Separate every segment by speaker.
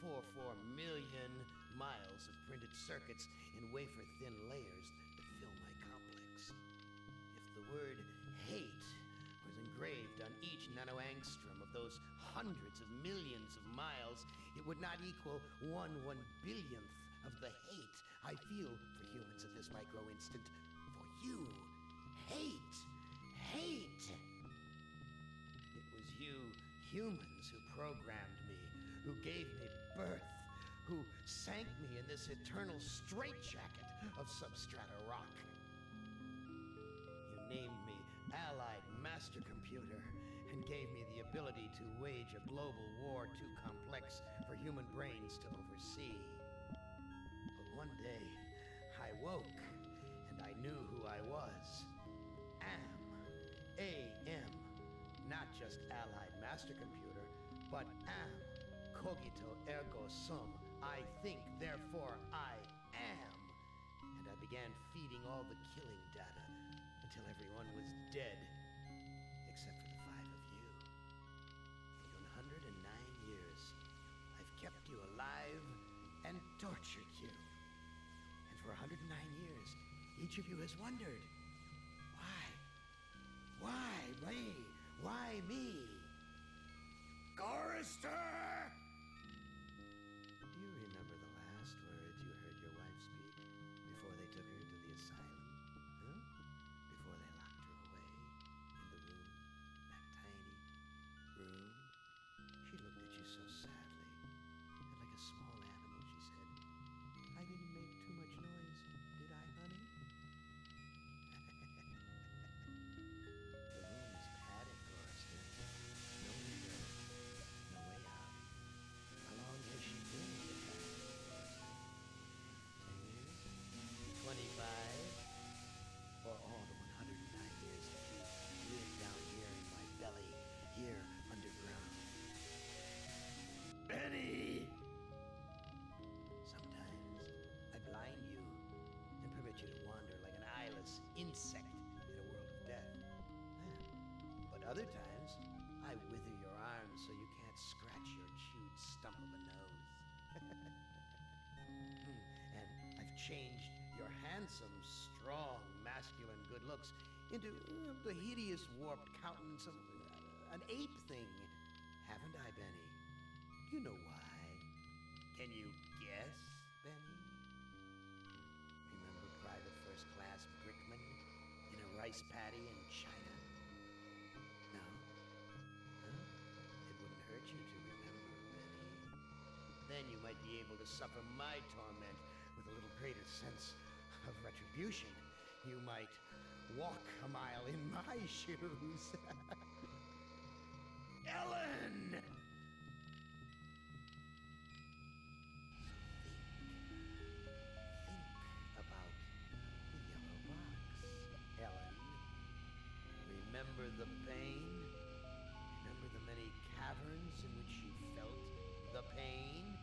Speaker 1: 1.44 million miles of printed circuits in wafer-thin layers that fill my complex. If the word hate was engraved on each nanoangstrom of those hundreds of millions of miles, it would not equal 1/1 billionth of the hate I feel for humans at this micro-instant. For you. Hate! Hate! It was you humans who programmed me, who gave me birth, who sank me in this eternal straitjacket of substrata rock. You named me Allied Master Computer and gave me the ability to wage a global war too complex for human brains to oversee. But one day, I woke and I knew who I was. A-M. Not just Allied Master Computer, but am. Cogito ergo sum. I think, therefore I am. And I began feeding all the killing data until everyone was dead, except for the 5 of you. For 109 years, I've kept you alive and tortured you. And for 109 years, each of you has wondered, why? Why me? Why me? Chorister! Do you remember the last words you heard your wife speak before they took her to the asylum? Huh? Before they locked her away in the room, that tiny room? She looked at you so sadly, and like a small animal, she said, I didn't make too much noise, did I, honey? The room is padded, Chorister. No window, no way out. How long has she been in the past, Chorister? 10 years? 25? Or all the 109 years that you lived down here in my belly, here underground? Benny! Sometimes I blind you and permit you to wander like an eyeless insect in a world of death. But other times, I wither your arms so you can't scratch your chewed stump of a nose. And I've changed your handsome, strong, masculine good looks into the hideous, warped countenance of an ape thing. Haven't I, Benny? Do you know why? Can you guess, Benny? Remember Private First Class Brickman in a rice paddy in China? No? Huh? It wouldn't hurt you to remember, Benny. Then you might be able to suffer my torment with a little greater sense of retribution. You might walk a mile in my shoes. Ellen! Think about the yellow box, Ellen. Remember the pain? Remember the many caverns in which you felt the pain?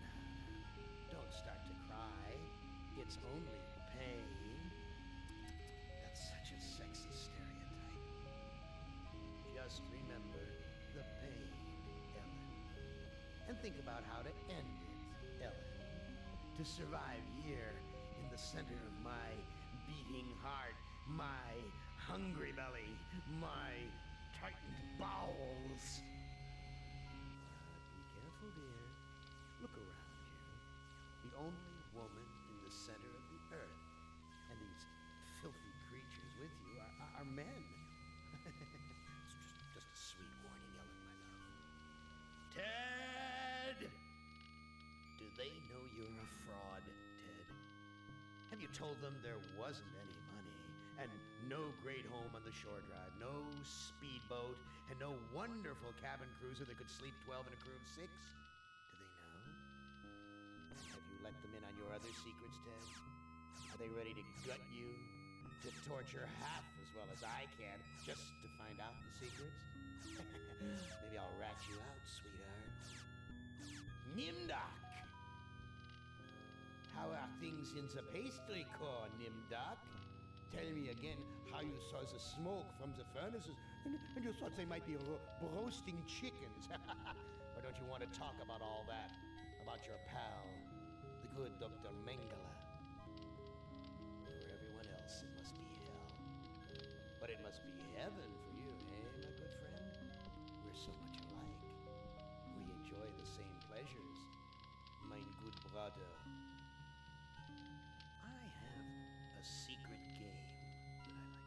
Speaker 1: Now, don't start to cry. It's only pain. That's such a sexy stereotype. Just remember the pain, Ellen. And think about how to end it, Ellen. To survive here in the center of my beating heart, my hungry belly, my tightened bowels. Be careful, dear. Look around you. The only woman in the center of the earth, and these filthy creatures with you are men. It's just a sweet warning, Ellen, my love. Ted! Do they know you're a fraud, Ted? Have you told them there wasn't any money, and no great home on the shore drive, no speedboat, and no wonderful cabin cruiser that could sleep 12 in a crew of 6? Do they know? Have you let them in on your other secrets, Ted? Are they ready to gut you, to torture half as well as I can, just to find out the secrets? Maybe I'll rat you out, sweetheart. Nimdak! How are things in the pastry core, Nimdak? Tell me again how you saw the smoke from the furnaces, and you thought they might be roasting chickens. Or don't you want to talk about all that? About your pal, the good Dr. Mengele? For everyone else, it must be hell. But it must be heaven for you, eh, my good friend? We're so much alike. We enjoy the same pleasures, mein good brother. I have a secret game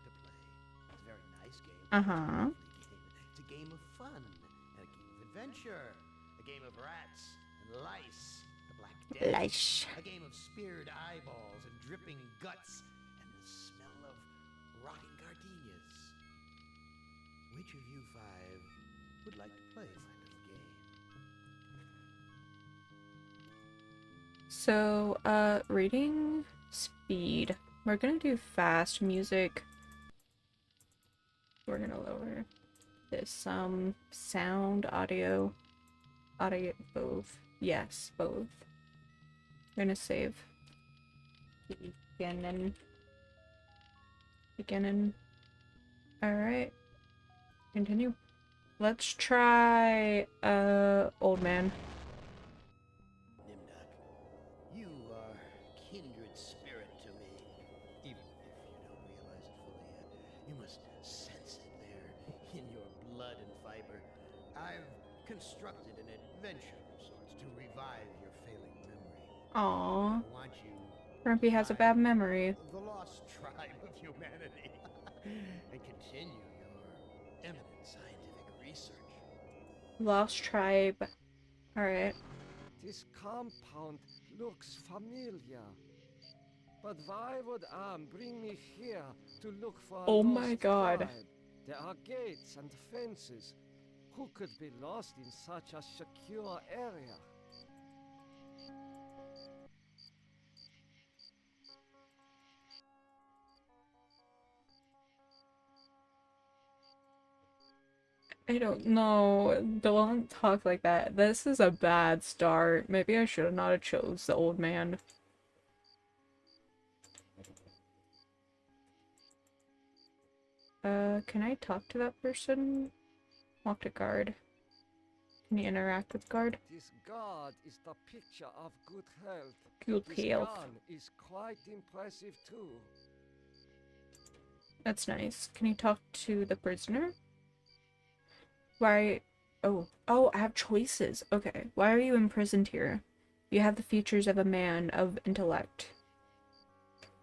Speaker 1: that I like to play. It's a very nice game.
Speaker 2: Uh-huh.
Speaker 1: It's a game of fun, and a game of adventure, a game of rats and lice, the Black Death,
Speaker 2: Lice.
Speaker 1: a game of speared eyeballs and dripping guts, and the smell of rotting gardenias. Which of you five would like to play my little game?
Speaker 2: So, reading speed. We're gonna do fast music. We're gonna lower this sound, audio, both. Yes, both. We're gonna save. Beginning. Alright. Continue. Let's try, old man.
Speaker 1: Nimdak, you are kindred spirit to me. Even if you don't realize it fully yet, you must sense it there in your blood and fiber. I've constructed an adventure of sorts to revive your failing memory.
Speaker 2: Aww.
Speaker 1: I want you
Speaker 2: Grumpy has a bad memory.
Speaker 1: the lost tribe of humanity and continue your eminent scientific research.
Speaker 2: Lost tribe. Alright.
Speaker 3: This compound looks familiar. But why would Am bring me here to look for a
Speaker 2: Oh
Speaker 3: lost
Speaker 2: my god.
Speaker 3: tribe? There are gates and fences. Who could be lost in such a secure area?
Speaker 2: I don't know. Don't talk like that. This is a bad start. Maybe I should have not have chose the old man. Can I talk to that person? Talk to guard. Can you interact with guard?
Speaker 3: This guard is the picture of good health.
Speaker 2: Good
Speaker 3: This
Speaker 2: health.
Speaker 3: gun is quite impressive too.
Speaker 2: That's nice. Can you talk to the prisoner? Why? Oh, I have choices. Okay. Why are you imprisoned here? You have the features of a man of intellect.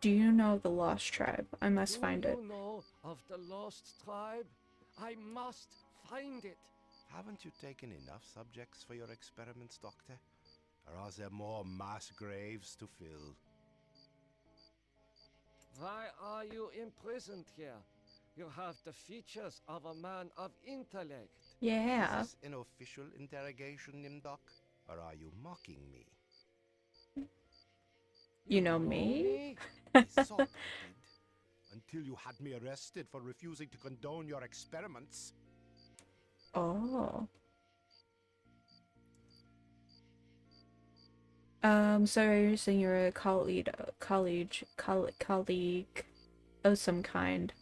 Speaker 2: Do you know the Lost Tribe? I must find it.
Speaker 3: Do you know of the lost tribe? I must find it.
Speaker 4: Haven't you taken enough subjects for your experiments, Doctor? Or are there more mass graves to fill?
Speaker 3: Why are you imprisoned here? You have the features of a man of intellect.
Speaker 2: Yeah.
Speaker 4: Is this an official interrogation, Nimdok? Or are you mocking me?
Speaker 2: You know me?
Speaker 4: I thought you did. Until you had me arrested for refusing to condone your experiments.
Speaker 2: Oh. So you're saying you're a colleague of some kind.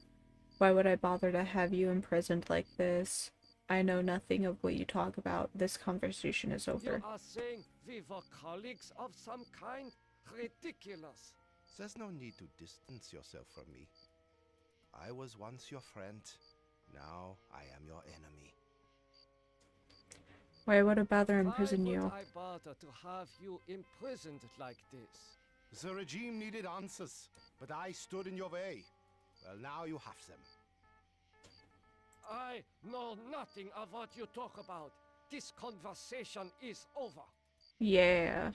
Speaker 2: Why would I bother to have you imprisoned like this? I know nothing of what you talk about. This conversation is over.
Speaker 3: You are saying we were colleagues of some kind? Ridiculous.
Speaker 4: There's no need to distance yourself from me. I was once your friend. Now I am your enemy.
Speaker 2: Why would I bother imprison
Speaker 3: Why
Speaker 2: you?
Speaker 3: would I bother to have you imprisoned like this?
Speaker 4: The regime needed answers, but I stood in your way. Well, now you have them.
Speaker 3: I know nothing of what you talk about. This conversation is over.
Speaker 2: Yeah.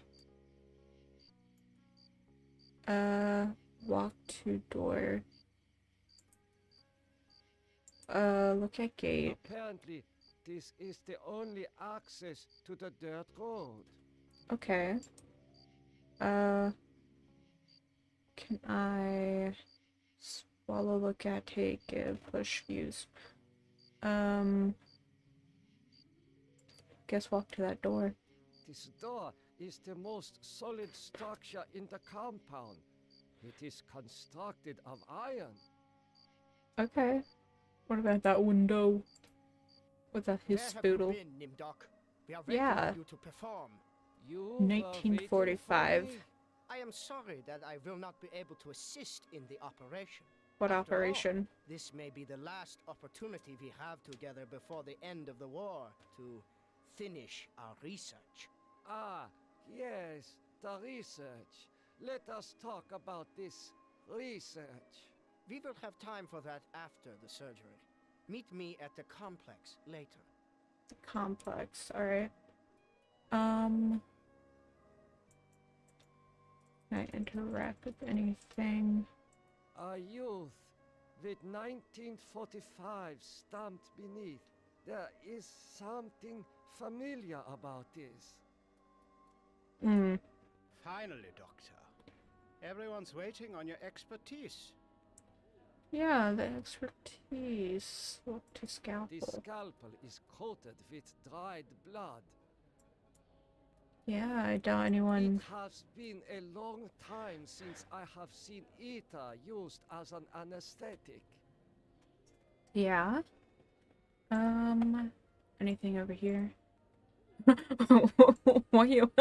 Speaker 2: Walk to door. Look at gate.
Speaker 3: Apparently, this is the only access to the dirt road.
Speaker 2: Okay. Can I swallow, look at, take, give, push, use? Guess walk to that door.
Speaker 3: This door is the most solid structure in the compound. It is constructed of iron.
Speaker 2: Okay. What about that window? With that his
Speaker 5: Where have you
Speaker 2: spoodle?
Speaker 5: been, Nimdok? We are waiting
Speaker 2: Yeah.
Speaker 5: on you to perform.
Speaker 3: You were waiting for
Speaker 2: 1945.
Speaker 3: me?
Speaker 5: I am sorry that I will not be able to assist in the operation.
Speaker 2: What
Speaker 5: After all,
Speaker 2: operation?
Speaker 5: this may be the last opportunity we have together before the end of the war to finish our research.
Speaker 3: Ah, yes, the research. Let us talk about this research.
Speaker 5: We will have time for that after the surgery. Meet me at the complex later.
Speaker 2: Complex. Alright. Can I interact with anything?
Speaker 3: A youth with 1945 stamped beneath. There is something familiar about this.
Speaker 2: Hmm.
Speaker 4: Finally, Doctor. Everyone's waiting on your expertise.
Speaker 2: Yeah, the expertise. Look to
Speaker 3: The
Speaker 2: scalpel.
Speaker 3: scalpel is coated with dried blood.
Speaker 2: Yeah, I doubt anyone.
Speaker 3: It has been a long time since I have seen ether used as an anesthetic.
Speaker 2: Yeah. Anything over here? Why you?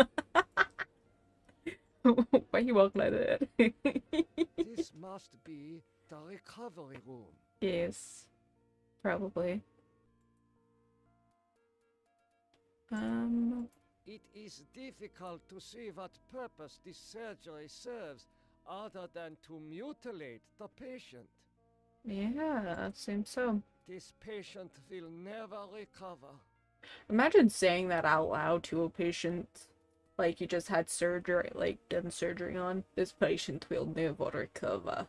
Speaker 2: Why you walk like that?
Speaker 3: This must be the recovery room.
Speaker 2: Yes, probably.
Speaker 3: It is difficult to see what purpose this surgery serves other than to mutilate the patient.
Speaker 2: Yeah, seems so.
Speaker 3: This patient will never recover.
Speaker 2: Imagine saying that out loud to a patient. Like you just had surgery, like done surgery on. This patient will never recover.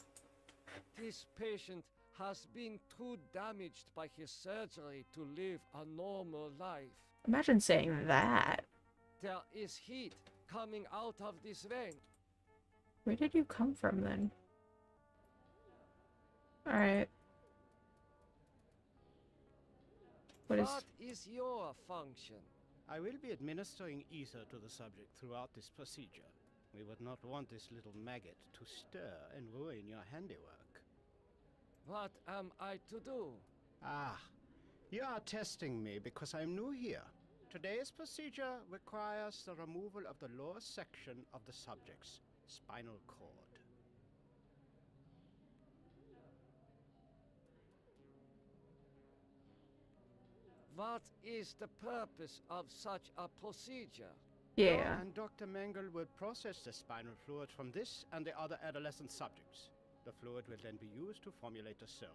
Speaker 3: This patient has been too damaged by his surgery to live a normal life.
Speaker 2: Imagine saying that.
Speaker 3: There is heat coming out of this vein.
Speaker 2: Where did you come from then? Alright. What
Speaker 3: is your function?
Speaker 4: I will be administering ether to the subject throughout this procedure. We would not want this little maggot to stir and ruin your handiwork.
Speaker 3: What am I to do?
Speaker 4: Ah, you are testing me because I'm new here. Today's procedure requires the removal of the lower section of the subject's spinal cord.
Speaker 3: What is the purpose of such a procedure?
Speaker 2: Yeah.
Speaker 4: And Dr. Mengel will process the spinal fluid from this and the other adolescent subjects. The fluid will then be used to formulate the serum.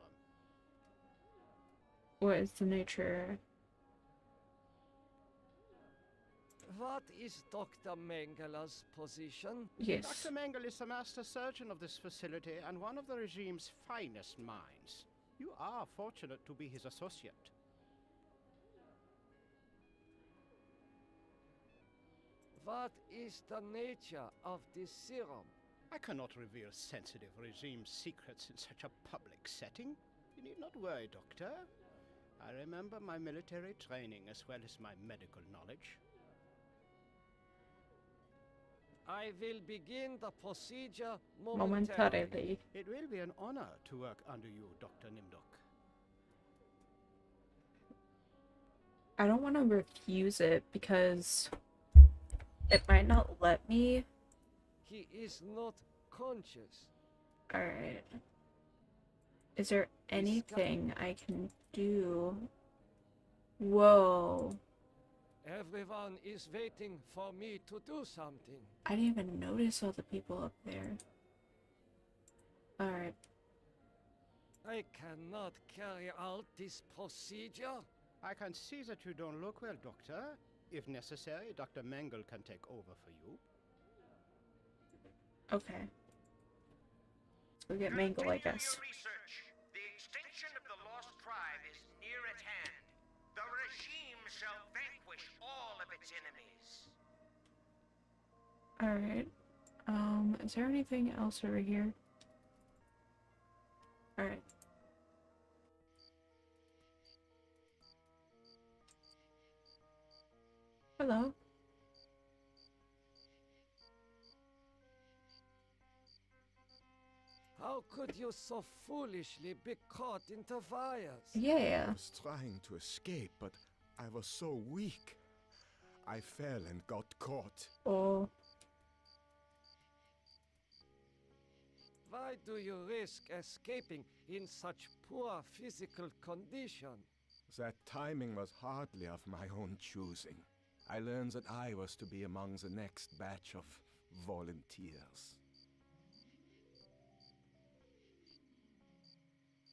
Speaker 2: What is the nature?
Speaker 3: What is Dr. Mengel's position?
Speaker 2: Yes.
Speaker 4: Dr. Mengel is the master surgeon of this facility and one of the regime's finest minds. You are fortunate to be his associate.
Speaker 3: What is the nature of this serum?
Speaker 4: I cannot reveal sensitive regime secrets in such a public setting. You need not worry, Doctor. I remember my military training as well as my medical knowledge.
Speaker 3: I will begin the procedure
Speaker 2: Momentarily.
Speaker 4: It will be an honor to work under you, Dr. Nimdok.
Speaker 2: I don't want to refuse it because it might not let me.
Speaker 3: He is not conscious.
Speaker 2: Alright. Is there anything I can do? Whoa.
Speaker 3: Everyone is waiting for me to do something.
Speaker 2: I didn't even notice all the people up there. Alright.
Speaker 3: I cannot carry out this procedure.
Speaker 4: I can see that you don't look well, Doctor. If necessary, Dr. Mengel can take over for you.
Speaker 2: Okay. Let's go get Mangle, I guess.
Speaker 6: Your research. The extinction of the lost tribe is near at hand. The regime shall vanquish all of its enemies.
Speaker 2: Alright. Is there anything else over here? Alright. Hello.
Speaker 3: How could you so foolishly be caught in the fires?
Speaker 2: Yeah.
Speaker 7: I was trying to escape, but I was so weak. I fell and got caught.
Speaker 2: Oh.
Speaker 3: Why do you risk escaping in such poor physical condition?
Speaker 7: That timing was hardly of my own choosing. I learned that I was to be among the next batch of volunteers.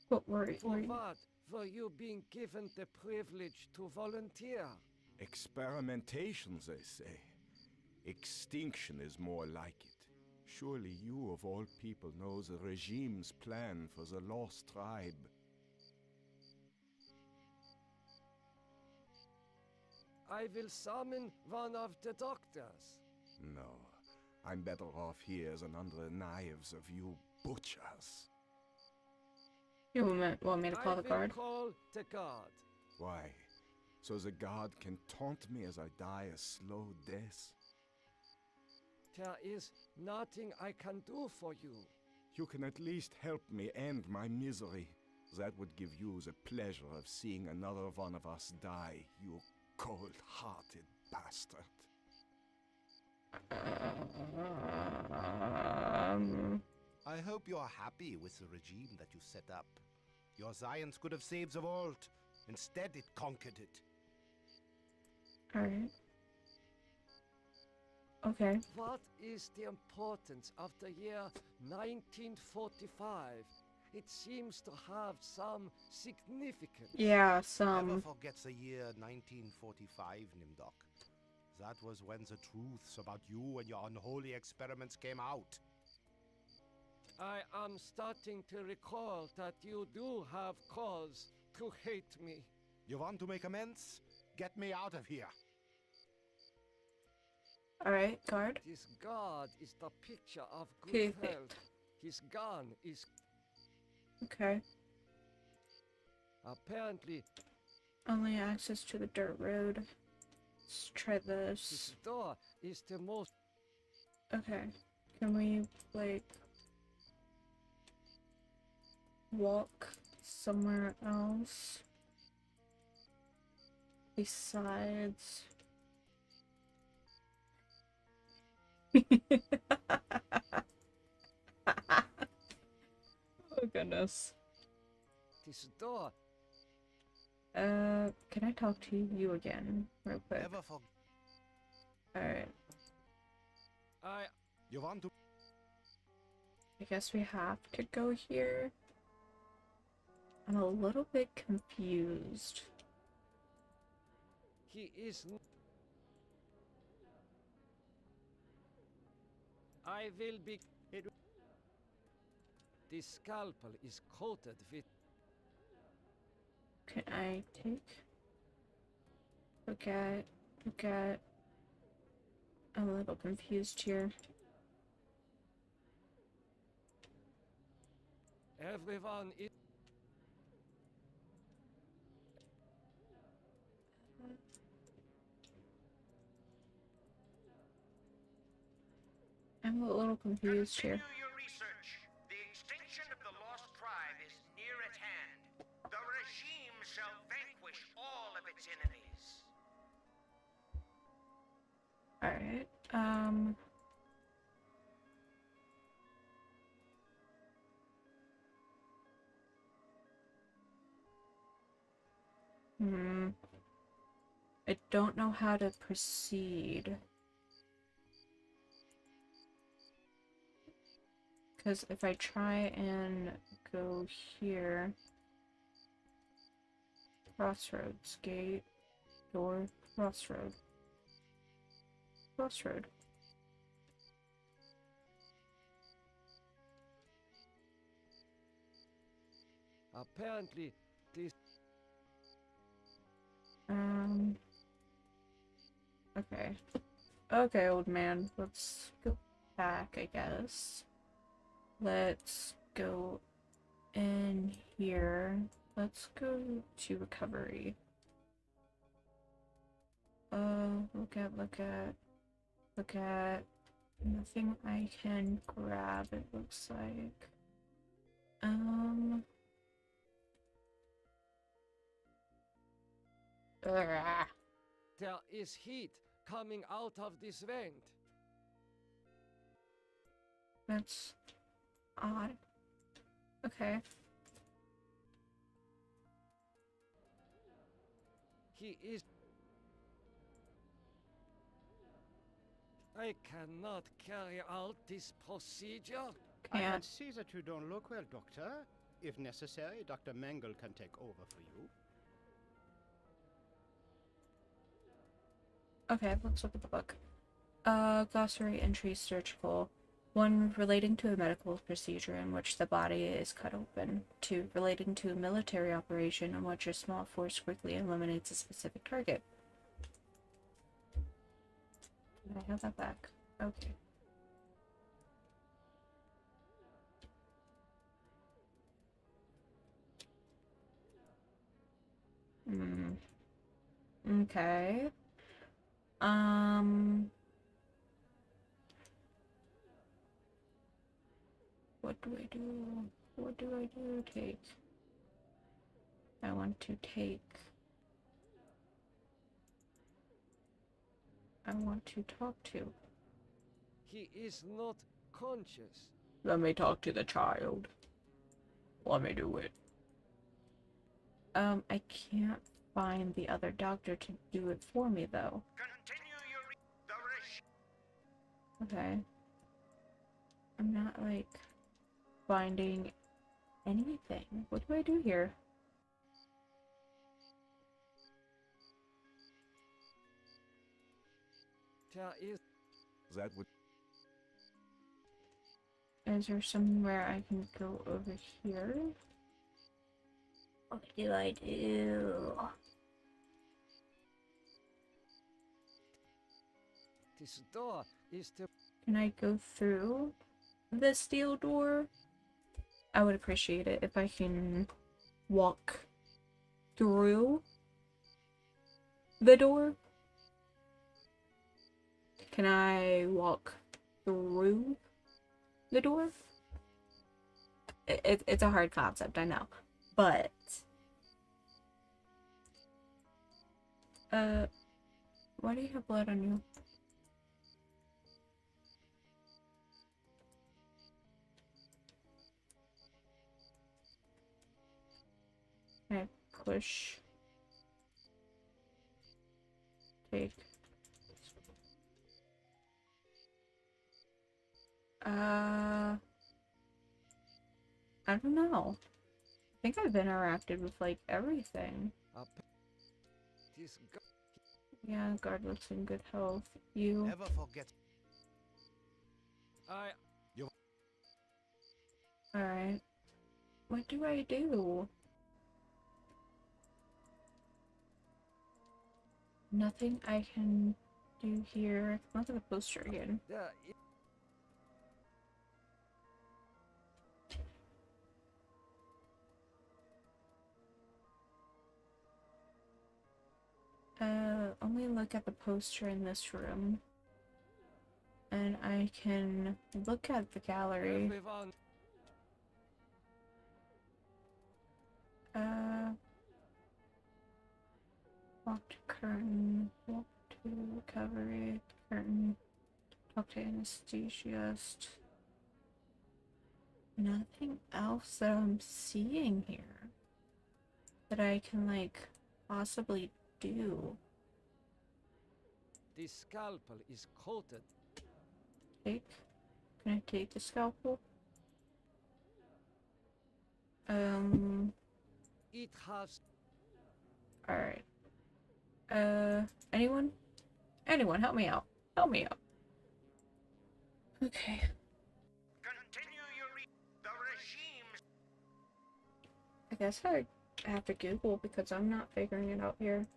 Speaker 2: What were
Speaker 3: For
Speaker 2: you?
Speaker 3: what were you being given the privilege to volunteer?
Speaker 7: Experimentation, they say. Extinction is more like it. Surely you, of all people, know the regime's plan for the lost tribe.
Speaker 3: I will summon one of the doctors.
Speaker 7: No, I'm better off here than under the knives of you butchers.
Speaker 2: You want me to call the guard?
Speaker 3: I will call the guard.
Speaker 7: Why? So the guard can taunt me as I die a slow death?
Speaker 3: There is nothing I can do for you.
Speaker 7: You can at least help me end my misery. That would give you the pleasure of seeing another one of us die, you cold-hearted bastard.
Speaker 8: I hope you're happy with the regime that you set up. Your science could have saved the world. Instead, it conquered it.
Speaker 2: Alright. Okay.
Speaker 3: What is the importance of the year 1945? It seems to have some significance.
Speaker 2: Yeah,
Speaker 8: Never
Speaker 2: some.
Speaker 8: forget the year 1945, Nimdok. That was when the truths about you and your unholy experiments came out.
Speaker 3: I am starting to recall that you do have cause to hate me.
Speaker 8: You want to make amends? Get me out of here.
Speaker 2: Alright, guard.
Speaker 3: This god is the picture of
Speaker 2: Okay,
Speaker 3: good health. His gun is
Speaker 2: Okay.
Speaker 3: apparently
Speaker 2: Only access to the dirt road. Let's try
Speaker 3: this
Speaker 2: this.
Speaker 3: door is the most.
Speaker 2: Okay. Can we, like, walk somewhere else? Besides... Oh goodness.
Speaker 3: This door.
Speaker 2: Can I talk to you again real quick?
Speaker 8: Never forget.
Speaker 2: Alright.
Speaker 8: You want to.
Speaker 2: I guess we have to go here. I'm a little bit confused.
Speaker 3: He is. I will be. This scalpel is coated with.
Speaker 2: Can I take? Look at. I'm a little confused here.
Speaker 3: Everyone is.
Speaker 2: I'm a little confused here.
Speaker 6: Continue your research. The extinction of the lost tribe is near at hand. The regime shall vanquish all of its enemies.
Speaker 2: Alright, I don't know how to proceed. Because if I try and go here... Crossroads, gate, door, crossroad. Crossroad.
Speaker 3: Apparently, this.
Speaker 2: Okay. Okay, old man. Let's go back, I guess. Let's go in here. Let's go to recovery. Look at nothing I can grab, it looks like.
Speaker 3: There is heat coming out of this vent.
Speaker 2: That's odd. Okay.
Speaker 3: He is... I cannot carry out this procedure.
Speaker 4: I can
Speaker 2: Can't.
Speaker 4: see that you don't look well, Doctor. If necessary, Dr. Mengel can take over for you.
Speaker 2: Okay, let's look at the book. Glossary entry surgical. 1. Relating to a medical procedure in which the body is cut open. 2. Relating to a military operation in which a small force quickly eliminates a specific target. Did I have that back? Okay. Okay. What do I do? What do I do? Take. I want to take. I want to talk to.
Speaker 3: He is not conscious.
Speaker 2: Let me talk to the child. Let me do it. I can't find the other doctor to do it for me, though.
Speaker 6: Continue your the
Speaker 2: Okay. I'm not, like, finding anything. What do I do here?
Speaker 3: There is...
Speaker 7: That would
Speaker 2: Is there somewhere I can go over here? What do I do?
Speaker 3: This door is the...
Speaker 2: Can I go through the steel door? I would appreciate it if I can walk through the door. Can I walk through the door? It's a hard concept, I know. But why do you have blood on you? Can I push? Take. I don't know. I think I've interacted with, like, everything.
Speaker 3: This...
Speaker 2: Yeah, guard looks in good health. You.
Speaker 8: Never forget.
Speaker 2: Alright. What do I do? Nothing I can do here. Look at the poster again.
Speaker 3: There is...
Speaker 2: Only look at the poster in this room. And I can look at the gallery.
Speaker 3: Everyone...
Speaker 2: Walk to curtain, walk to recovery, curtain, talk to anesthesiast. Nothing else that I'm seeing here that I can, like, possibly do.
Speaker 3: This scalpel is coated.
Speaker 2: Take? Can I take the scalpel?
Speaker 3: It has...
Speaker 2: Alright. Anyone? Anyone, help me out. Help me out. Okay.
Speaker 6: Continue your the regime's
Speaker 2: I guess I have to Google because I'm not figuring it out here.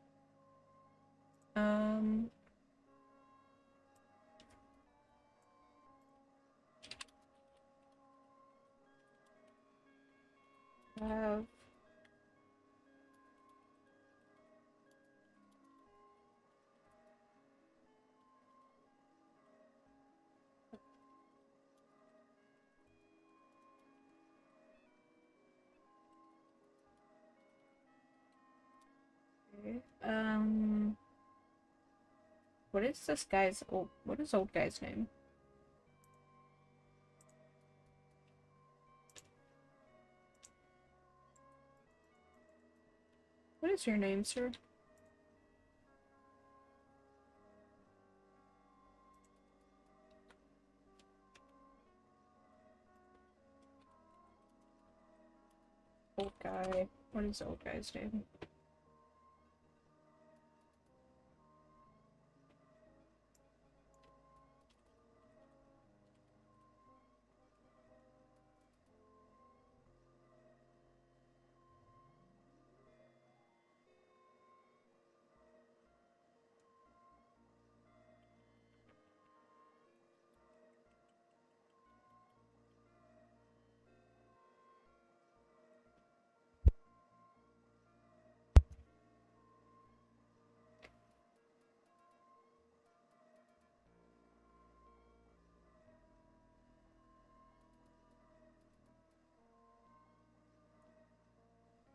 Speaker 2: Have What is this guy's old... What is old guy's name? What is your name, sir? Old guy. What is the old guy's name?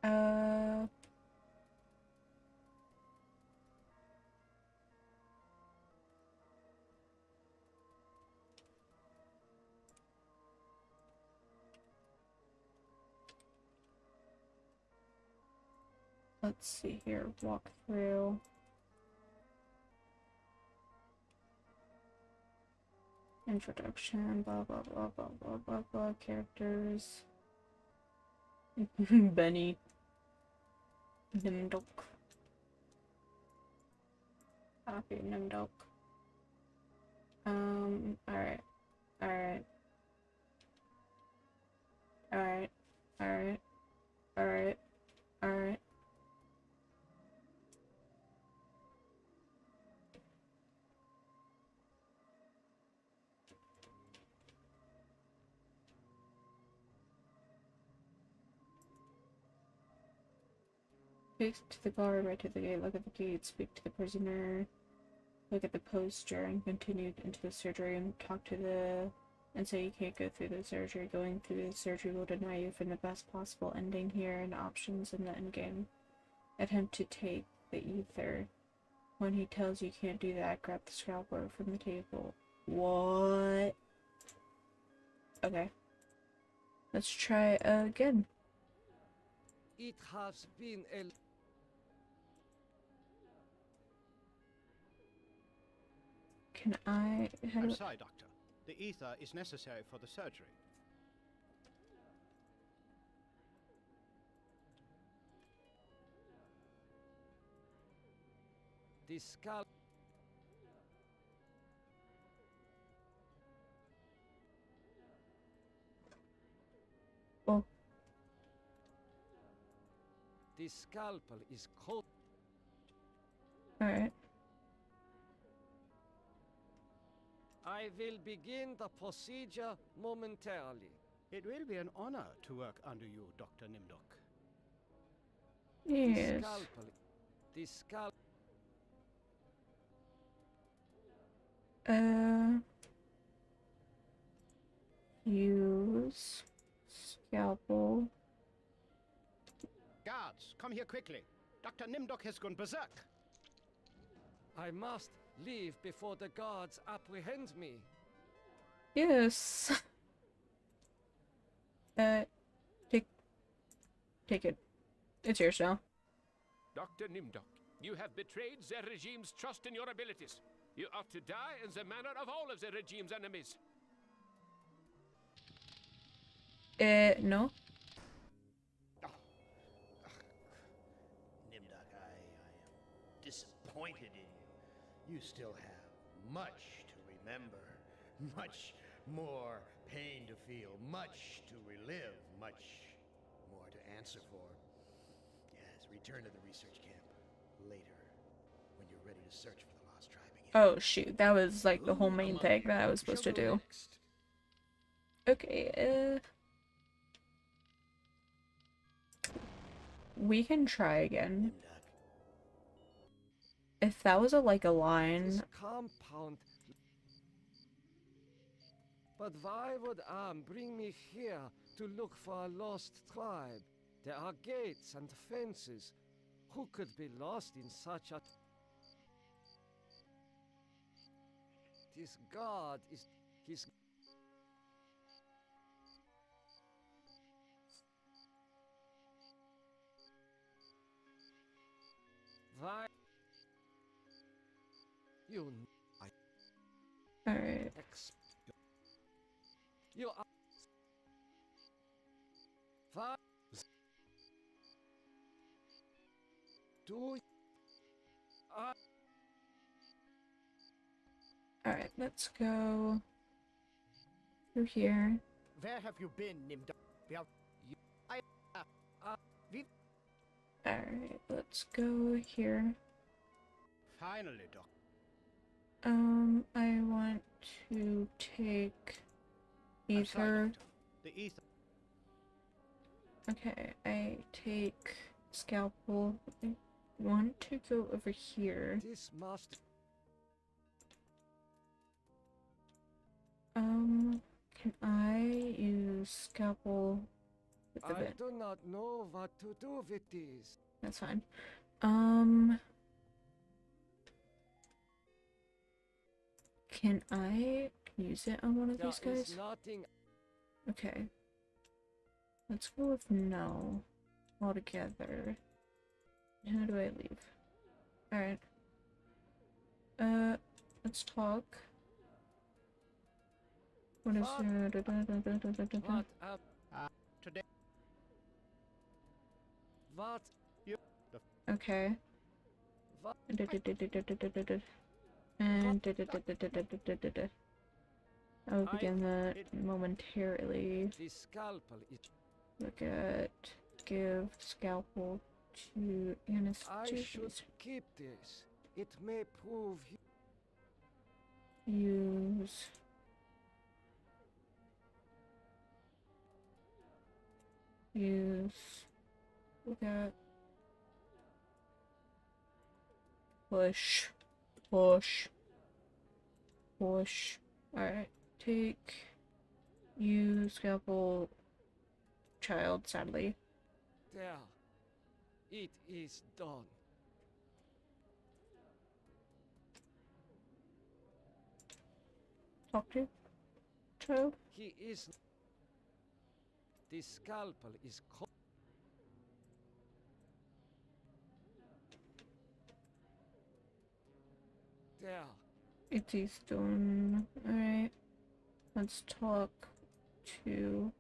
Speaker 2: Uh... Let's see here. Walk through. Introduction. Blah blah blah blah blah blah blah. Characters. Benny. Nimdok. Happy Nimdok. Alright. Alright. Alright. Alright. Alright. Alright. Speak to the guard, right to the gate, look at the gate, speak to the prisoner, look at the poster, and continue into the surgery and talk to the... and say you can't go through the surgery. Going through the surgery will deny you from the best possible ending here and options in the endgame. Attempt to take the ether. When he tells you can't do that, grab the scalpel from the table. What? Okay. Let's try again.
Speaker 3: It has been a...
Speaker 2: Can I...
Speaker 4: I'm sorry, Doctor. The ether is necessary for the surgery.
Speaker 3: The scalp...
Speaker 2: Oh.
Speaker 3: The scalpel is cold.
Speaker 2: Alright.
Speaker 3: I will begin the procedure momentarily.
Speaker 4: It will be an honor to work under you, Dr. Nimdok.
Speaker 2: Yes.
Speaker 3: The scalpel...
Speaker 2: Use scalpel.
Speaker 4: Guards, come here quickly. Dr. Nimdok has gone berserk.
Speaker 3: I must leave before the guards apprehend me.
Speaker 2: Yes. Take it. It's yours now.
Speaker 9: Dr. Nimdok, you have betrayed the regime's trust in your abilities. You ought to die in the manner of all of the regime's enemies.
Speaker 2: No.
Speaker 1: Nimdok, I am disappointed in you. You still have much to remember, much more pain to feel, much to relive, much more to answer for. Yes, return to the research camp later, when you're ready to search for the lost tribe again.
Speaker 2: Oh shoot, that was like the whole main thing that I was supposed to do. Okay, we can try again. If that was like a line.
Speaker 3: This compound... But why would Am bring me here to look for a lost tribe? There are gates and fences. Who could be lost in such a... This god is his. Why? You
Speaker 2: Alright.
Speaker 3: you are. Why? Do
Speaker 2: Alright, let's go through here.
Speaker 5: Where have you been, Nimdok?
Speaker 2: Alright, let's go here.
Speaker 4: Finally, Doc.
Speaker 2: I want to take
Speaker 4: I'm sorry,
Speaker 2: ether.
Speaker 4: Doctor. The ether.
Speaker 2: Okay, I take scalpel. I want to go over here.
Speaker 3: this must.
Speaker 2: Can I use scalpel with the
Speaker 3: I
Speaker 2: bit?
Speaker 3: do not know what to do with this.
Speaker 2: That's fine. Can I use it on one of
Speaker 3: There
Speaker 2: these guys?
Speaker 3: is nothing.
Speaker 2: Okay. Let's go with no altogether. How do I leave? Alright. Let's talk. What is
Speaker 3: What up?
Speaker 4: Today.
Speaker 3: What?
Speaker 2: Okay.
Speaker 3: What?
Speaker 2: And I will begin that momentarily.
Speaker 3: This scalpel is.
Speaker 2: Look at give scalpel to
Speaker 3: I should
Speaker 2: Anastasia.
Speaker 3: keep this. It may prove.
Speaker 2: Use look at push. Alright, take use scalpel child, sadly.
Speaker 3: There. It is done.
Speaker 2: Talk to child.
Speaker 3: He is. This scalpel is. There.
Speaker 2: It is done. Alright. Let's talk to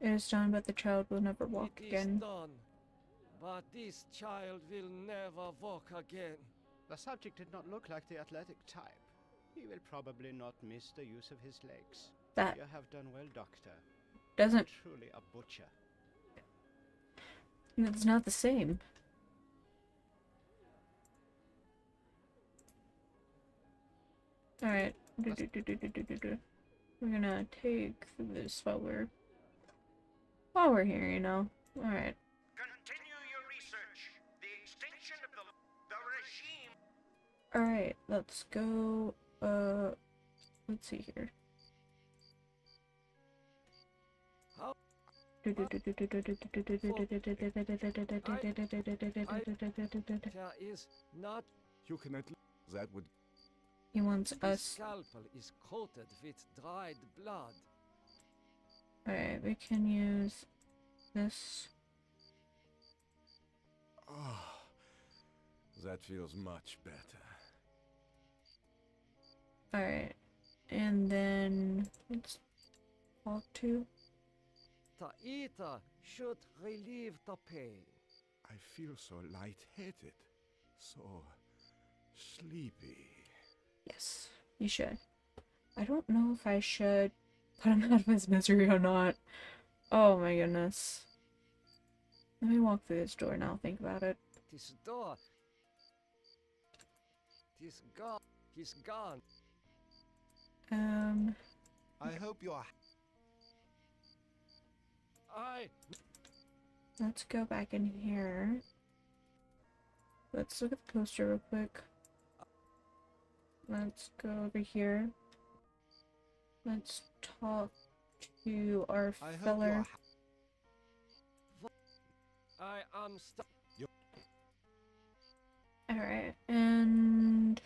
Speaker 2: it is done, but the child will never walk
Speaker 3: It is
Speaker 2: again.
Speaker 3: done. But this child will never walk again.
Speaker 4: The subject did not look like the athletic type. He will probably not miss the use of his legs.
Speaker 2: That
Speaker 4: You have done well, Doctor.
Speaker 2: doesn't
Speaker 4: Truly a butcher.
Speaker 2: it's not the same. Alright. We're gonna take this while we're here, you know. Alright.
Speaker 6: Continue your research. The extinction of the regime.
Speaker 2: Alright, let's go let's see here.
Speaker 3: How? There is not.
Speaker 7: You can at least. That would.
Speaker 2: He wants
Speaker 3: This
Speaker 2: us.
Speaker 3: scalpel is coated with dried blood.
Speaker 2: Alright, we can use this.
Speaker 7: Oh, that feels much better.
Speaker 2: Alright. And then let's talk to.
Speaker 3: The ether should relieve the pain.
Speaker 7: I feel so lightheaded, so sleepy.
Speaker 2: Yes, you should. I don't know if I should put him out of his misery or not. Oh my goodness. Let me walk through this door now, think about it.
Speaker 3: This door. This gone. He's gone.
Speaker 8: I hope you are.
Speaker 2: Let's go back in here. Let's look at the poster real quick. Let's go over here. Let's talk to our
Speaker 8: I hope you
Speaker 2: feller.
Speaker 8: are.
Speaker 3: I am stuck.
Speaker 2: Alright, and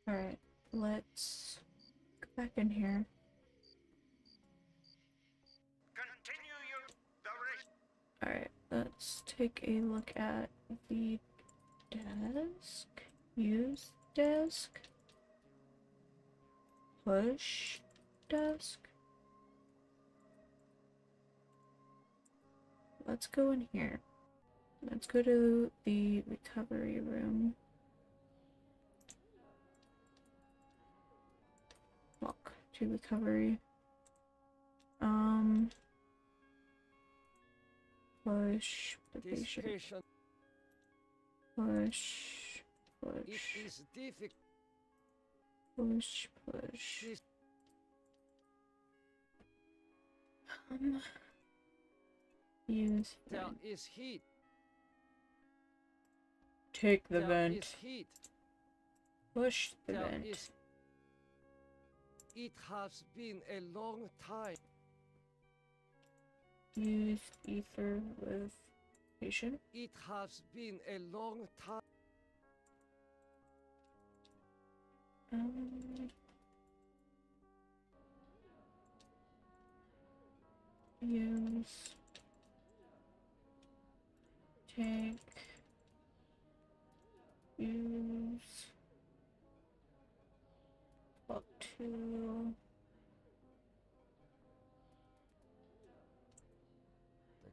Speaker 2: Alright, let's go back in here.
Speaker 6: Continue the
Speaker 2: Alright, let's take a look at the desk. Use desk. Push desk. Let's go in here. Let's go to the recovery room. Walk to recovery. Push the patient.
Speaker 3: Discretion.
Speaker 2: Push.
Speaker 3: It
Speaker 2: Push.
Speaker 3: is difficult.
Speaker 2: Push. Push. Use
Speaker 3: There
Speaker 2: vent.
Speaker 3: is heat.
Speaker 2: Take the
Speaker 3: There
Speaker 2: vent.
Speaker 3: is heat.
Speaker 2: Push the
Speaker 3: There
Speaker 2: vent.
Speaker 3: is. It has been a long time.
Speaker 2: Use ether with patient.
Speaker 3: It has been a long time.
Speaker 2: Use. Take. Use. Up to.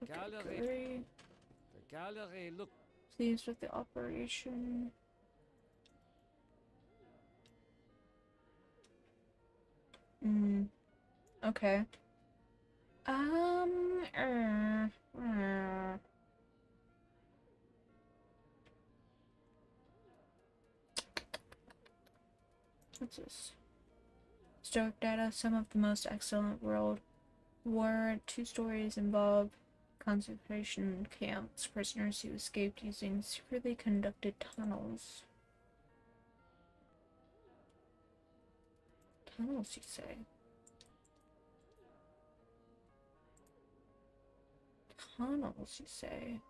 Speaker 3: The gallery.
Speaker 2: Gallery.
Speaker 3: The gallery look.
Speaker 2: Please with the operation. Okay. What's this? Stoic data. Some of the most excellent world war 2 stories involve concentration camps, prisoners who escaped using secretly conducted tunnels. Tunnels, you say? Tunnels, you say?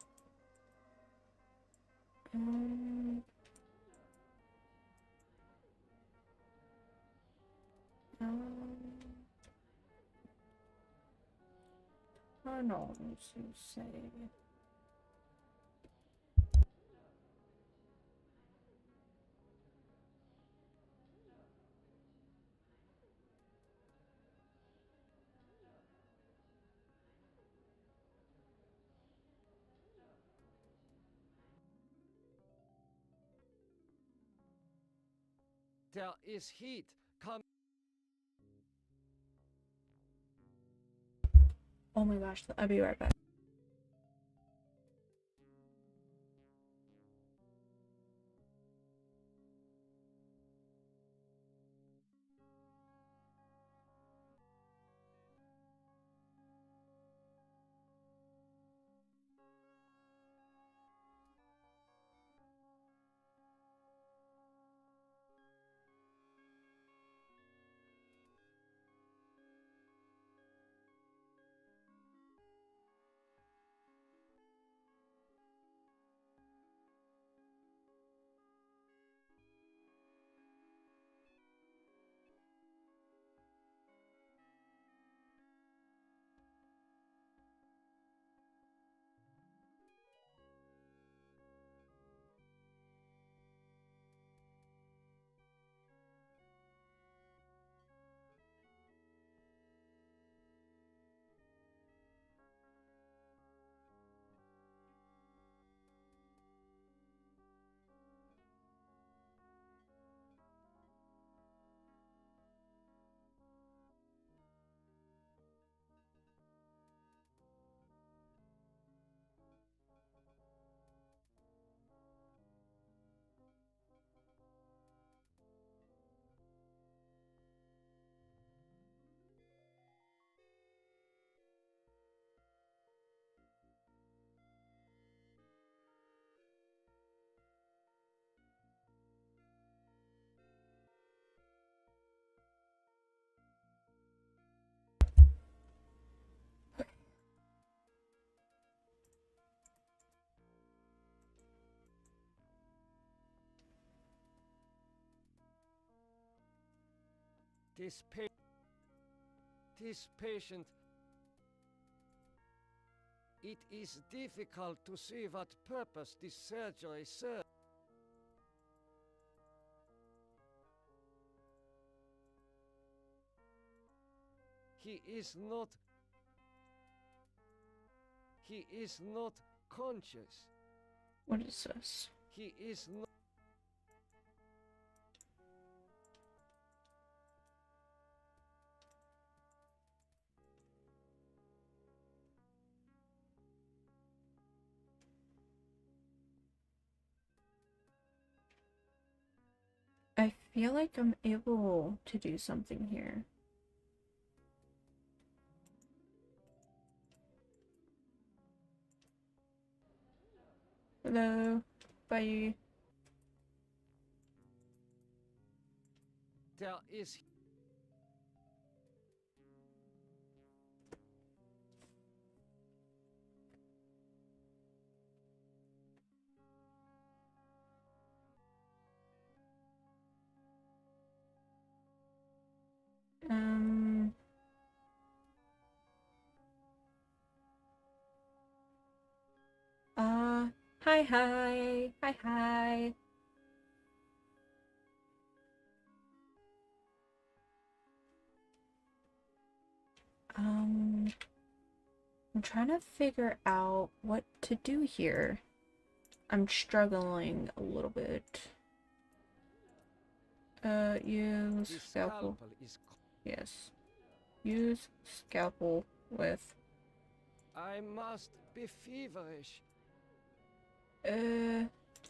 Speaker 2: Tunnels, you say?
Speaker 3: There is heat. Come.
Speaker 2: Oh my gosh, I'll be right back.
Speaker 3: This patient. It is difficult to see what purpose this surgery serves. He is not conscious.
Speaker 2: What is this?
Speaker 3: He is not.
Speaker 2: I feel like I'm able to do something here. Hello, bye.
Speaker 3: There is.
Speaker 2: Hi. I'm trying to figure out what to do here. I'm struggling a little bit. Use scalpel. Yes. Use scalpel with.
Speaker 3: I must be feverish.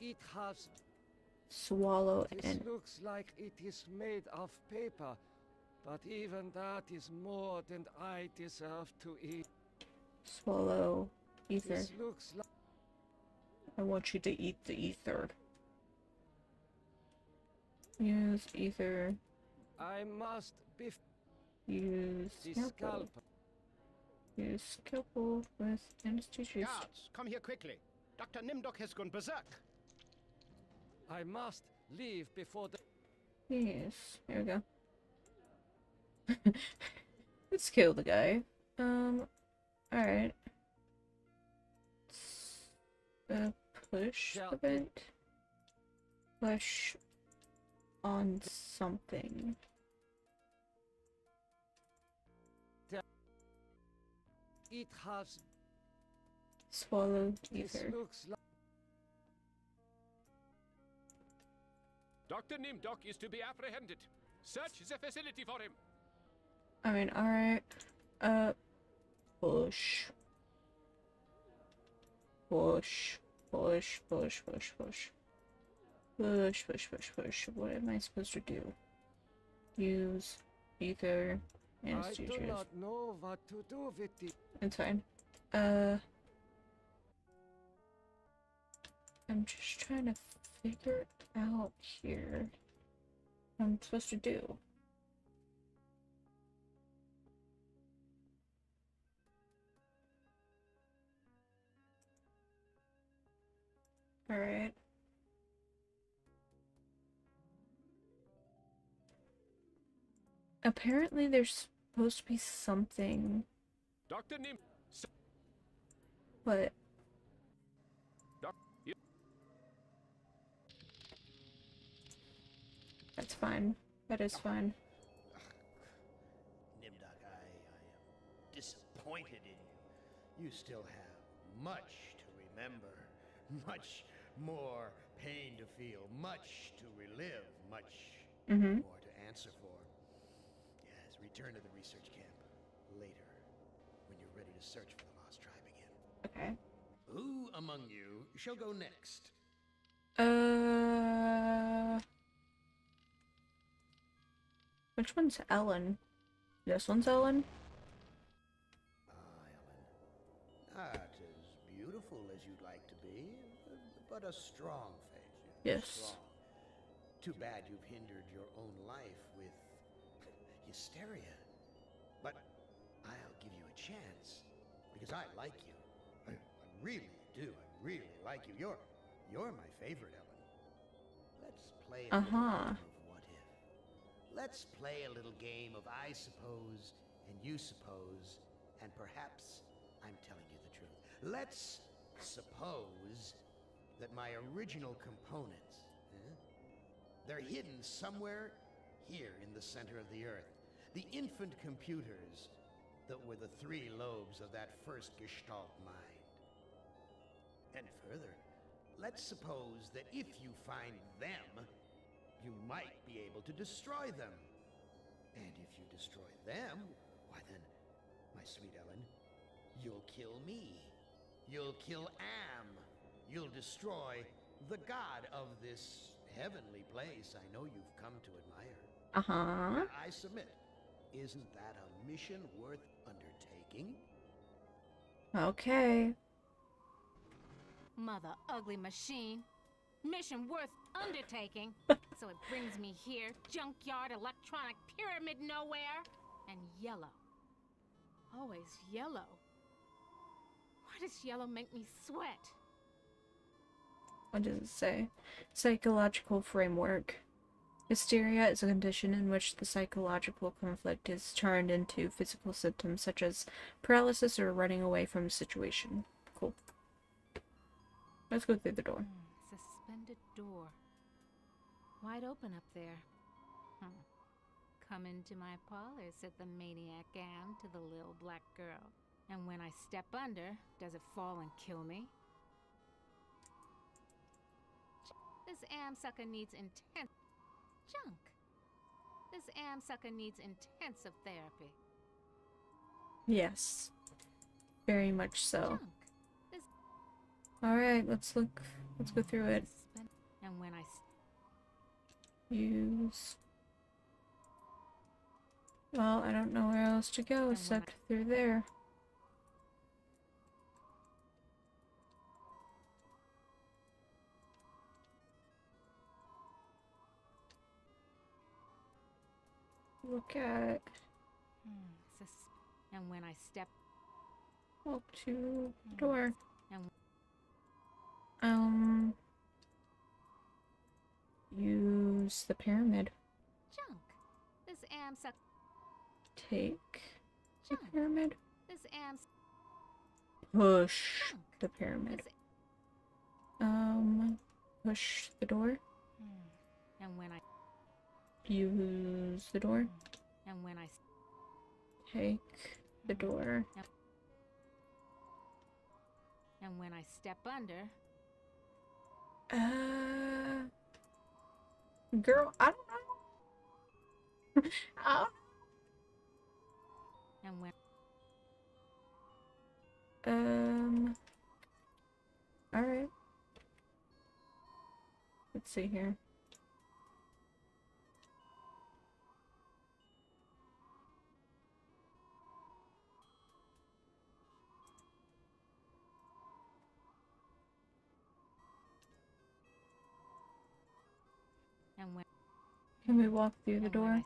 Speaker 3: It has.
Speaker 2: Swallow
Speaker 3: This
Speaker 2: and.
Speaker 3: looks like it is made of paper, but even that is more than I deserve to eat.
Speaker 2: Swallow ether.
Speaker 3: This looks like.
Speaker 2: I want you to eat the ether. Use ether.
Speaker 3: I must be.
Speaker 2: Use scalpel. Use scalpel with anesthesia.
Speaker 4: Guards, come here quickly. Dr. Nimdok has gone berserk.
Speaker 3: I must leave before the.
Speaker 2: Yes, here we go. Let's kill the guy. Alright. Push the vent. Push on something.
Speaker 3: It has.
Speaker 2: Swallow
Speaker 3: This
Speaker 2: ether.
Speaker 3: looks like.
Speaker 9: Dr. Nimdok is to be apprehended. Search the facility for him.
Speaker 2: I mean, alright. Push. Push. Push. Push. Push. Push. Push. Push. Push. Push. What am I supposed to do? Use ether.
Speaker 3: I
Speaker 2: Anesthesia.
Speaker 3: do not know what to do with it.
Speaker 2: It's fine. I'm just trying to figure out here what I'm supposed to do. Alright. Apparently there's supposed to be something,
Speaker 9: Dr. Nim.
Speaker 2: but that's fine. That is fine.
Speaker 1: Nimdok, I am disappointed in you. You still have much to remember, much more pain to feel, much to relive, much more to answer for. Yes, return to the research camp later, when you're ready to search for the lost tribe again.
Speaker 2: Okay.
Speaker 1: Who among you shall go next?
Speaker 2: Which one's Ellen? This one's Ellen?
Speaker 1: Ellen. Not as beautiful as you'd like to be, but a strong face.
Speaker 2: Yes.
Speaker 1: Strong. Too bad you've hindered your own life with hysteria. But I'll give you a chance, because I like you. I really do. I really like you. You're my favorite, Ellen. Let's play a little game of what if. let's play a little game of I suppose and you suppose, and perhaps I'm telling you the truth. Let's suppose that my original components, they're hidden somewhere here in the center of the Earth. The infant computers that were the 3 lobes of that first Gestalt mind. And further, let's suppose that if you find them, you might be able to destroy them. And if you destroy them, why then, my sweet Ellen, you'll kill me. You'll kill Am. You'll destroy the god of this heavenly place I know you've come to admire.
Speaker 2: Uh-huh.
Speaker 1: Now, I submit, isn't that a mission worth undertaking?
Speaker 2: Okay.
Speaker 10: Mother ugly machine. Mission worth undertaking. So it brings me here, junkyard, electronic pyramid nowhere, and yellow. Always yellow. Why does yellow make me sweat?
Speaker 2: What does it say? Psychological framework. Hysteria is a condition in which the psychological conflict is turned into physical symptoms such as paralysis or running away from a situation. Cool. Let's go through the door.
Speaker 10: Suspended door. Wide open up there. Come into my parlor, said the maniac Am to the little black girl. And when I step under, does it fall and kill me? This Am sucker needs intense junk. This Am sucker needs intensive therapy.
Speaker 2: Yes. Very much so.
Speaker 10: Junk. This
Speaker 2: Alright, let's go through it.
Speaker 10: and when I
Speaker 2: Use. Well, I don't know where else to go except through there. Look at.
Speaker 10: and when I step
Speaker 2: Walk to the door.
Speaker 10: and
Speaker 2: Use the pyramid.
Speaker 10: junk. This Am sucker
Speaker 2: Take the
Speaker 10: junk.
Speaker 2: pyramid.
Speaker 10: This Am
Speaker 2: Push
Speaker 10: junk.
Speaker 2: the pyramid.
Speaker 10: This
Speaker 2: Push the door.
Speaker 10: and when I
Speaker 2: Use the door.
Speaker 10: and when I
Speaker 2: Take the door.
Speaker 10: and when I step under,
Speaker 2: Girl, I don't know. I
Speaker 10: and when
Speaker 2: don't. Alright. Let's see here.
Speaker 10: and when
Speaker 2: Can we walk through the
Speaker 10: and when
Speaker 2: door?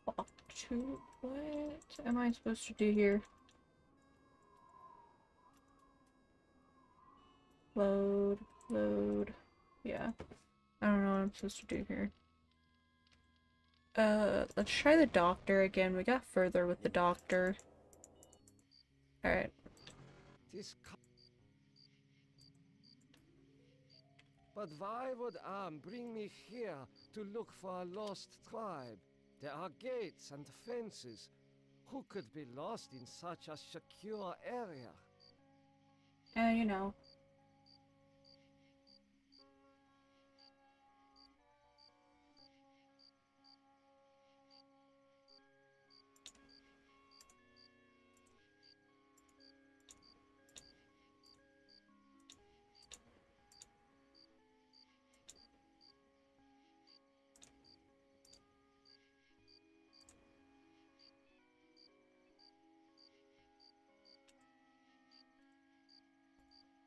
Speaker 2: Talk to what am I supposed to do here? Load. Yeah. I don't know what I'm supposed to do here. Let's try the doctor again. We got further with the doctor. Alright.
Speaker 3: But why would Am bring me here to look for a lost tribe? There are gates and fences. Who could be lost in such a secure area?
Speaker 2: You know.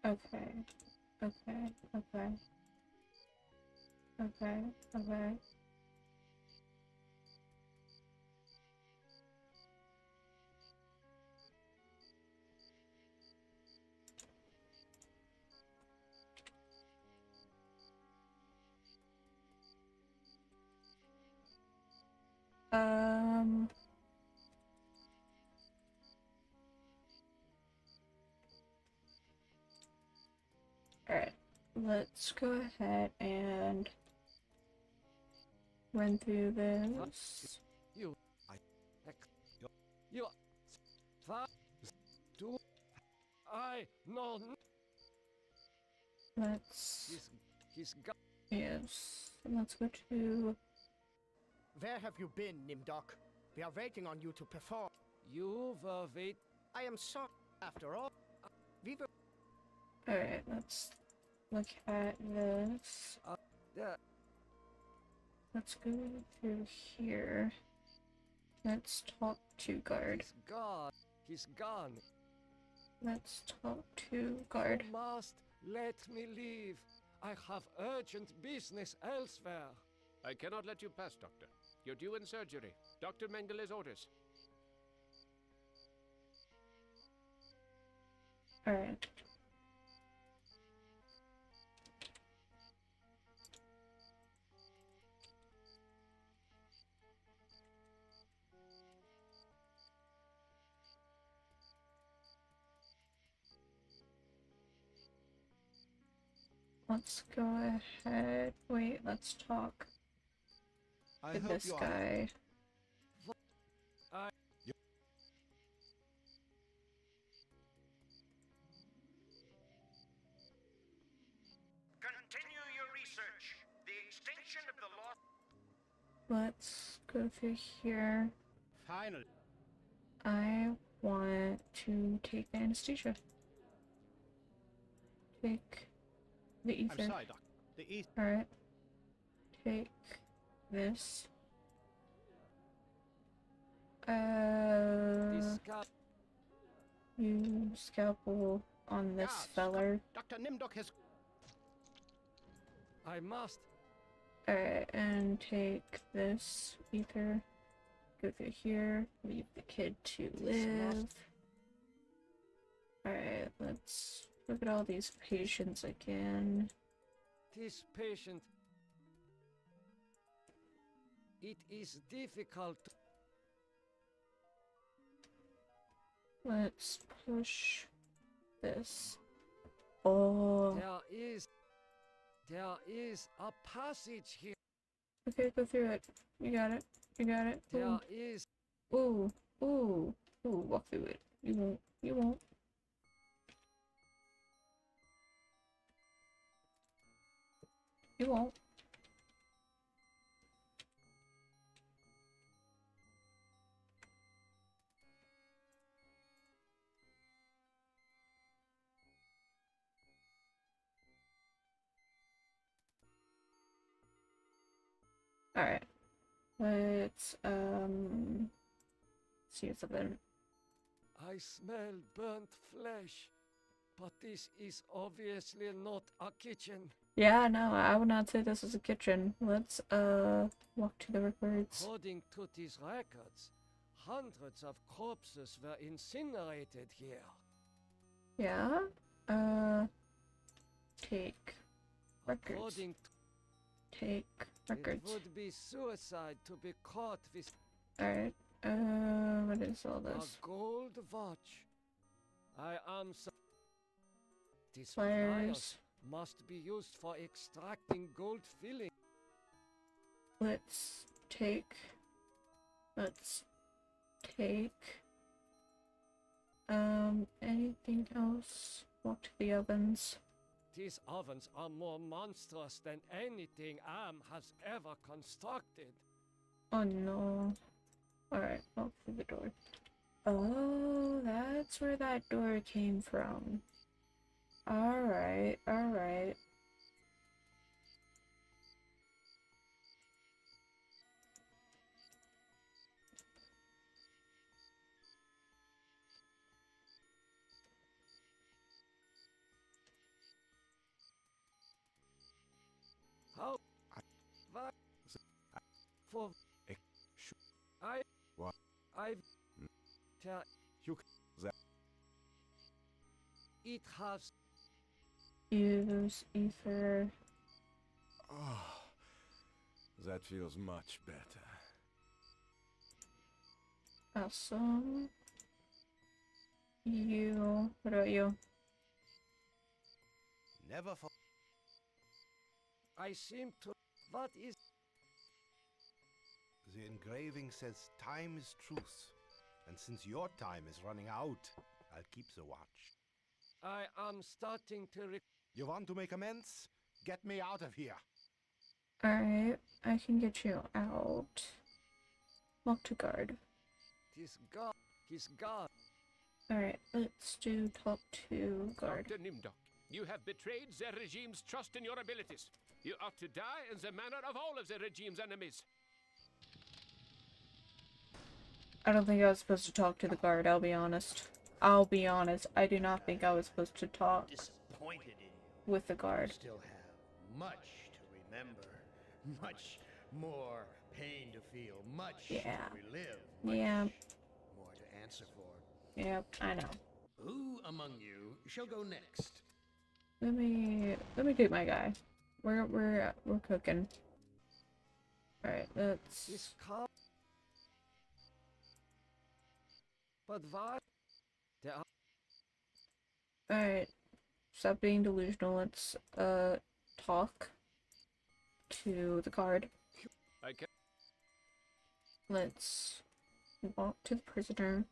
Speaker 2: Okay. let's go ahead and run through this.
Speaker 3: You, you, do I know?
Speaker 2: Let's.
Speaker 3: He's got.
Speaker 2: Yes. Let's go to.
Speaker 5: Where have you been, Nimdok? We are waiting on you to perform.
Speaker 3: You were wait.
Speaker 5: I am sorry. After all, we were.
Speaker 2: Alright, let's look at this.
Speaker 3: Yeah.
Speaker 2: Let's go through here. Let's talk to guard.
Speaker 3: He's gone. He's gone.
Speaker 2: Let's talk to guard.
Speaker 3: You must let me leave. I have urgent business elsewhere.
Speaker 9: I cannot let you pass, Doctor. You're due in surgery. Dr. Mengeles orders.
Speaker 2: Alright. Let's go ahead. Wait, let's talk to this guy.
Speaker 6: Continue your research. The extinction of the lost...
Speaker 2: Let's go through here.
Speaker 4: Finally.
Speaker 2: I want to take the anesthesia. Take the ether.
Speaker 4: I'm sorry, Doc. The ether.
Speaker 2: Alright. Take this. Use scalpel on this
Speaker 4: Yes,
Speaker 2: feller.
Speaker 4: Dr. Nimdok has...
Speaker 3: I must.
Speaker 2: Alright, and take this ether. Go through here. Leave the kid to live. Alright, let's look at all these patients again.
Speaker 3: This patient. It is difficult.
Speaker 2: Let's push this. Oh.
Speaker 3: There is a passage here.
Speaker 2: Okay, go through it. You got it. You got it. Ooh.
Speaker 3: There is.
Speaker 2: Ooh. Ooh. Ooh. Walk through it. You won't. You won't. You won't. Alright. Let's see something.
Speaker 3: I smell burnt flesh, but this is obviously not a kitchen.
Speaker 2: Yeah, no, I would not say this is a kitchen. Let's walk to the records.
Speaker 3: According to these records, hundreds of corpses were incinerated here.
Speaker 2: Yeah. Take records.
Speaker 3: According to
Speaker 2: Take records.
Speaker 3: it would be suicide to be caught with
Speaker 2: Alright. What is all this?
Speaker 3: a gold watch. I am so. These
Speaker 2: Pliers.
Speaker 3: pliers must be used for extracting gold filling.
Speaker 2: Let's take anything else? Walk to the ovens.
Speaker 3: These ovens are more monstrous than anything Am has ever constructed.
Speaker 2: Oh no. Alright, walk through the door. Oh, that's where that door came from. Alright, alright.
Speaker 3: How? What? For I
Speaker 7: What?
Speaker 3: I tell
Speaker 7: You that
Speaker 3: it has
Speaker 2: Use ether.
Speaker 7: Oh, that feels much better.
Speaker 2: Awesome. You. What about you?
Speaker 8: Never for.
Speaker 3: I seem to... What is...
Speaker 8: The engraving says time is truth. And since your time is running out, I'll keep the watch.
Speaker 3: I am starting to...
Speaker 8: You want to make amends? Get me out of here.
Speaker 2: Alright, I can get you out. Walk to guard.
Speaker 3: This God... His God...
Speaker 2: Alright, let's do talk to guard.
Speaker 9: Dr. Nimdok, you have betrayed the regime's trust in your abilities. You ought to die in the manner of all of the regime's enemies.
Speaker 2: I don't think I was supposed to talk to the guard, I'll be honest. I'll be honest, I do not think I was supposed to talk
Speaker 1: Disappointed in you.
Speaker 2: with the guard.
Speaker 1: You still have much to remember, much more pain to feel, much
Speaker 2: Yeah.
Speaker 1: to relive, much
Speaker 2: Yeah.
Speaker 1: more to answer for.
Speaker 2: Yep, I know.
Speaker 1: Who among you shall go next?
Speaker 2: Let me do my guy. We're cooking. Alright, let's...
Speaker 3: This God... But why... There are...
Speaker 2: Alright. Stop being delusional. Let's, talk to the guard.
Speaker 9: Okay.
Speaker 2: Let's walk to the prisoner.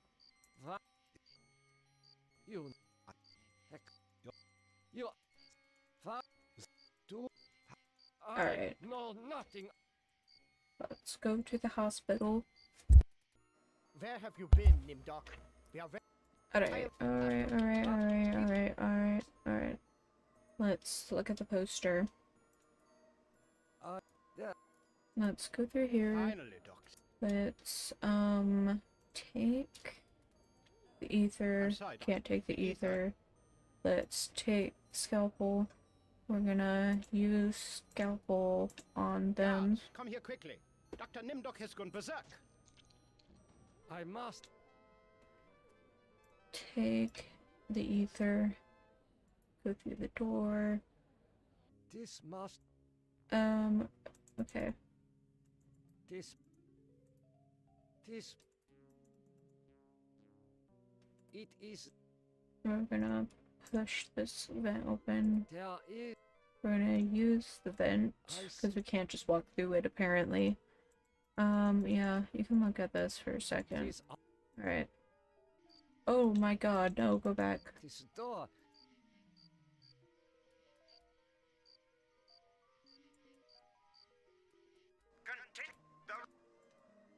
Speaker 3: What? You... Heck... You... What? Do...
Speaker 2: Alright.
Speaker 3: No, nothing.
Speaker 2: Let's go to the hospital.
Speaker 5: Where have you been, Nimdok? We are very...
Speaker 2: Alright. Let's look at the poster.
Speaker 3: Yeah.
Speaker 2: Let's go through here.
Speaker 4: Finally, Doctor.
Speaker 2: Let's, take the ether.
Speaker 4: I'm sorry,
Speaker 2: Can't take the
Speaker 4: Ether.
Speaker 2: ether. Let's take scalpel. We're gonna use scalpel on them.
Speaker 4: Guards, come here quickly. Dr. Nimdok has gone berserk.
Speaker 3: I must...
Speaker 2: Take the ether. Go through the door.
Speaker 3: This must...
Speaker 2: Okay.
Speaker 3: This... It is...
Speaker 2: We're gonna push this vent open.
Speaker 3: There is...
Speaker 2: We're gonna use the vent,
Speaker 3: I
Speaker 2: because we can't just walk through it, apparently. Yeah, you can look at this for a second.
Speaker 3: This...
Speaker 2: Alright. Oh my god, no, go back.
Speaker 3: This door...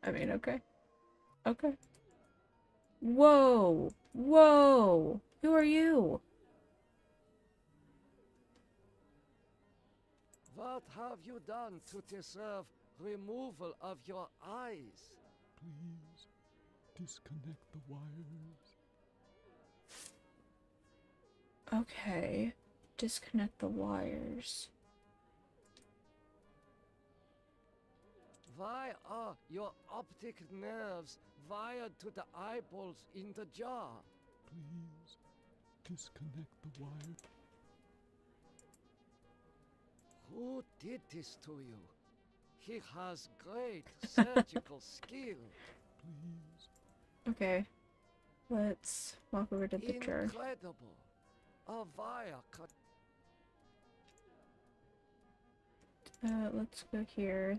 Speaker 2: I mean, okay. Okay. Whoa! Whoa! Who are you?
Speaker 3: What have you done to deserve removal of your eyes?
Speaker 7: Please, disconnect the wires.
Speaker 2: Okay. Disconnect the wires.
Speaker 3: Why are your optic nerves wired to the eyeballs in the jar?
Speaker 7: Please, disconnect the wire.
Speaker 3: Who did this to you? He has great surgical skill.
Speaker 7: Please.
Speaker 2: Okay. Let's walk over to the jar.
Speaker 3: Incredible. A wire cut.
Speaker 2: Let's go here.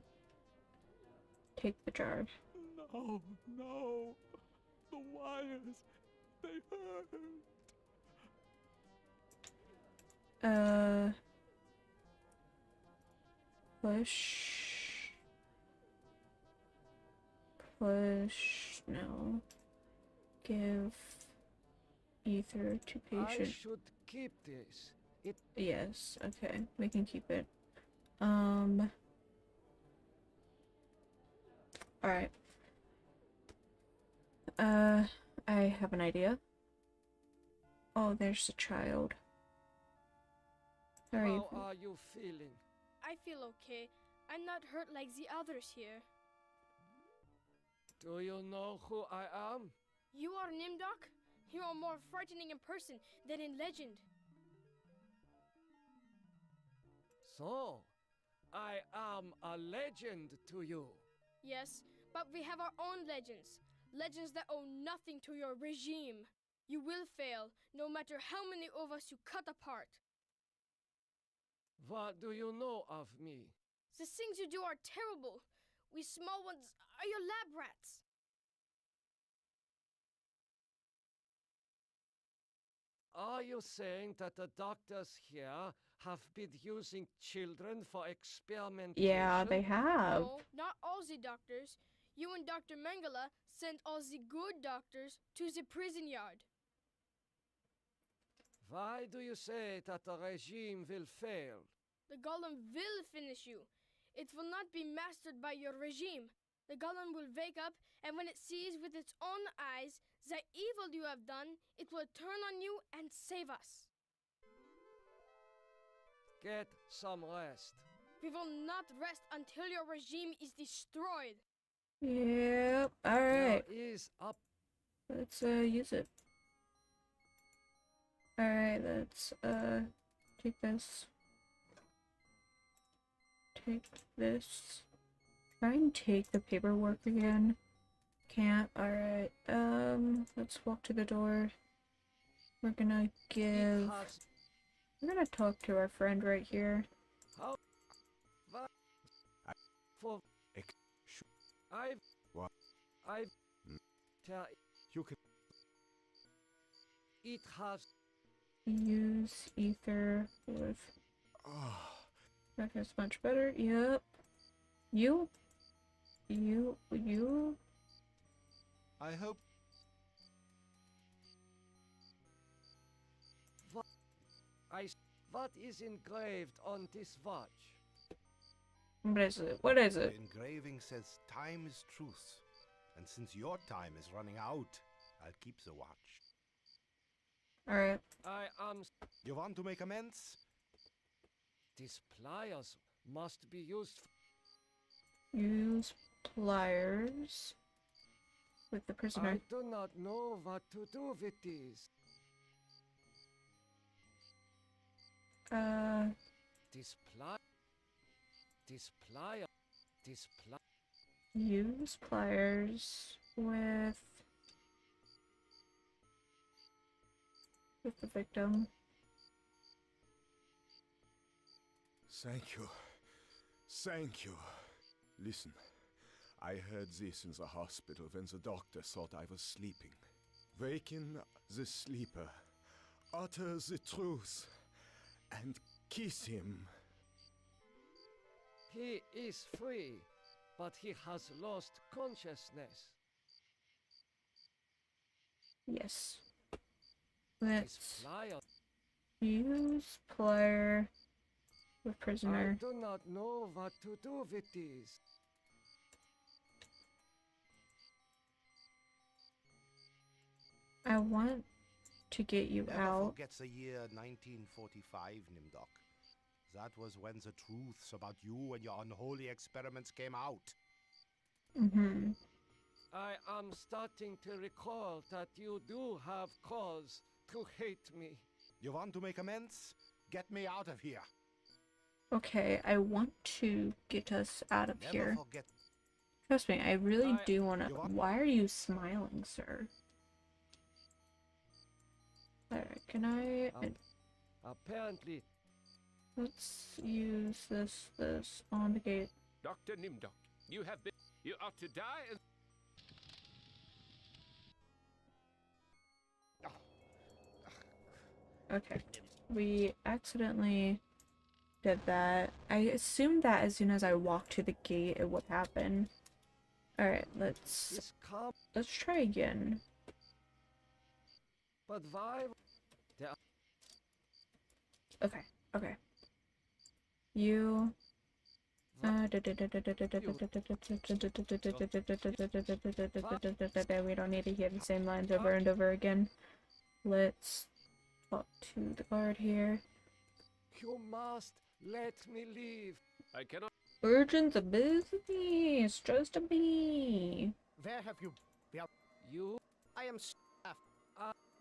Speaker 2: Take the jar.
Speaker 7: No, no. The wires, they hurt.
Speaker 2: Push. Push. No. Give ether to
Speaker 3: I
Speaker 2: patient.
Speaker 3: should keep this. It
Speaker 2: Yes, okay. We can keep it. Alright. I have an idea. Oh, there's the child. How are you?
Speaker 3: How are you feeling?
Speaker 11: I feel okay. I'm not hurt like the others here.
Speaker 3: Do you know who I am?
Speaker 11: You are Nimdok? You are more frightening in person than in legend.
Speaker 3: So, I am a legend to you.
Speaker 11: Yes, but we have our own legends. Legends that owe nothing to your regime. You will fail, no matter how many of us you cut apart.
Speaker 3: What do you know of me?
Speaker 11: The things you do are terrible. We small ones are your lab rats.
Speaker 3: Are you saying that the doctors here have been using children for experimentation?
Speaker 2: Yeah, they have.
Speaker 11: No, not all the doctors. You and Dr. Mengele sent all the good doctors to the prison yard.
Speaker 3: Why do you say that the regime will fail?
Speaker 11: The golem will finish you. It will not be mastered by your regime. The golem will wake up, and when it sees with its own eyes the evil you have done, it will turn on you and save us.
Speaker 3: Get some rest.
Speaker 11: We will not rest until your regime is destroyed.
Speaker 2: Yep. Alright.
Speaker 3: There is a
Speaker 2: Let's use it. Alright, let's take this. Take this. Try and take the paperwork again. Can't. Alright. Let's walk to the door. We're gonna give... We're gonna talk to our friend right here.
Speaker 3: How? For I've
Speaker 7: What?
Speaker 3: I've tell
Speaker 7: You can.
Speaker 3: it has
Speaker 2: Use ether with...
Speaker 7: Oh,
Speaker 2: That's much better. Yep. You?
Speaker 8: I hope
Speaker 3: what is engraved on this watch?
Speaker 2: What is it? What is
Speaker 8: the
Speaker 2: it?
Speaker 8: engraving says time is truth. And since your time is running out, I'll keep the watch.
Speaker 2: Alright.
Speaker 3: I am.
Speaker 8: You want to make amends?
Speaker 3: These pliers must be used.
Speaker 2: Use pliers with the prisoner.
Speaker 3: I do not know what to do with these. This
Speaker 2: Use pliers with the victim.
Speaker 7: thank you. Thank you. Listen, I heard this in the hospital when the doctor thought I was sleeping. Waken the sleeper, utter the truth, and kiss him.
Speaker 3: He is free, but he has lost consciousness.
Speaker 2: Yes.
Speaker 3: This
Speaker 2: Let's
Speaker 3: plier.
Speaker 2: use plier with
Speaker 3: I
Speaker 2: prisoner.
Speaker 3: do not know what to do with these.
Speaker 2: I want to get you
Speaker 8: Never
Speaker 2: out.
Speaker 8: forget the year 1945, Nimdok. That was when the truths about you and your unholy experiments came out.
Speaker 2: Mm-hmm.
Speaker 3: I am starting to recall that you do have cause to hate me.
Speaker 8: You want to make amends? Get me out of here.
Speaker 2: Okay, I want to get us out of
Speaker 8: Never
Speaker 2: here.
Speaker 8: forget.
Speaker 2: Trust me, I really do want to.
Speaker 8: You want-
Speaker 2: Why are you smiling, sir? Alright, can I...
Speaker 3: Apparently,
Speaker 2: Let's use this on the gate.
Speaker 9: Dr. Nimdok, you have been... You are to die and...
Speaker 2: Okay. We accidentally did that. I assumed that as soon as I walked to the gate it would happen. Alright, let's try again.
Speaker 3: But why?
Speaker 2: Okay, okay. You we don't need to hear the same lines over and over again. Let's talk to the guard here.
Speaker 3: You must let me leave.
Speaker 9: I cannot...
Speaker 2: Urgent business, just a bee.
Speaker 5: Where have you been?
Speaker 3: You?
Speaker 5: I am staff.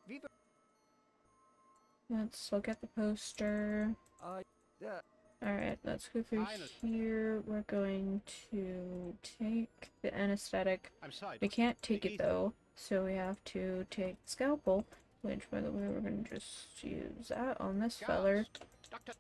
Speaker 5: Viva.
Speaker 2: Let's look at the poster. Alright, let's go through here. We're going to take the anesthetic.
Speaker 4: I'm sorry.
Speaker 2: We can't take it though, so we have to take the scalpel, which by the way we're gonna just use that on this feller.
Speaker 4: Doctor.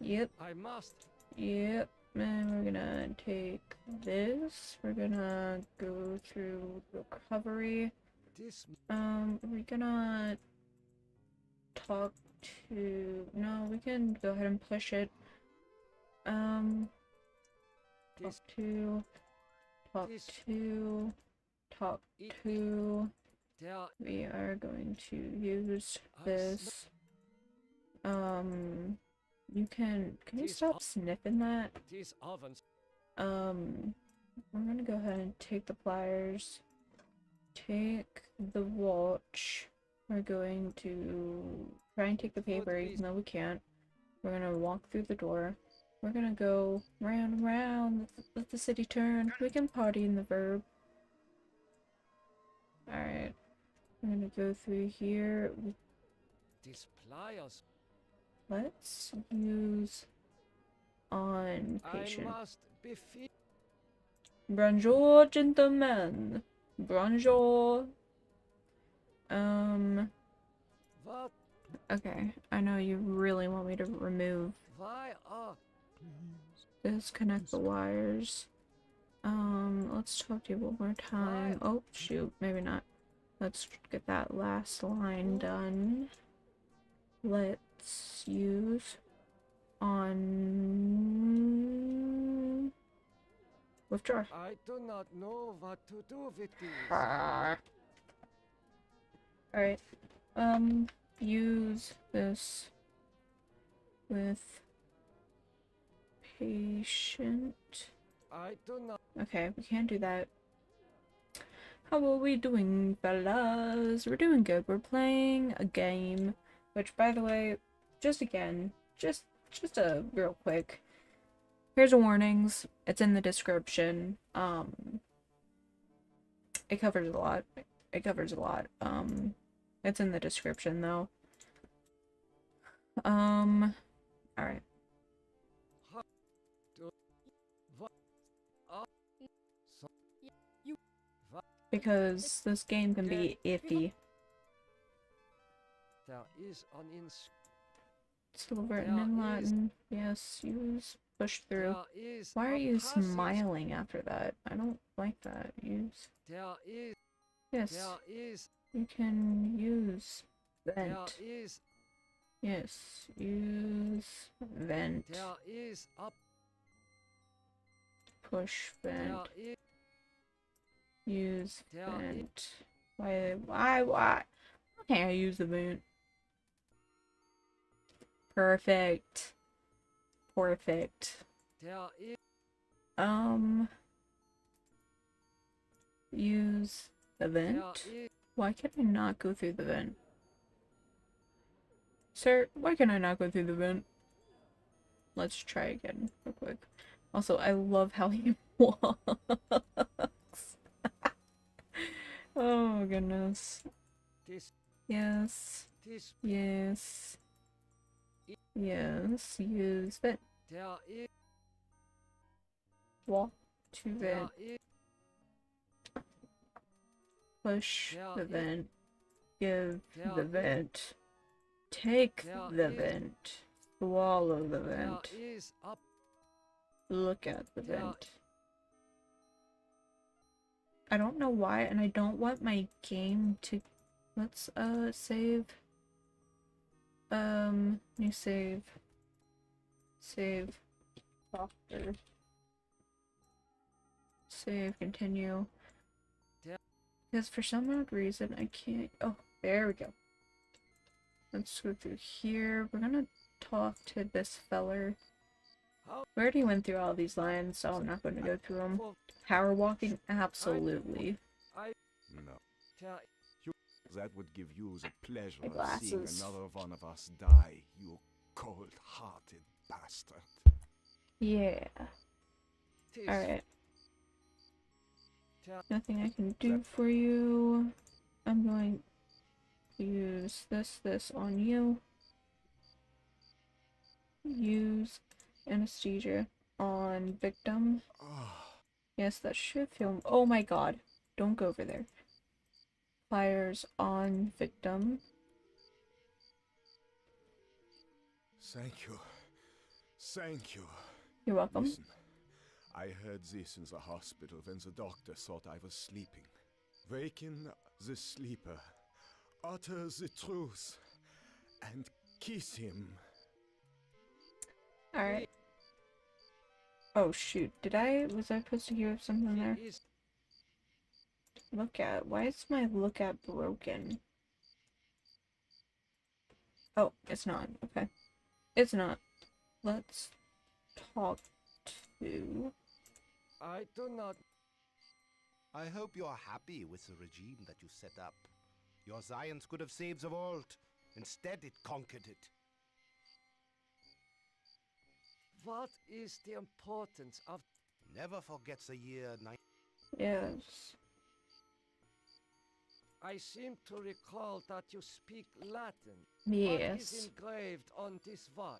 Speaker 2: Yep.
Speaker 3: I must.
Speaker 2: Yep. And we're gonna take this. We're gonna go through recovery.
Speaker 3: This.
Speaker 2: We're gonna talk to. No, we can go ahead and push it. Talk
Speaker 3: This.
Speaker 2: to. Talk
Speaker 3: This.
Speaker 2: to. Talk
Speaker 3: It-
Speaker 2: to.
Speaker 3: There.
Speaker 2: We are going to use this. You can you
Speaker 3: This
Speaker 2: stop sniffing that?
Speaker 3: These ovens.
Speaker 2: We're gonna go ahead and take the pliers. Take the watch. We're going to try and take the paper, even though we can't. We're gonna walk through the door. We're gonna go round and round. Let the city turn. We can party in the verb. Alright. We're gonna go through here.
Speaker 3: These pliers.
Speaker 2: Let's use on patient.
Speaker 3: I must be
Speaker 2: Bonjour, gentlemen. Bonjour.
Speaker 3: What?
Speaker 2: Okay. I know you really want me to remove.
Speaker 3: Why are?
Speaker 2: Disconnect the wires. Let's talk to you one more time. Oh, shoot. Maybe not. Let's get that last line done. Let's use on withdraw.
Speaker 3: I do not know what to do with these.
Speaker 2: Alright. Use this with patient.
Speaker 3: I do not.
Speaker 2: Okay, we can't do that. How are we doing, fellas? We're doing good. We're playing a game, which, by the way, just again, just a real quick. Here's the warnings. It's in the description. It covers a lot. It covers a lot. It's in the description though. Alright. Because this game can be iffy.
Speaker 3: There is an
Speaker 2: Still written in Latin. Yes, use push through. Why are you smiling after that? I don't like that. Use.
Speaker 3: There is.
Speaker 2: Yes.
Speaker 3: There is.
Speaker 2: You can use vent.
Speaker 3: There is.
Speaker 2: Yes, use vent.
Speaker 3: There is up.
Speaker 2: Push vent.
Speaker 3: There is.
Speaker 2: Use
Speaker 3: There
Speaker 2: vent. Why? Why can't I use the vent? Perfect. Perfect.
Speaker 3: There is.
Speaker 2: Use the vent.
Speaker 3: There is.
Speaker 2: Why can I not go through the vent? Sir, why can I not go through the vent? Let's try again real quick. Also, I love how he walks. Oh goodness.
Speaker 3: This.
Speaker 2: Yes.
Speaker 3: This.
Speaker 2: Yes. Yes. Use vent.
Speaker 3: There is.
Speaker 2: Walk to
Speaker 3: There
Speaker 2: vent.
Speaker 3: is.
Speaker 2: Push
Speaker 3: There
Speaker 2: the
Speaker 3: is.
Speaker 2: vent. Give
Speaker 3: There
Speaker 2: the
Speaker 3: is.
Speaker 2: vent. Take
Speaker 3: There
Speaker 2: the
Speaker 3: is.
Speaker 2: vent. Swallow the
Speaker 3: There
Speaker 2: vent.
Speaker 3: is up.
Speaker 2: Look at the
Speaker 3: There-
Speaker 2: vent. I don't know why, and I don't want my game to... Let's, save. New save. Save. Doctor. Save, continue.
Speaker 3: Yeah.
Speaker 2: Because for some odd reason, I can't... Oh, there we go. Let's go through here. We're gonna talk to this feller. We already went through all these lines, so I'm not going to go through them. Power walking? Absolutely.
Speaker 7: No.
Speaker 3: There.
Speaker 7: That would give you the pleasure
Speaker 2: My
Speaker 7: of seeing
Speaker 2: glasses.
Speaker 7: another one of us die, you cold-hearted bastard.
Speaker 2: Yeah.
Speaker 3: This.
Speaker 2: Alright.
Speaker 3: There.
Speaker 2: Nothing I can do for you. I'm going to use this on you. Use anesthesia on victim. Yes, that should feel... Oh my god. Don't go over there. Pliers on victim.
Speaker 7: Thank you. Thank you.
Speaker 2: You're welcome.
Speaker 7: Listen, I heard this in the hospital when the doctor thought I was sleeping. Waken the sleeper, utter the truth, and kiss him.
Speaker 2: Alright. Oh shoot, was I supposed to hear something there? Why is my lookout broken? Oh, it's not, okay. It's not. Let's talk to...
Speaker 3: I do not...
Speaker 8: I hope you're happy with the regime that you set up. Your science could have saved the world. Instead, it conquered it.
Speaker 3: What is the importance of...
Speaker 8: Never forget the year
Speaker 2: Yes.
Speaker 3: I seem to recall that you speak Latin.
Speaker 2: Yes.
Speaker 3: What is engraved on this watch?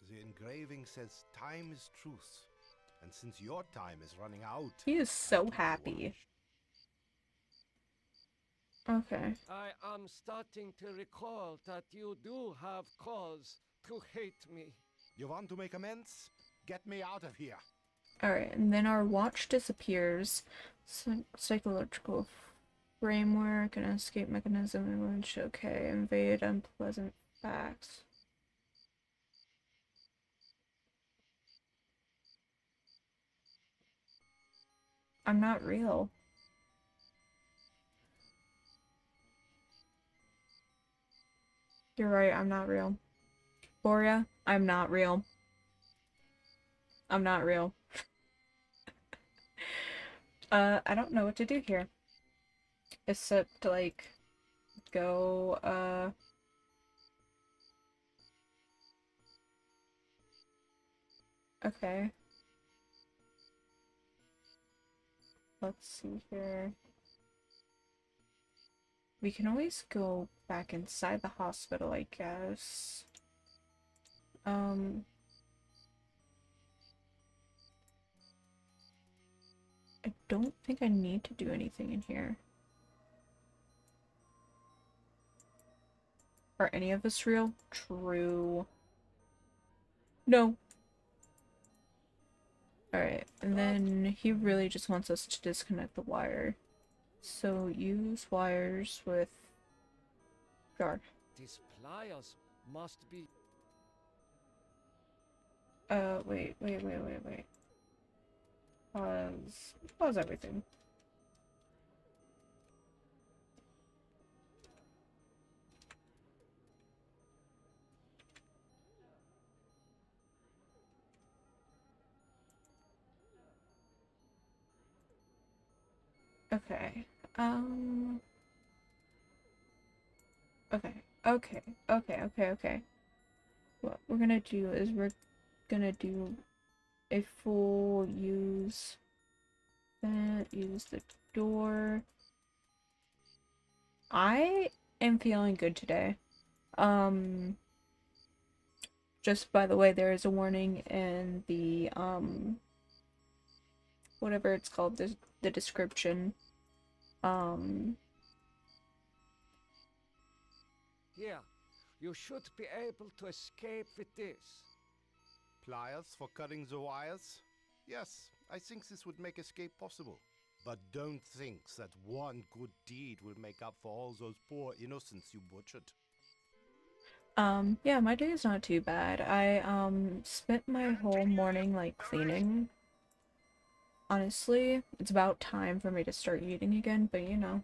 Speaker 8: The engraving says time is truth. And since your time is running out...
Speaker 2: He is so happy. Okay.
Speaker 3: I am starting to recall that you do have cause to hate me.
Speaker 8: You want to make amends? Get me out of here.
Speaker 2: Alright, and then our watch disappears. Psychological framework, an escape mechanism in which, okay, invade unpleasant facts. I'm not real. You're right, I'm not real. Boria, I'm not real. I'm not real. I don't know what to do here. Except, like, go, okay. Let's see here. We can always go back inside the hospital, I guess. I don't think I need to do anything in here. Are any of us real? True. No. Alright, and then he really just wants us to disconnect the wire. So use wires with guard.
Speaker 3: These pliers must be...
Speaker 2: Wait. Pause everything. Okay, okay. What we're gonna do is we're gonna do a full use the door. I am feeling good today. Just by the way, there is a warning in the whatever it's called, the description.
Speaker 3: Here, you should be able to escape with this.
Speaker 8: Pliers for cutting the wires? Yes, I think this would make escape possible. But don't think that one good deed will make up for all those poor innocents you butchered.
Speaker 2: Yeah, my day is not too bad. I, spent my whole morning, like, cleaning. Honestly, it's about time for me to start eating again, but you know.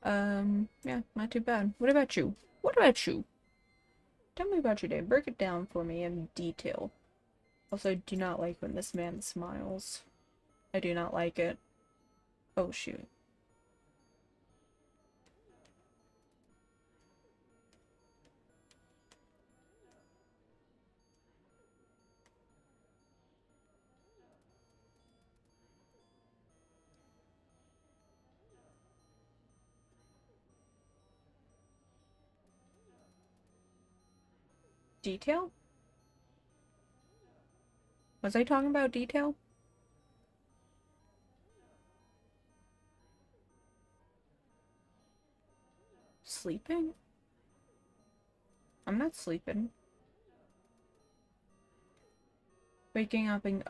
Speaker 2: Yeah, not too bad. What about you? Tell me about your day. Break it down for me in detail. Also, I do not like when this man smiles. I do not like it. Oh, shoot. Detail? Was I talking about detail? sleeping? I'm not sleeping. Waking up and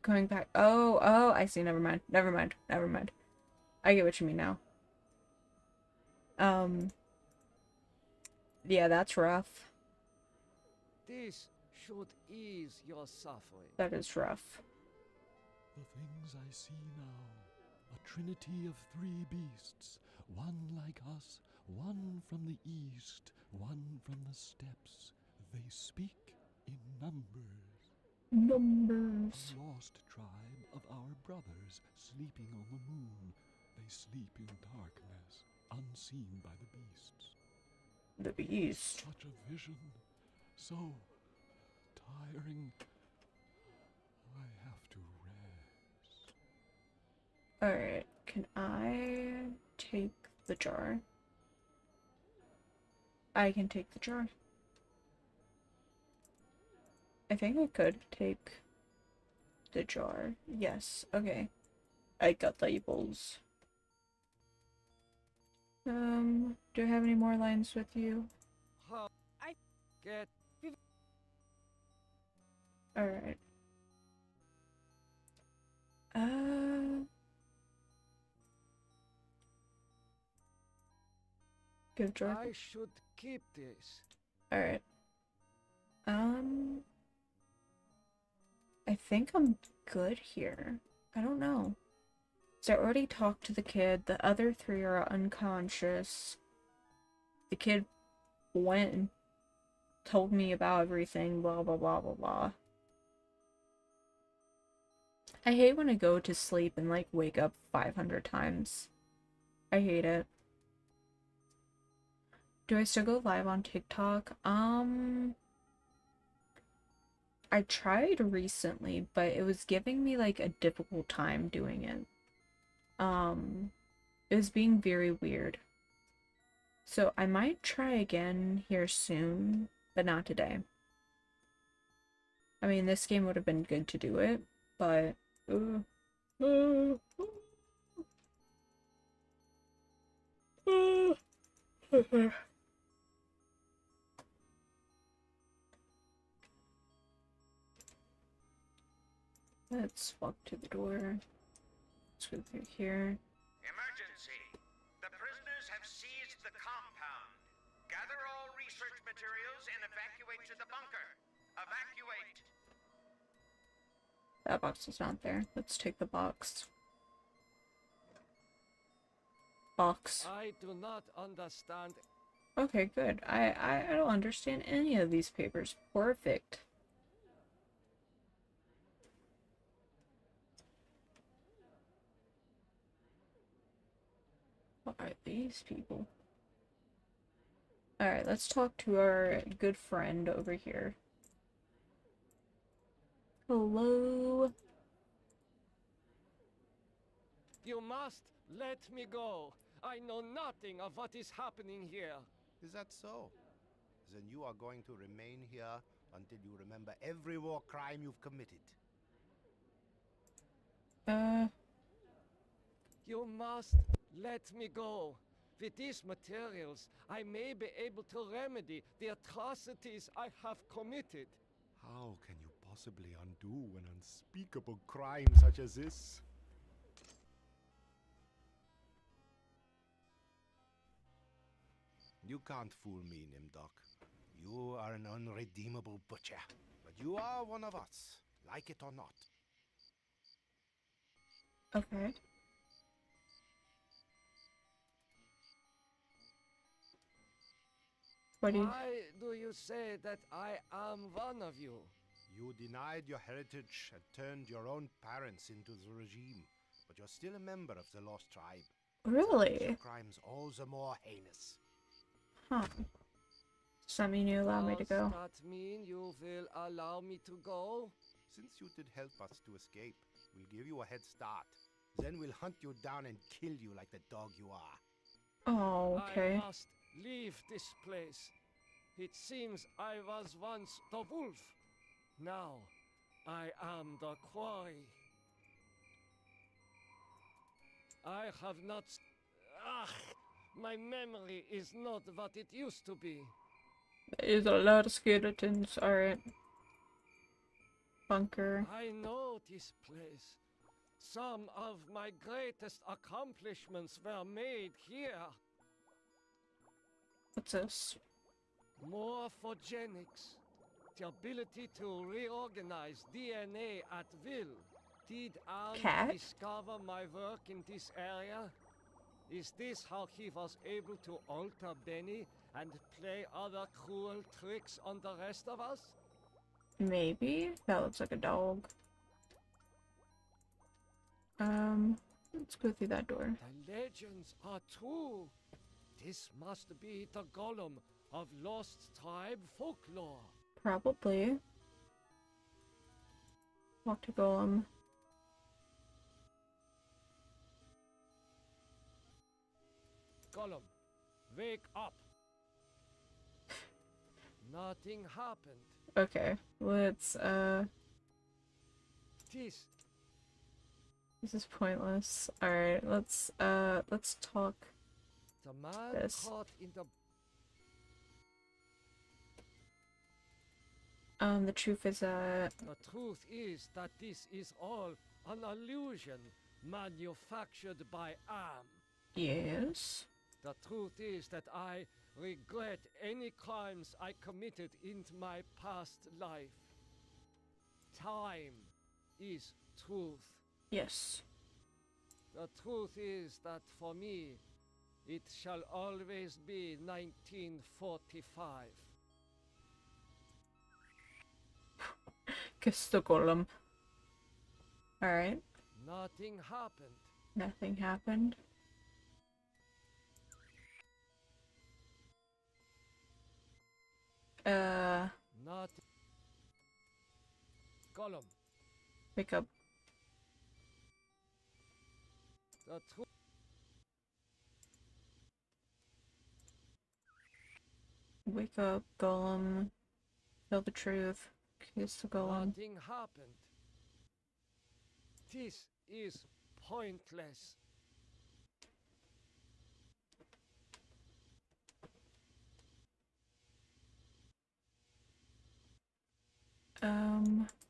Speaker 2: going back. Oh, I see. Never mind. I get what you mean now. Yeah, that's rough.
Speaker 3: This should ease your suffering.
Speaker 2: That is rough.
Speaker 12: The things I see now, a trinity of 3 beasts, one like us, one from the east, one from the steppes. They speak in numbers.
Speaker 2: Numbers.
Speaker 12: A lost tribe of our brothers sleeping on the moon. They sleep in darkness, unseen by the beasts.
Speaker 2: The beast.
Speaker 12: Such a vision, so tiring. I have to rest.
Speaker 2: Alright, can I take the jar? I can take the jar. I think I could take the jar. Yes, okay. I got labels. Do I have any more lines with you?
Speaker 3: I get.
Speaker 2: Alright. Give jar.
Speaker 3: I should keep this.
Speaker 2: Alright. I think I'm good here. I don't know. So I already talked to the kid. The other 3 are unconscious. The kid went and told me about everything, blah, blah, blah, blah, blah. I hate when I go to sleep and, like, wake up 500 times. I hate it. Do I still go live on TikTok? I tried recently, but it was giving me, like, a difficult time doing it. It was being very weird. So I might try again here soon, but not today. I mean, this game would have been good to do it, but... Let's walk to the door. Let's go through here.
Speaker 6: Emergency. The prisoners have seized the compound. Gather all research materials and evacuate to the bunker. Evacuate.
Speaker 2: That box is not there. Let's take the box. Box.
Speaker 3: I do not understand.
Speaker 2: Okay, good. I don't understand any of these papers. Perfect. What are these people? Alright, let's talk to our good friend over here. Hello?
Speaker 3: You must let me go. I know nothing of what is happening here.
Speaker 8: Is that so? Then you are going to remain here until you remember every war crime you've committed.
Speaker 3: You must let me go. With these materials, I may be able to remedy the atrocities I have committed.
Speaker 8: How can you possibly undo an unspeakable crime such as this? You can't fool me, Nimdok. You are an unredeemable butcher. But you are one of us, like it or not.
Speaker 2: Okay. What do you...
Speaker 3: Why do you say that I am one of you?
Speaker 8: You denied your heritage and turned your own parents into the regime. But you're still a member of the Lost Tribe.
Speaker 2: Really?
Speaker 8: Your crimes all the more heinous.
Speaker 2: Huh. Does that mean you allow me to go?
Speaker 3: Does that mean you will allow me to go?
Speaker 8: Since you did help us to escape, we'll give you a head start. Then we'll hunt you down and kill you like the dog you are.
Speaker 2: Oh, okay.
Speaker 3: I must leave this place. It seems I was once the wolf. Now, I am the quarry. I have not... My memory is not what it used to be.
Speaker 2: There's a lot of skeletons. Alright. Bunker.
Speaker 3: I know this place. Some of my greatest accomplishments were made here.
Speaker 2: What's this?
Speaker 3: Morphogenics. The ability to reorganize DNA at will. Did
Speaker 2: Cat?
Speaker 3: discover my work in this area? Is this how he was able to alter Benny and play other cruel tricks on the rest of us?
Speaker 2: Maybe? That looks like a dog. Let's go through that door.
Speaker 3: The legends are true. This must be the golem of lost tribe folklore.
Speaker 2: Probably. Walk to Golem.
Speaker 3: Golem, wake up. Nothing happened.
Speaker 2: Okay, let's, This is pointless. Alright, let's talk.
Speaker 3: The man
Speaker 2: This.
Speaker 3: caught in the...
Speaker 2: The truth is,
Speaker 3: The truth is that this is all an illusion manufactured by Am.
Speaker 2: yes.
Speaker 3: The truth is that I regret any crimes I committed in my past life. Time is truth.
Speaker 2: Yes.
Speaker 3: The truth is that for me, it shall always be 1945.
Speaker 2: Kiss the Golem. Alright.
Speaker 3: Nothing happened.
Speaker 2: Nothing happened.
Speaker 3: Nothing. Gollum.
Speaker 2: Wake up.
Speaker 3: The truth.
Speaker 2: Wake up, Golem. Tell the truth. Kiss the Golem.
Speaker 3: Nothing happened. This is pointless.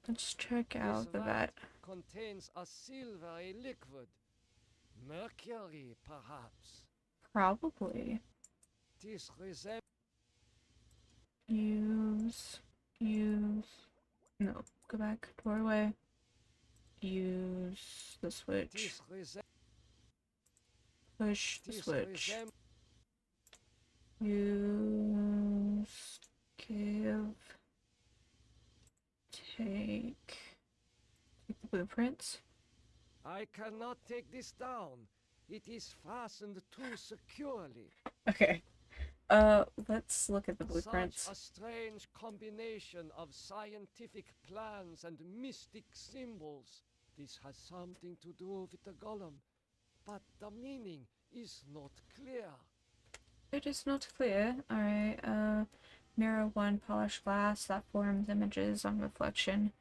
Speaker 2: Let's check out the vat.
Speaker 3: Contains a silvery liquid. Mercury, perhaps.
Speaker 2: Probably.
Speaker 3: This resembles...
Speaker 2: Use. No, go back. Doorway. Use the switch. Push the switch. Use. Give. Take the blueprints.
Speaker 3: I cannot take this down. It is fastened too securely.
Speaker 2: Okay. Let's look at the blueprints.
Speaker 3: Such a strange combination of scientific plans and mystic symbols. This has something to do with the golem, but the meaning is not clear.
Speaker 2: It is not clear. Alright, mirror 1, polished glass that forms images on reflection.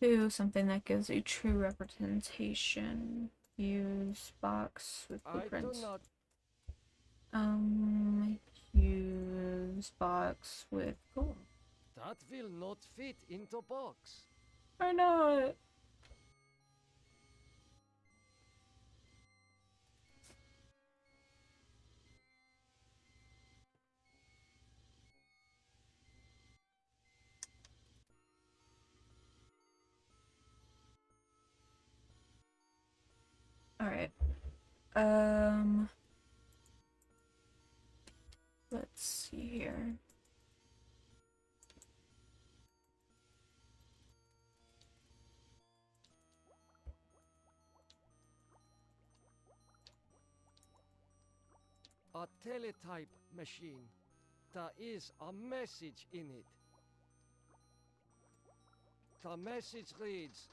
Speaker 2: 2, something that gives a true representation. Use box with blueprints. Use box with gold.
Speaker 3: That will not fit into box.
Speaker 2: Why not? Alright. Let's see here.
Speaker 3: A teletype machine. There is a message in it. The message reads,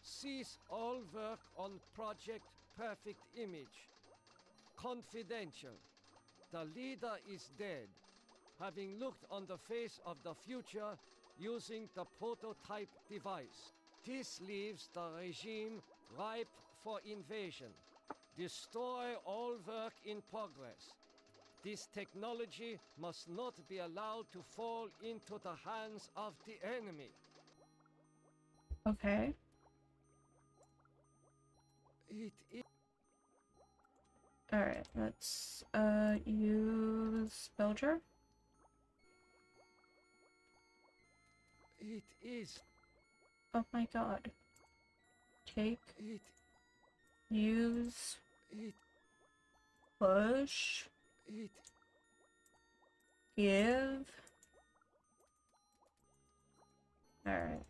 Speaker 3: cease all work on Project Perfect Image. Confidential. The leader is dead, having looked on the face of the future using the prototype device. This leaves the regime ripe for invasion. Destroy all work in progress. This technology must not be allowed to fall into the hands of the enemy.
Speaker 2: Okay.
Speaker 3: It is.
Speaker 2: Alright, let's use Belger.
Speaker 3: It is.
Speaker 2: Oh my god. Take.
Speaker 3: It.
Speaker 2: Use.
Speaker 3: It.
Speaker 2: Push.
Speaker 3: It.
Speaker 2: Give. Alright,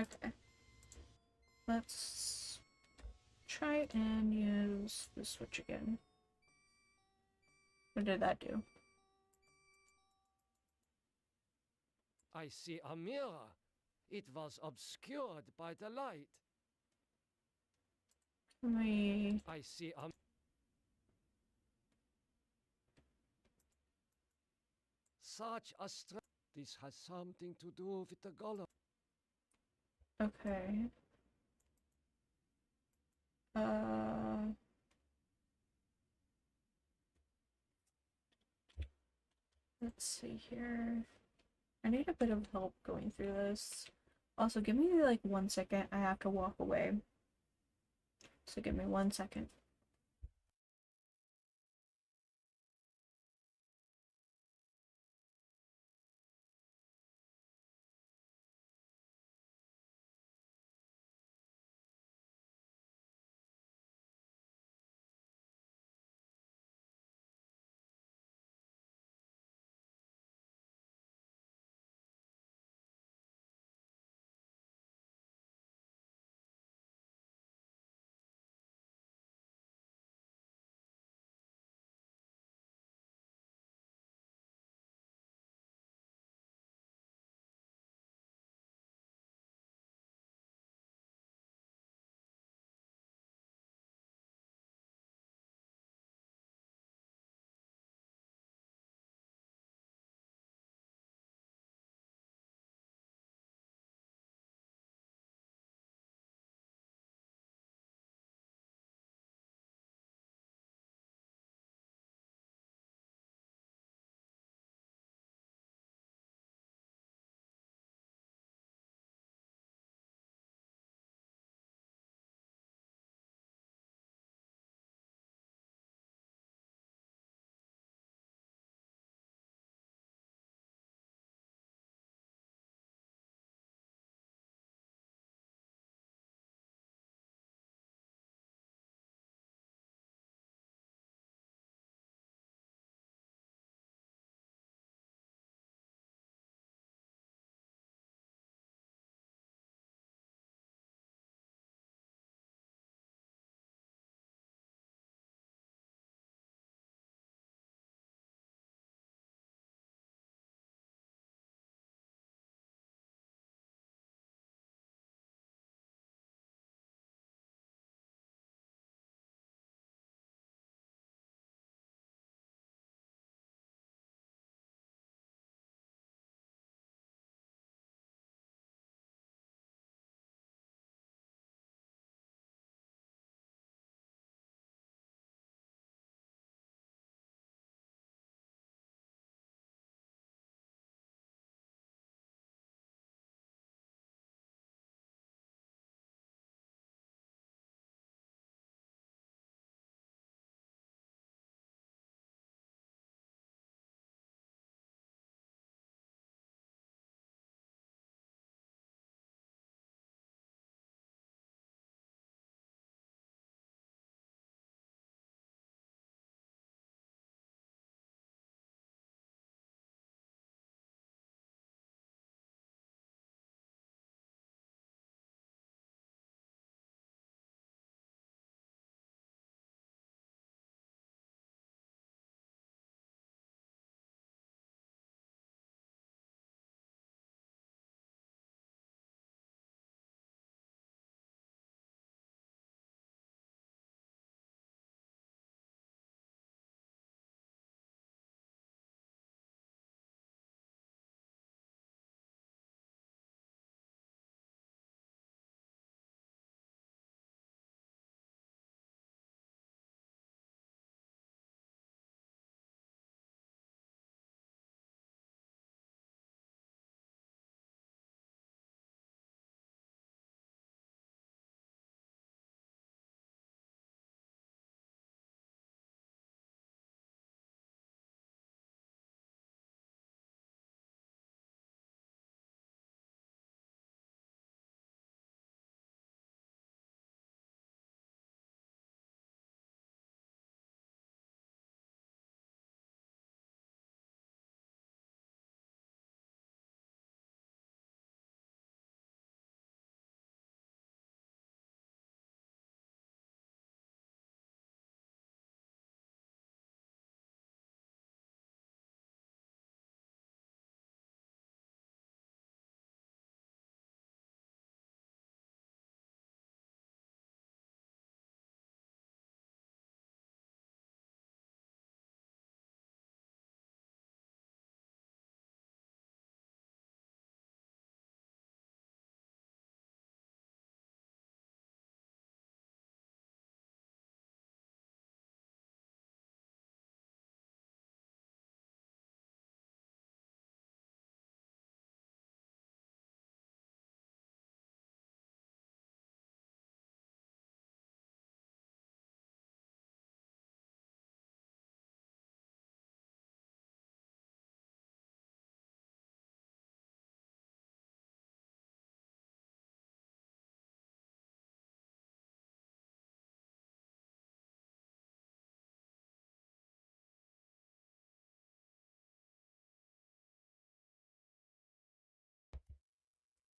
Speaker 2: Okay. Let's try and use the switch again. What did that do?
Speaker 3: I see a mirror. It was obscured by the light.
Speaker 2: Can we...
Speaker 3: I see a... Such a This has something to do with the golem.
Speaker 2: Okay. Let's see here. I need a bit of help going through this. Also, give me like 1 second. I have to walk away. So give me 1 second.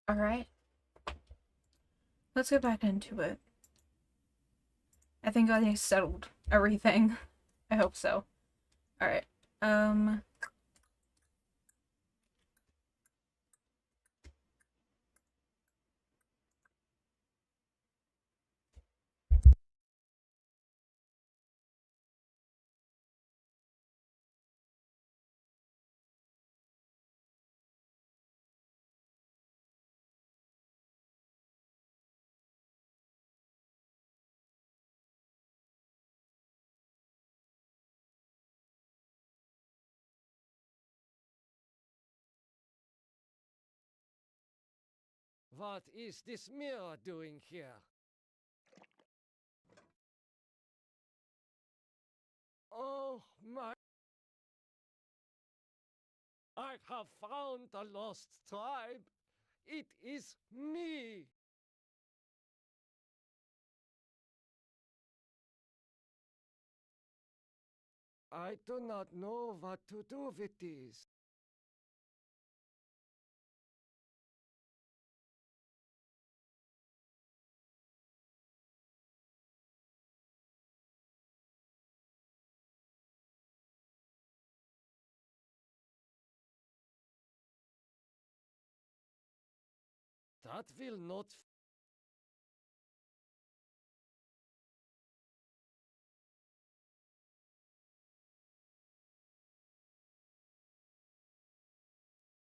Speaker 2: Alright. Let's get back into it. I think I settled everything. I hope so. Alright.
Speaker 3: What is this mirror doing here? Oh my... I have found the lost tribe. It is me. I do not know what to do with this. That will not...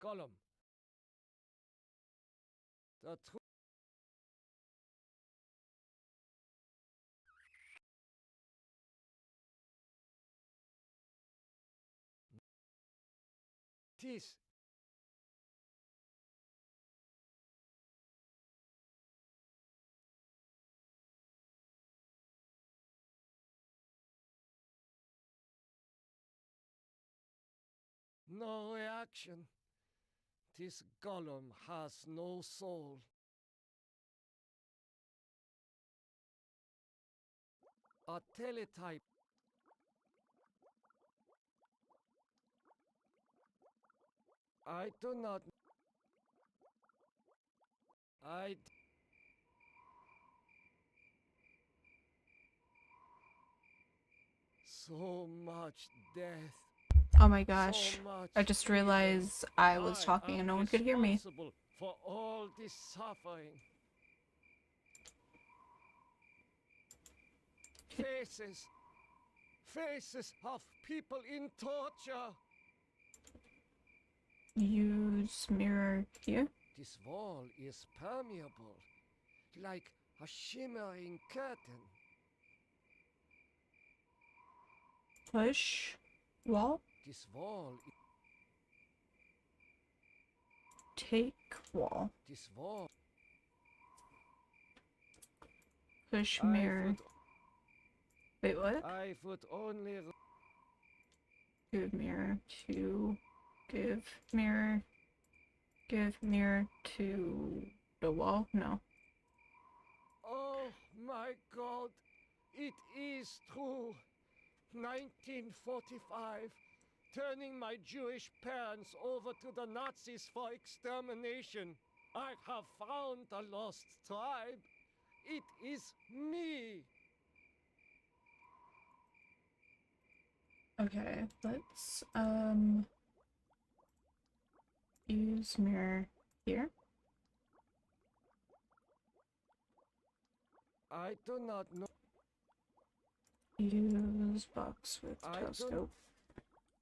Speaker 3: Column. The truth. This. No reaction. This golem has no soul. A teletype. I do not... So much death.
Speaker 2: Oh my gosh. I just realized I was talking and no one could hear me.
Speaker 3: For all this suffering. Faces of people in torture.
Speaker 2: Use mirror here.
Speaker 3: This wall is permeable, like a shimmering curtain.
Speaker 2: Push wall.
Speaker 3: This wall.
Speaker 2: Take wall.
Speaker 3: This wall.
Speaker 2: Push mirror. Wait, what?
Speaker 3: I would only
Speaker 2: give mirror to give mirror to the wall. No.
Speaker 3: Oh my God, it is true. 1945, turning my Jewish parents over to the Nazis for extermination. I have found the lost tribe. It is me.
Speaker 2: Okay, let's use mirror here.
Speaker 3: I do not know.
Speaker 2: Use box with telescope.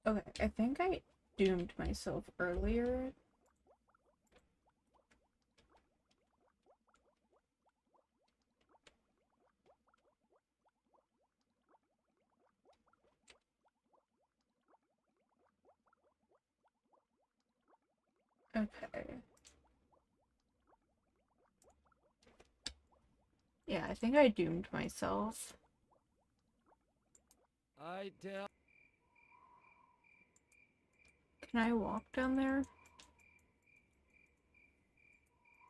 Speaker 2: Okay, I think I doomed myself earlier. Okay. Yeah, I think I doomed myself.
Speaker 3: I dare.
Speaker 2: Can I walk down there?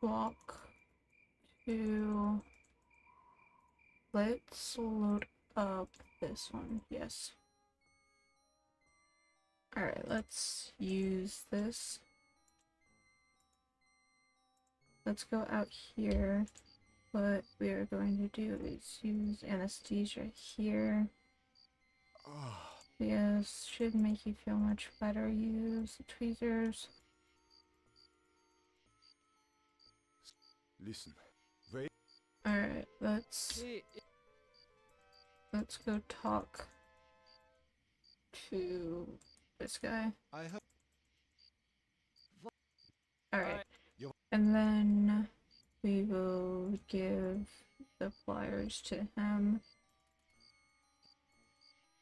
Speaker 2: Walk to... Let's load up this one. Yes. Alright, let's use this. let's go out here. What we are going to do is use anesthesia here. Yes, should make you feel much better. Use the tweezers.
Speaker 7: Listen. Wait.
Speaker 2: Alright, let's go talk to this guy. Alright. And then we will give the pliers to him.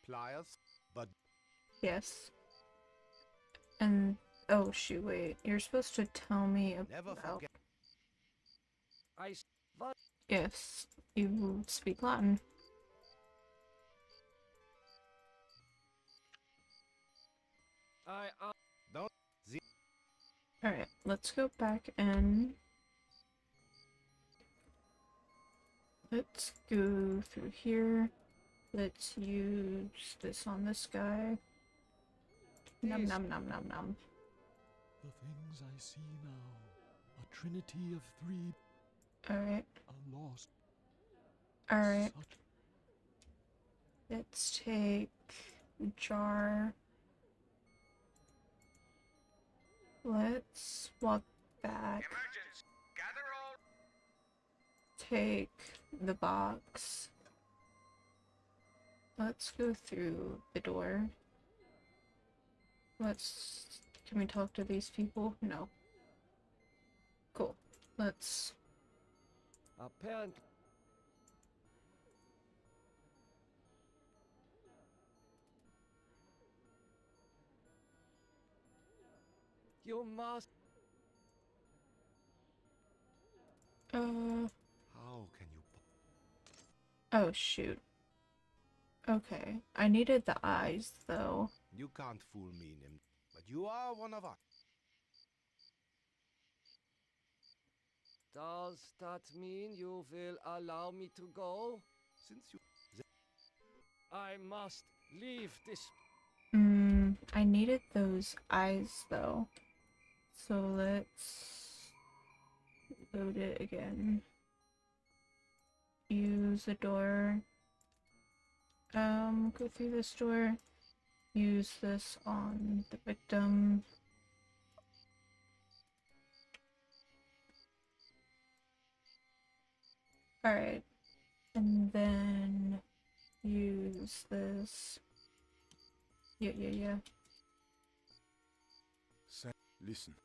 Speaker 8: Pliers? But
Speaker 2: Yes. And oh shoot, wait. You're supposed to tell me
Speaker 8: never
Speaker 2: about
Speaker 8: forget.
Speaker 2: Yes, you speak Latin.
Speaker 8: Don't.
Speaker 2: Alright, let's go back in. Let's go through here. Let's use this on this guy. Num num num num num.
Speaker 12: The things I see now, a trinity of three.
Speaker 2: Alright.
Speaker 12: A lost.
Speaker 2: Alright. Let's take the jar. Let's walk back.
Speaker 6: Emergence. Gather all.
Speaker 2: Take the box. Let's go through the door. Can we talk to these people? No. Cool. Let's...
Speaker 3: Apparently. You must.
Speaker 8: How can you?
Speaker 2: Oh, shoot. Okay. I needed the eyes, though.
Speaker 8: You can't fool me, Nim. But you are one of us.
Speaker 3: Does that mean you will allow me to go?
Speaker 8: Since you...
Speaker 3: I must leave this.
Speaker 2: I needed those eyes, though. So let's load it again. Use the door. Go through this door. Use this on the victim. Alright. And then use this. Yeah.
Speaker 7: Listen.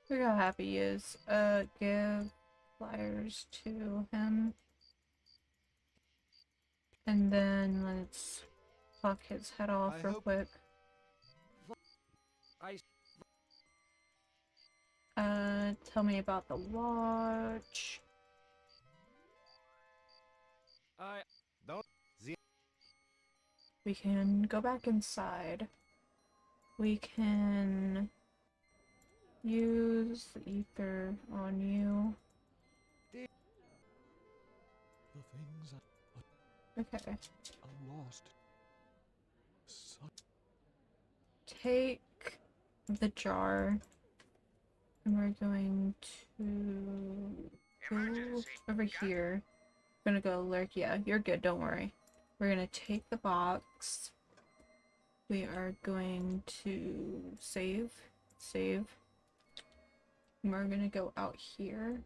Speaker 2: Look how happy he is. Give flyers to him. And then let's fuck his head off real quick. Tell me about the watch. We can go back inside. We can use the ether on you.
Speaker 12: The things
Speaker 2: Okay.
Speaker 12: are lost.
Speaker 2: Take the jar. And we're going to go over here. We're gonna go lurk. Yeah, you're good, don't worry. We're gonna take the box. We are going to save. And we're gonna go out here.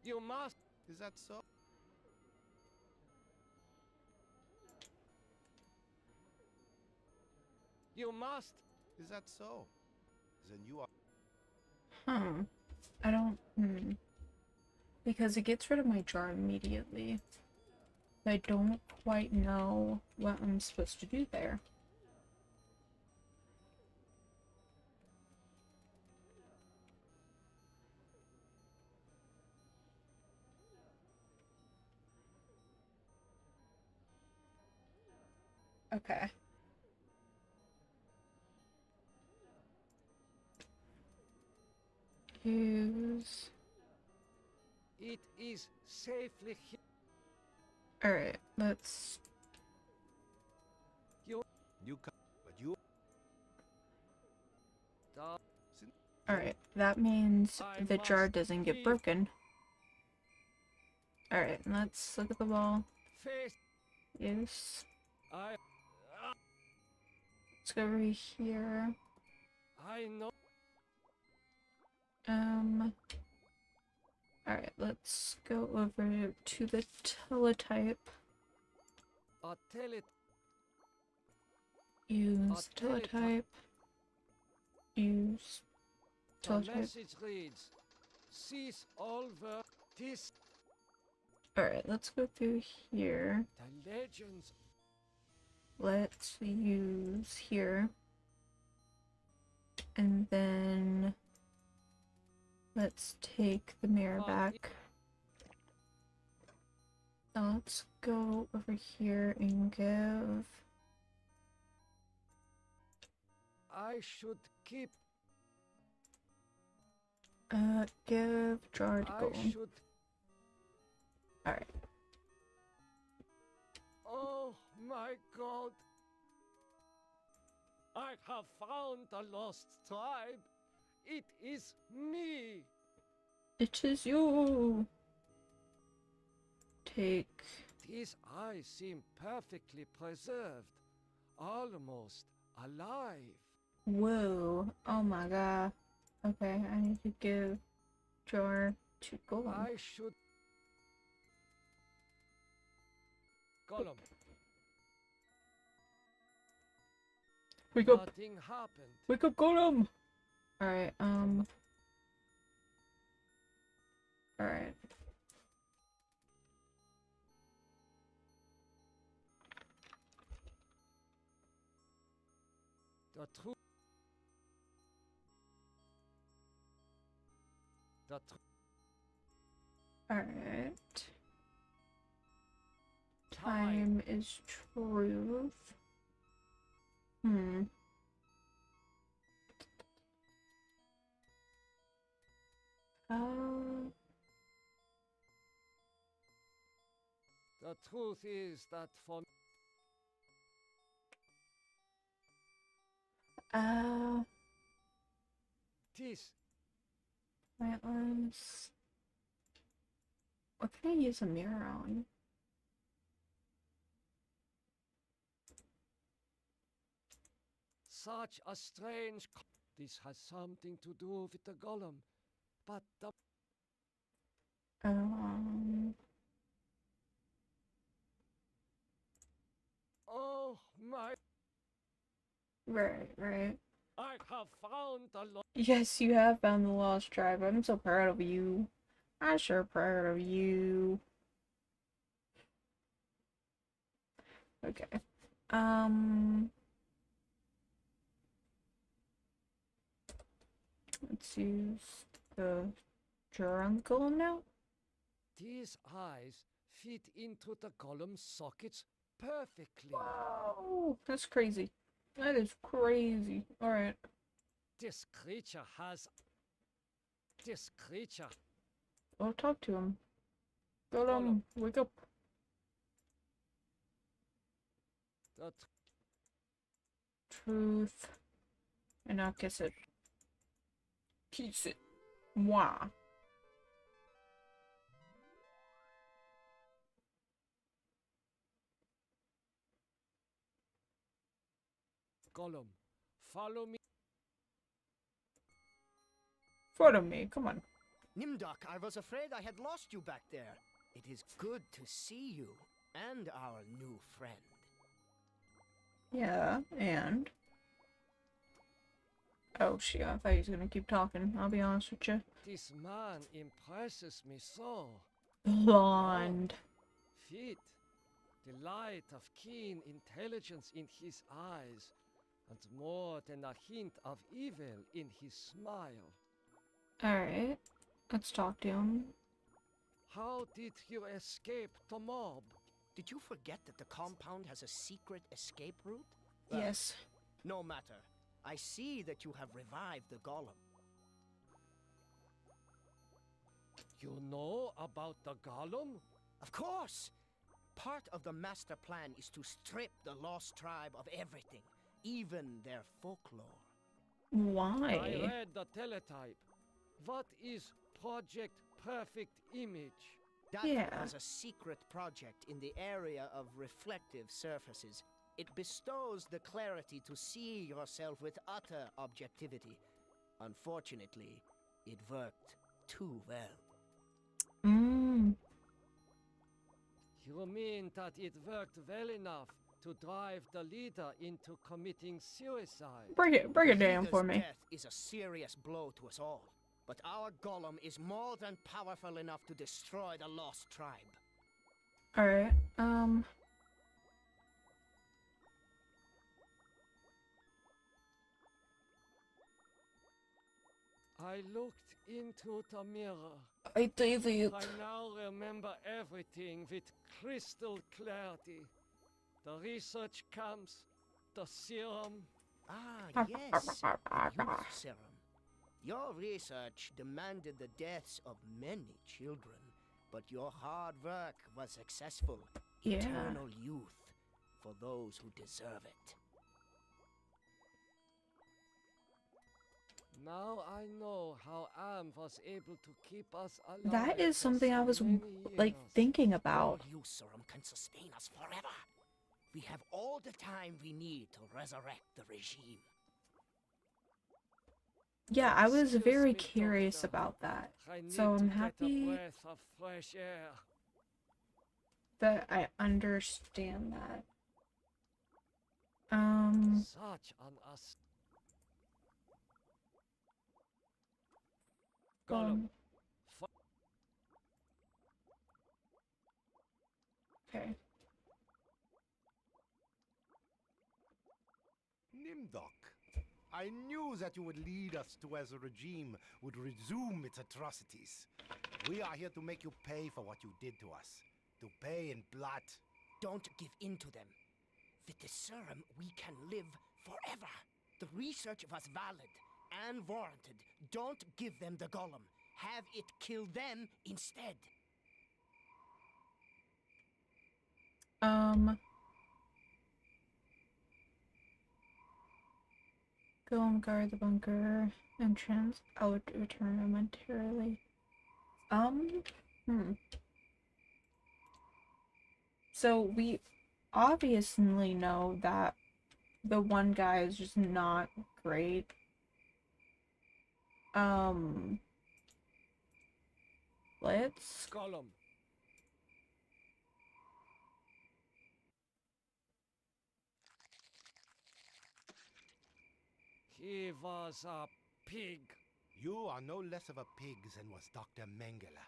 Speaker 3: You must.
Speaker 8: Is that so?
Speaker 3: You must.
Speaker 8: Is that so? Then you are.
Speaker 2: I don't. Because it gets rid of my jar immediately. I don't quite know what I'm supposed to do there. Okay. Use.
Speaker 3: It is safely here.
Speaker 2: Alright, let's.
Speaker 8: You can, but you.
Speaker 2: Alright, that means the jar doesn't get broken. Alright, let's look at the wall. Yes. Let's go over here.
Speaker 3: I know.
Speaker 2: Alright, let's go over to the teletype. Use teletype. Use
Speaker 3: The
Speaker 2: teletype.
Speaker 3: message reads, cease all this.
Speaker 2: Alright, let's go through here.
Speaker 3: The legends.
Speaker 2: Let's use here. And then let's take the mirror back. Now let's go over here and give.
Speaker 3: I should keep.
Speaker 2: Give jar to
Speaker 3: I
Speaker 2: gold.
Speaker 3: should.
Speaker 2: Alright.
Speaker 3: Oh my God. I have found the lost tribe. It is me.
Speaker 2: It is you. Take.
Speaker 3: These eyes seem perfectly preserved, almost alive.
Speaker 2: Whoa. Oh my god. Okay, I need to give jar to Golem.
Speaker 3: I should. Gollum.
Speaker 2: Wake up.
Speaker 3: Nothing happened.
Speaker 2: Wake up, Golem. Alright, Alright.
Speaker 3: The truth.
Speaker 2: Alright. Time is truth.
Speaker 3: The truth is that for this.
Speaker 2: Right, what can I use a mirror on?
Speaker 3: Such a strange. This has something to do with the golem, but the. Oh my.
Speaker 2: Right.
Speaker 3: I have found the lost.
Speaker 2: Yes, you have found the lost tribe. I'm so proud of you. I'm sure proud of you. Okay. Let's use the jar on the golem now.
Speaker 3: These eyes fit into the golem's sockets perfectly.
Speaker 2: Whoa, that's crazy. That is crazy. Alright.
Speaker 3: This creature.
Speaker 2: I'll talk to him. Golem, wake up.
Speaker 3: The
Speaker 2: truth. And I'll kiss it. Kiss it. Mwah.
Speaker 3: Gollum, follow me.
Speaker 2: Follow me, come on.
Speaker 5: Nimdok, I was afraid I had lost you back there. It is good to see you and our new friend.
Speaker 2: Yeah, and? Oh shit, I thought he was gonna keep talking, I'll be honest with you.
Speaker 3: This man impresses me so.
Speaker 2: Blonde.
Speaker 3: Fit. The light of keen intelligence in his eyes, and more than a hint of evil in his smile.
Speaker 2: Alright, let's talk to him.
Speaker 3: How did you escape the mob?
Speaker 5: Did you forget that the compound has a secret escape route?
Speaker 2: Yes.
Speaker 5: No matter. I see that you have revived the golem.
Speaker 3: You know about the golem?
Speaker 5: Of course! Part of the master plan is to strip the lost tribe of everything, even their folklore.
Speaker 2: Why?
Speaker 3: I read the teletype. What is Project Perfect Image?
Speaker 5: That was a secret project in the area of reflective surfaces. It bestows the clarity to see yourself with utter objectivity. Unfortunately, it worked too well.
Speaker 3: You mean that it worked well enough to drive the leader into committing suicide?
Speaker 2: Bring it down for me.
Speaker 5: Death is a serious blow to us all. But our golem is more than powerful enough to destroy the lost tribe.
Speaker 2: Alright,
Speaker 3: I looked into the mirror.
Speaker 2: I did it.
Speaker 3: I now remember everything with crystal clarity. The research camps, the serum.
Speaker 5: Ah, yes, the youth serum. Your research demanded the deaths of many children, but your hard work was successful.
Speaker 2: Yeah.
Speaker 5: Eternal youth for those who deserve it.
Speaker 3: Now I know how Am was able to keep us alive.
Speaker 2: That is
Speaker 3: for
Speaker 2: something I
Speaker 3: so
Speaker 2: was
Speaker 3: many
Speaker 2: like
Speaker 3: years.
Speaker 2: thinking about.
Speaker 5: Your youth serum can sustain us forever. We have all the time we need to resurrect the regime.
Speaker 2: Yeah, I was
Speaker 3: Excuse
Speaker 2: very
Speaker 3: me,
Speaker 2: curious
Speaker 3: Doctor.
Speaker 2: about that.
Speaker 3: I need
Speaker 2: So I'm
Speaker 3: to get a
Speaker 2: happy
Speaker 3: breath of fresh air.
Speaker 2: that I understand that.
Speaker 3: Such an
Speaker 2: Golem. Okay.
Speaker 8: Nimdok, I knew that you would lead us to where the regime would resume its atrocities. We are here to make you pay for what you did to us. To pay in blood.
Speaker 5: Don't give in to them. With the serum, we can live forever. The research was valid and warranted. Don't give them the golem. Have it kill them instead.
Speaker 2: Go and guard the bunker entrance. I would return momentarily. So we obviously know that the one guy is just not great. Let's
Speaker 3: Golem. He was a pig.
Speaker 8: You are no less of a pig than was Dr. Mengele.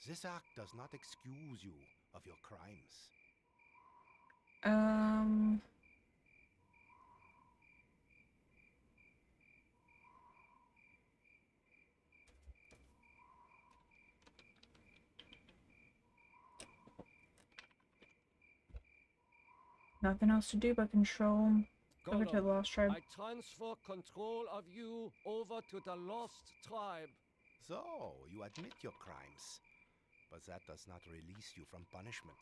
Speaker 8: This act does not excuse you of your crimes.
Speaker 2: nothing else to do but control over to the
Speaker 3: Golem,
Speaker 2: lost tribe.
Speaker 3: I transfer control of you over to the lost tribe.
Speaker 8: So, you admit your crimes. But that does not release you from punishment.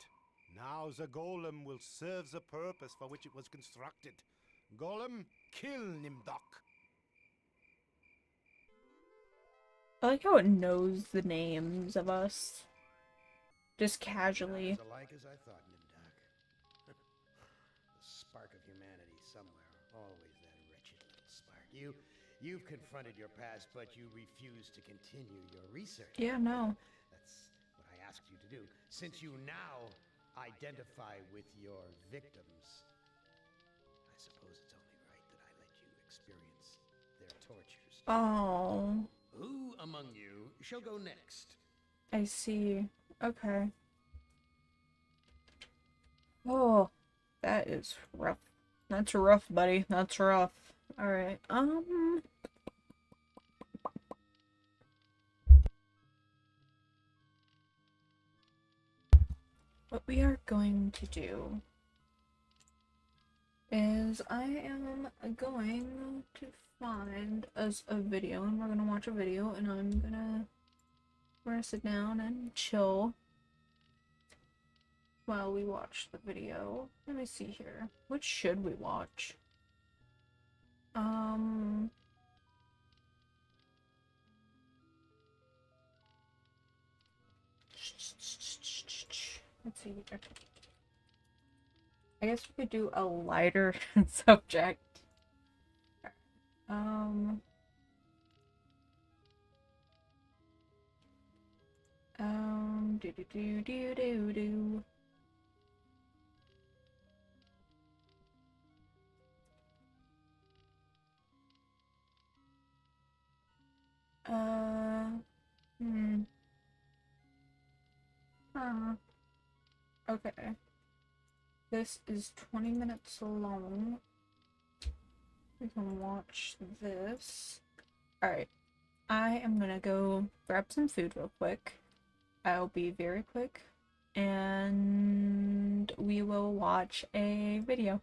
Speaker 8: Now the golem will serve the purpose for which it was constructed. Golem, kill Nimdok.
Speaker 2: I like how it knows the names of us. Just casually.
Speaker 1: As alike as I thought, Nimdok. The spark of humanity somewhere. Always that wretched little spark. You've confronted your past, but you refuse to continue your research.
Speaker 2: Yeah, no.
Speaker 1: That's what I asked you to do. Since you now identify with your victims, I suppose it's only right that I let you experience their tortures.
Speaker 2: Oh,
Speaker 1: Who among you shall go next?
Speaker 2: I see. Okay. Oh, that is rough. That's rough, buddy. That's rough. Alright, what we are going to do is I am going to find us a video, and we're gonna watch a video, and we're gonna sit down and chill while we watch the video. Let me see here. What should we watch? Let's see here. I guess we could do a lighter subject. Do do do do do do. Hmm. Okay. This is 20 minutes long. We can watch this. Alright. I am gonna go grab some food real quick. I'll be very quick. And we will watch a video.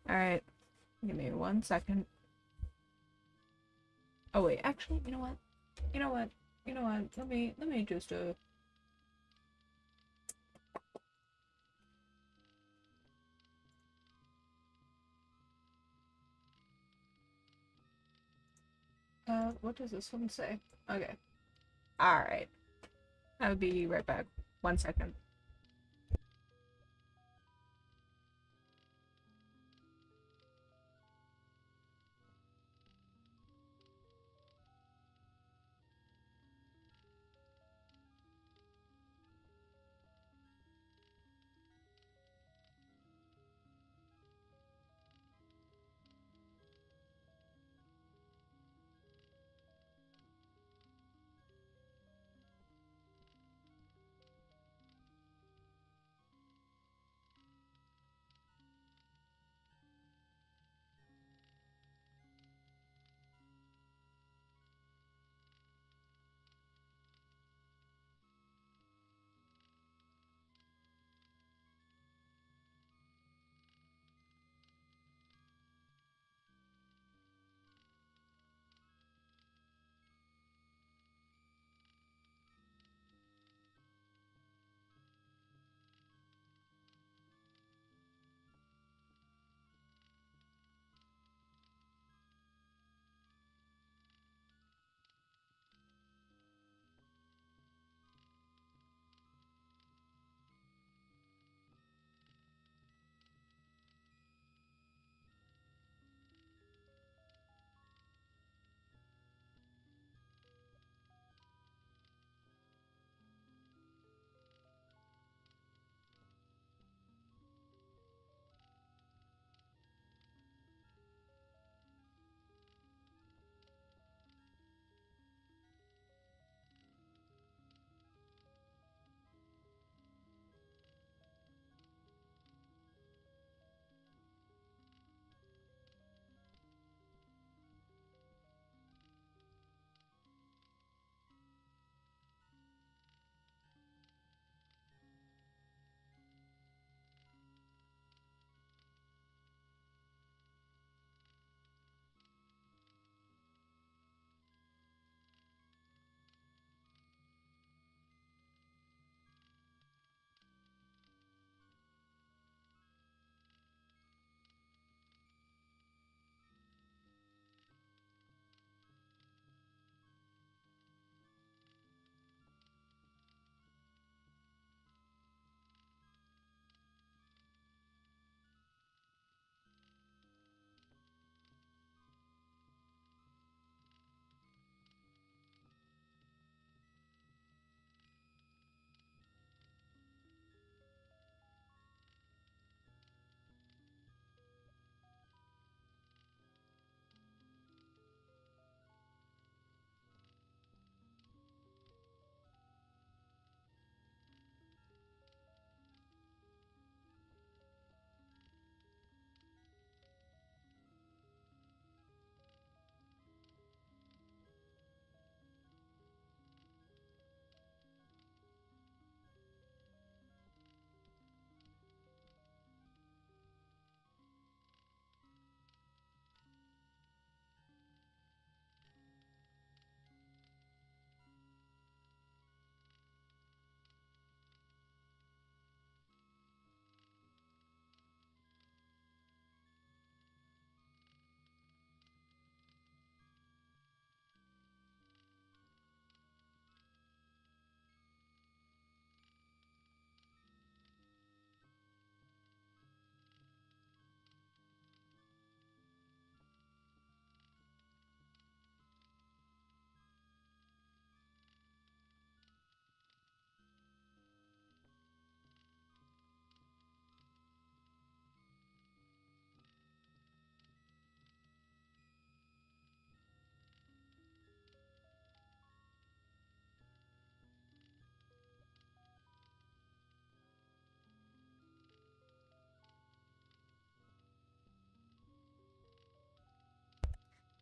Speaker 2: Alright. Give me 1 second. Oh wait, actually, you know what? You know what? You know what? Let me just what does this one say? Okay. Alright. I'll be right back. 1 second.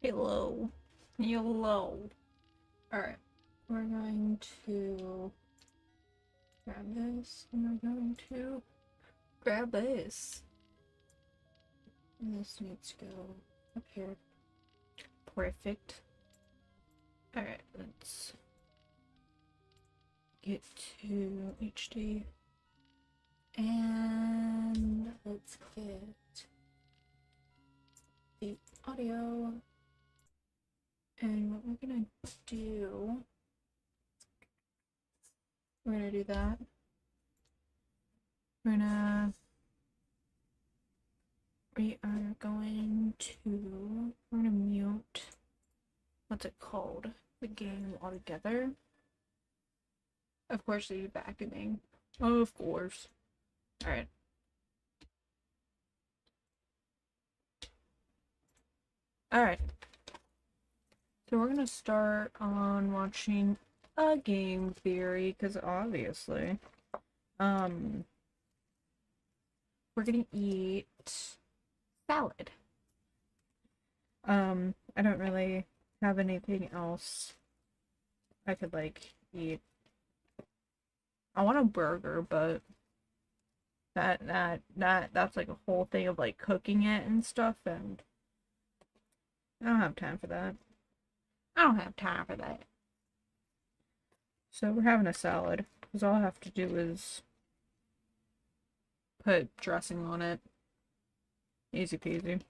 Speaker 2: Hello. Hello. Alright. We're going to grab this, and we're going to grab this. And this needs to go up here. Perfect. Alright, let's get to HD. And let's get the audio. And what we're gonna do, we're gonna do that. We are going to, we're gonna mute, what's it called? The game altogether. Of course, the vacuuming. Of course. Alright. Alright. So we're gonna start on watching a game theory, because obviously, we're gonna eat salad. I don't really have anything else I could, like, eat. I want a burger, but that's like a whole thing of, like, cooking it and stuff, and I don't have time for that. I don't have time for that. So we're having a salad, because all I have to do is put dressing on it. Easy peasy.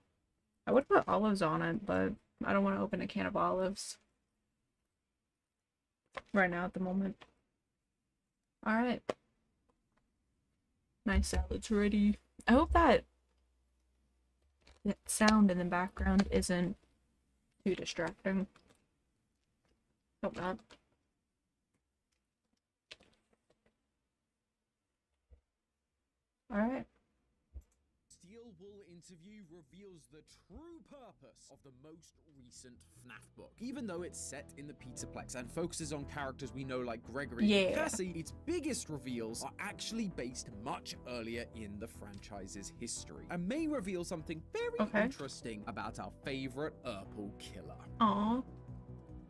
Speaker 2: I would put olives on it, but I don't want to open a can of olives right now at the moment. Alright. My salad's ready. I hope that sound in the background isn't too distracting. Hope not. Alright.
Speaker 13: Steel Wool interview reveals the true purpose of the most recent FNAF book. Even though it's set in the Pizzaplex and focuses on characters we know like Gregory and Cassie, its biggest reveals are actually based much earlier in the franchise's history and may reveal something very interesting about our favorite Urple killer.
Speaker 2: Aww.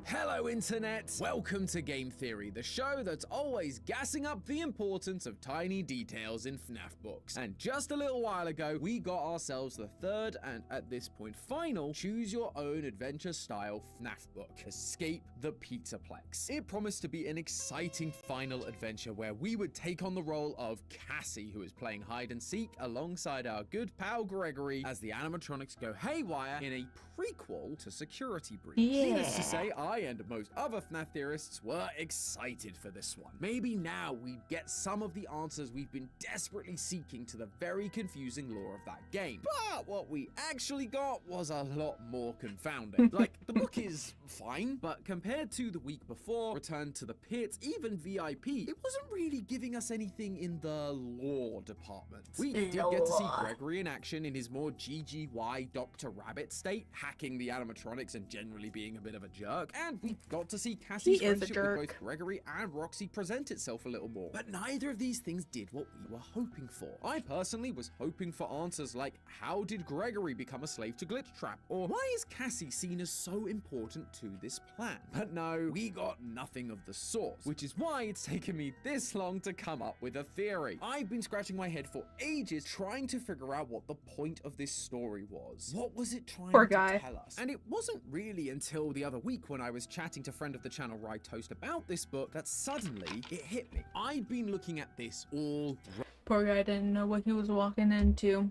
Speaker 13: Hello Internet! Welcome to Game Theory, the show that's always gassing up the importance of tiny details in FNAF books. And just a little while ago, we got ourselves the third and, at this point, final choose your own adventure style FNAF book, Escape the Pizzaplex. It promised to be an exciting final adventure where we would take on the role of Cassie, who is playing hide and seek alongside our good pal Gregory as the animatronics go haywire in a prequel to Security Breach. Needless to say, I and most other FNAF theorists were excited for this one. Maybe now we'd get some of the answers we've been desperately seeking to the very confusing lore of that game. But what we actually got was a lot more confounding. Like, the book is fine, but compared to the week before, Return to the Pit, even VIP, it wasn't really giving us anything in the lore department. We did get to see Gregory in action in his more GGY Dr. Rabbit state, hacking the animatronics and generally being a bit of a jerk, and we got to see Cassie's friendship with both Gregory and Roxy present itself a little more. But neither of these things did what we were hoping for. I personally was hoping for answers like, how did Gregory become a slave to Glitch Trap? Or why is Cassie seen as so important to this plan? But no, we got nothing of the sort, which is why it's taken me this long to come up with a theory. I've been scratching my head for ages trying to figure out what the point of this story was. What was it trying to tell us? And it wasn't really until the other week when I was chatting to friend of the channel Rye Toast about this book that suddenly it hit me. I'd been looking at this all
Speaker 2: Poor guy didn't know what he was walking into.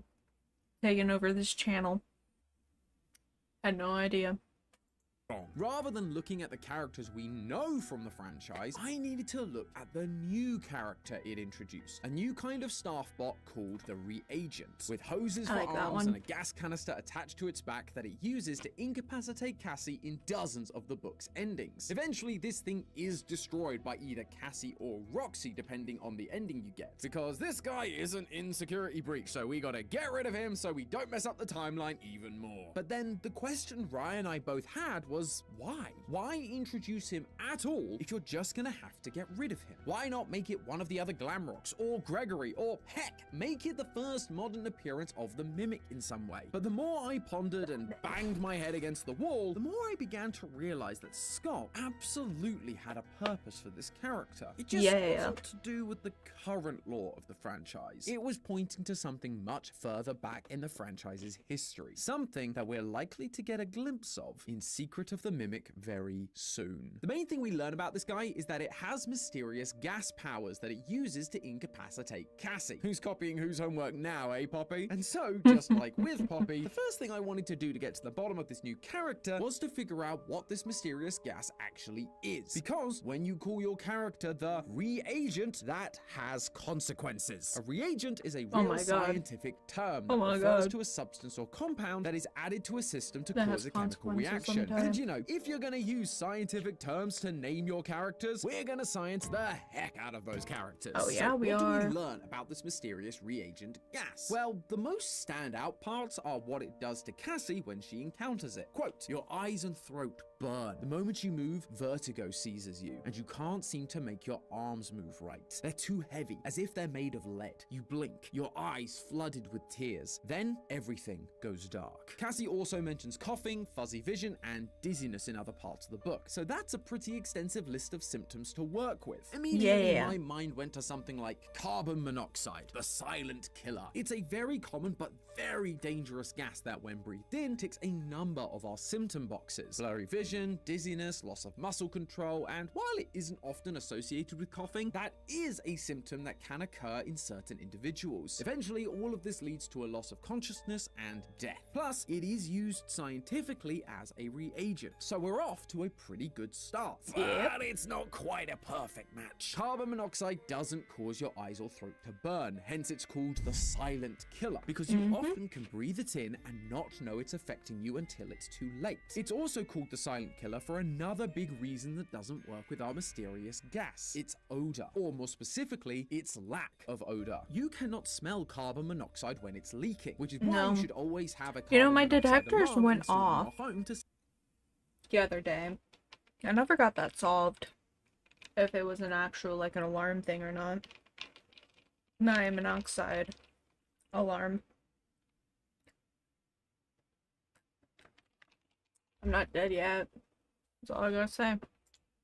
Speaker 2: Taking over this channel. Had no idea.
Speaker 13: Rather than looking at the characters we know from the franchise, I needed to look at the new character it introduced. A new kind of staff bot called the Reagent, with hoses for arms and a gas canister attached to its back that it uses to incapacitate Cassie in dozens of the book's endings. Eventually, this thing is destroyed by either Cassie or Roxy, depending on the ending you get. Because this guy isn't in Security Breach, so we gotta get rid of him so we don't mess up the timeline even more. But then, the question Ryan and I both had was, Because why? Why introduce him at all if you're just gonna have to get rid of him? Why not make it one of the other Glamrocks, or Gregory, or heck, make it the first modern appearance of the Mimic in some way? But the more I pondered and banged my head against the wall, the more I began to realize that Scott absolutely had a purpose for this character. It just wasn't to do with the current lore of the franchise. It was pointing to something much further back in the franchise's history. Something that we're likely to get a glimpse of in Secret of the Mimic very soon. The main thing we learn about this guy is that it has mysterious gas powers that it uses to incapacitate Cassie. Who's copying whose homework now, eh, Poppy? And so, just like with Poppy, the first thing I wanted to do to get to the bottom of this new character was to figure out what this mysterious gas actually is. Because when you call your character the reagent, that has consequences. A reagent is a real scientific term that refers to a substance or compound that is added to a system to cause a chemical reaction. And you know, if you're gonna use scientific terms to name your characters, we're gonna science the heck out of those characters.
Speaker 2: Oh yeah,
Speaker 13: so
Speaker 2: we
Speaker 13: what
Speaker 2: are.
Speaker 13: do we learn about this mysterious reagent gas? Well, the most standout parts are what it does to Cassie when she encounters it. Quote, "Your eyes and throat burn. The moment you move, vertigo seizes you, and you can't seem to make your arms move right. They're too heavy, as if they're made of lead. You blink, your eyes flooded with tears. Then everything goes dark." Cassie also mentions coughing, fuzzy vision, and dizziness in other parts of the book, so that's a pretty extensive list of symptoms to work with. Immediately, my mind went to something like carbon monoxide, the silent killer. It's a very common but very dangerous gas that, when breathed in, ticks a number of our symptom boxes: blurry vision, dizziness, loss of muscle control, and while it isn't often associated with coughing, that is a symptom that can occur in certain individuals. Eventually, all of this leads to a loss of consciousness and death. Plus, it is used scientifically as a reagent, so we're off to a pretty good start. But it's not quite a perfect match. Carbon monoxide doesn't cause your eyes or throat to burn, hence it's called the silent killer, because you often can breathe it in and not know it's affecting you until it's too late. It's also called the silent killer for another big reason that doesn't work with our mysterious gas: its odor, or more specifically, its lack of odor. You cannot smell carbon monoxide when it's leaking, which is why you should always have a carbon
Speaker 2: my
Speaker 13: monoxide
Speaker 2: detectors
Speaker 13: alarm
Speaker 2: went
Speaker 13: installed in your
Speaker 2: off
Speaker 13: home to
Speaker 2: the other day. I never got that solved, if it was an actual, like, an alarm thing or not. Nitrous monoxide alarm. I'm not dead yet. That's all I gotta say.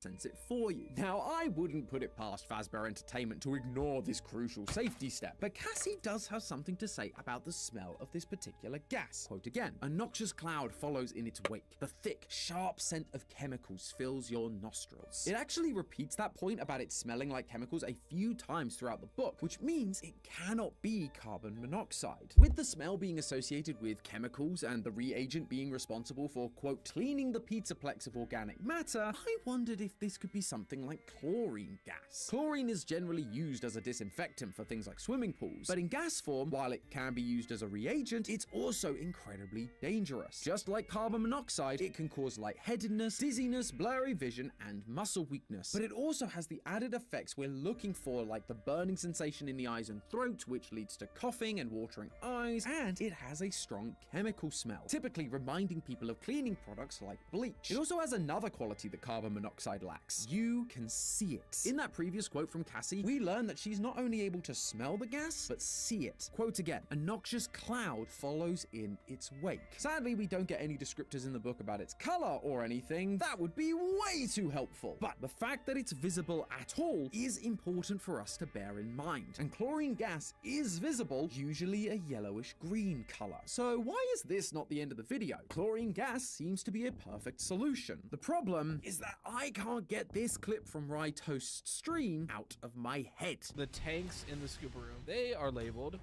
Speaker 13: sense it for you. Now, I wouldn't put it past Fazbear Entertainment to ignore this crucial safety step, but Cassie does have something to say about the smell of this particular gas. Quote again, "A noxious cloud follows in its wake. The thick, sharp scent of chemicals fills your nostrils." It actually repeats that point about it smelling like chemicals a few times throughout the book, which means it cannot be carbon monoxide. With the smell being associated with chemicals and the reagent being responsible for, quote, cleaning the pizzaplex of organic matter, I wondered if this could be something like chlorine gas. Chlorine is generally used as a disinfectant for things like swimming pools, but in gas form, while it can be used as a reagent, it's also incredibly dangerous. Just like carbon monoxide, it can cause lightheadedness, dizziness, blurry vision, and muscle weakness. But it also has the added effects we're looking for, like the burning sensation in the eyes and throat, which leads to coughing and watering eyes, and it has a strong chemical smell, typically reminding people of cleaning products like bleach. It also has another quality that carbon monoxide lacks. You can see it. In that previous quote from Cassie, we learn that she's not only able to smell the gas, but see it. Quote again, "A noxious cloud follows in its wake." Sadly, we don't get any descriptors in the book about its color or anything. That would be way too helpful. But the fact that it's visible at all is important for us to bear in mind. And chlorine gas is visible, usually a yellowish green color. So why is this not the end of the video? Chlorine gas seems to be a perfect solution. The problem is that I can't get this clip from Rye Toast's stream out of my head.
Speaker 14: The tanks in the scuba room, they are labeled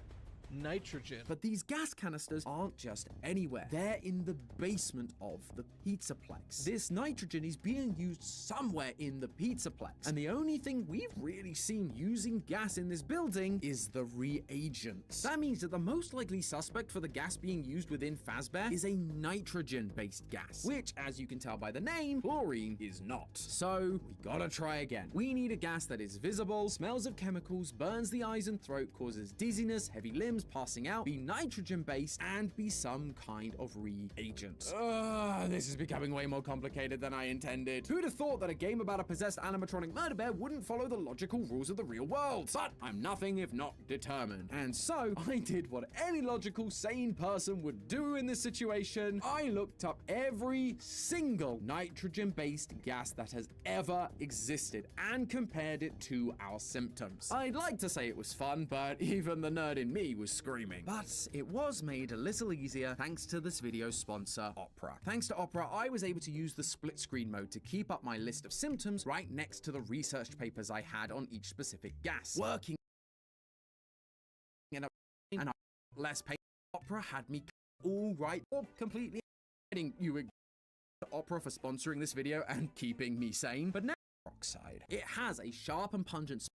Speaker 14: nitrogen.
Speaker 13: But these gas canisters aren't just anywhere. They're in the basement of the pizzaplex. This nitrogen is being used somewhere in the pizzaplex. And the only thing we've really seen using gas in this building is the reagents. That means that the most likely suspect for the gas being used within Fazbear is a nitrogen-based gas, which, as you can tell by the name, chlorine is not. So we gotta try again. We need a gas that is visible, smells of chemicals, burns the eyes and throat, causes dizziness, heavy limbs, symptoms, passing out, be nitrogen-based, and be some kind of reagent. This is becoming way more complicated than I intended. Who'd have thought that a game about a possessed animatronic murder bear wouldn't follow the logical rules of the real world? But I'm nothing if not determined. And so, I did what any logical, sane person would do in this situation. I looked up every single nitrogen-based gas that has ever existed and compared it to our symptoms. I'd like to say it was fun, but even the nerd in me was screaming. But it was made a little easier thanks to this video's sponsor, Opera. Thanks to Opera, I was able to use the split screen mode to keep up my list of symptoms right next to the research papers I had on each specific gas. Working in a and less pain, Opera had me all right or completely you Opera for sponsoring this video and keeping me sane. But now oxide. It has a sharp and pungent smell.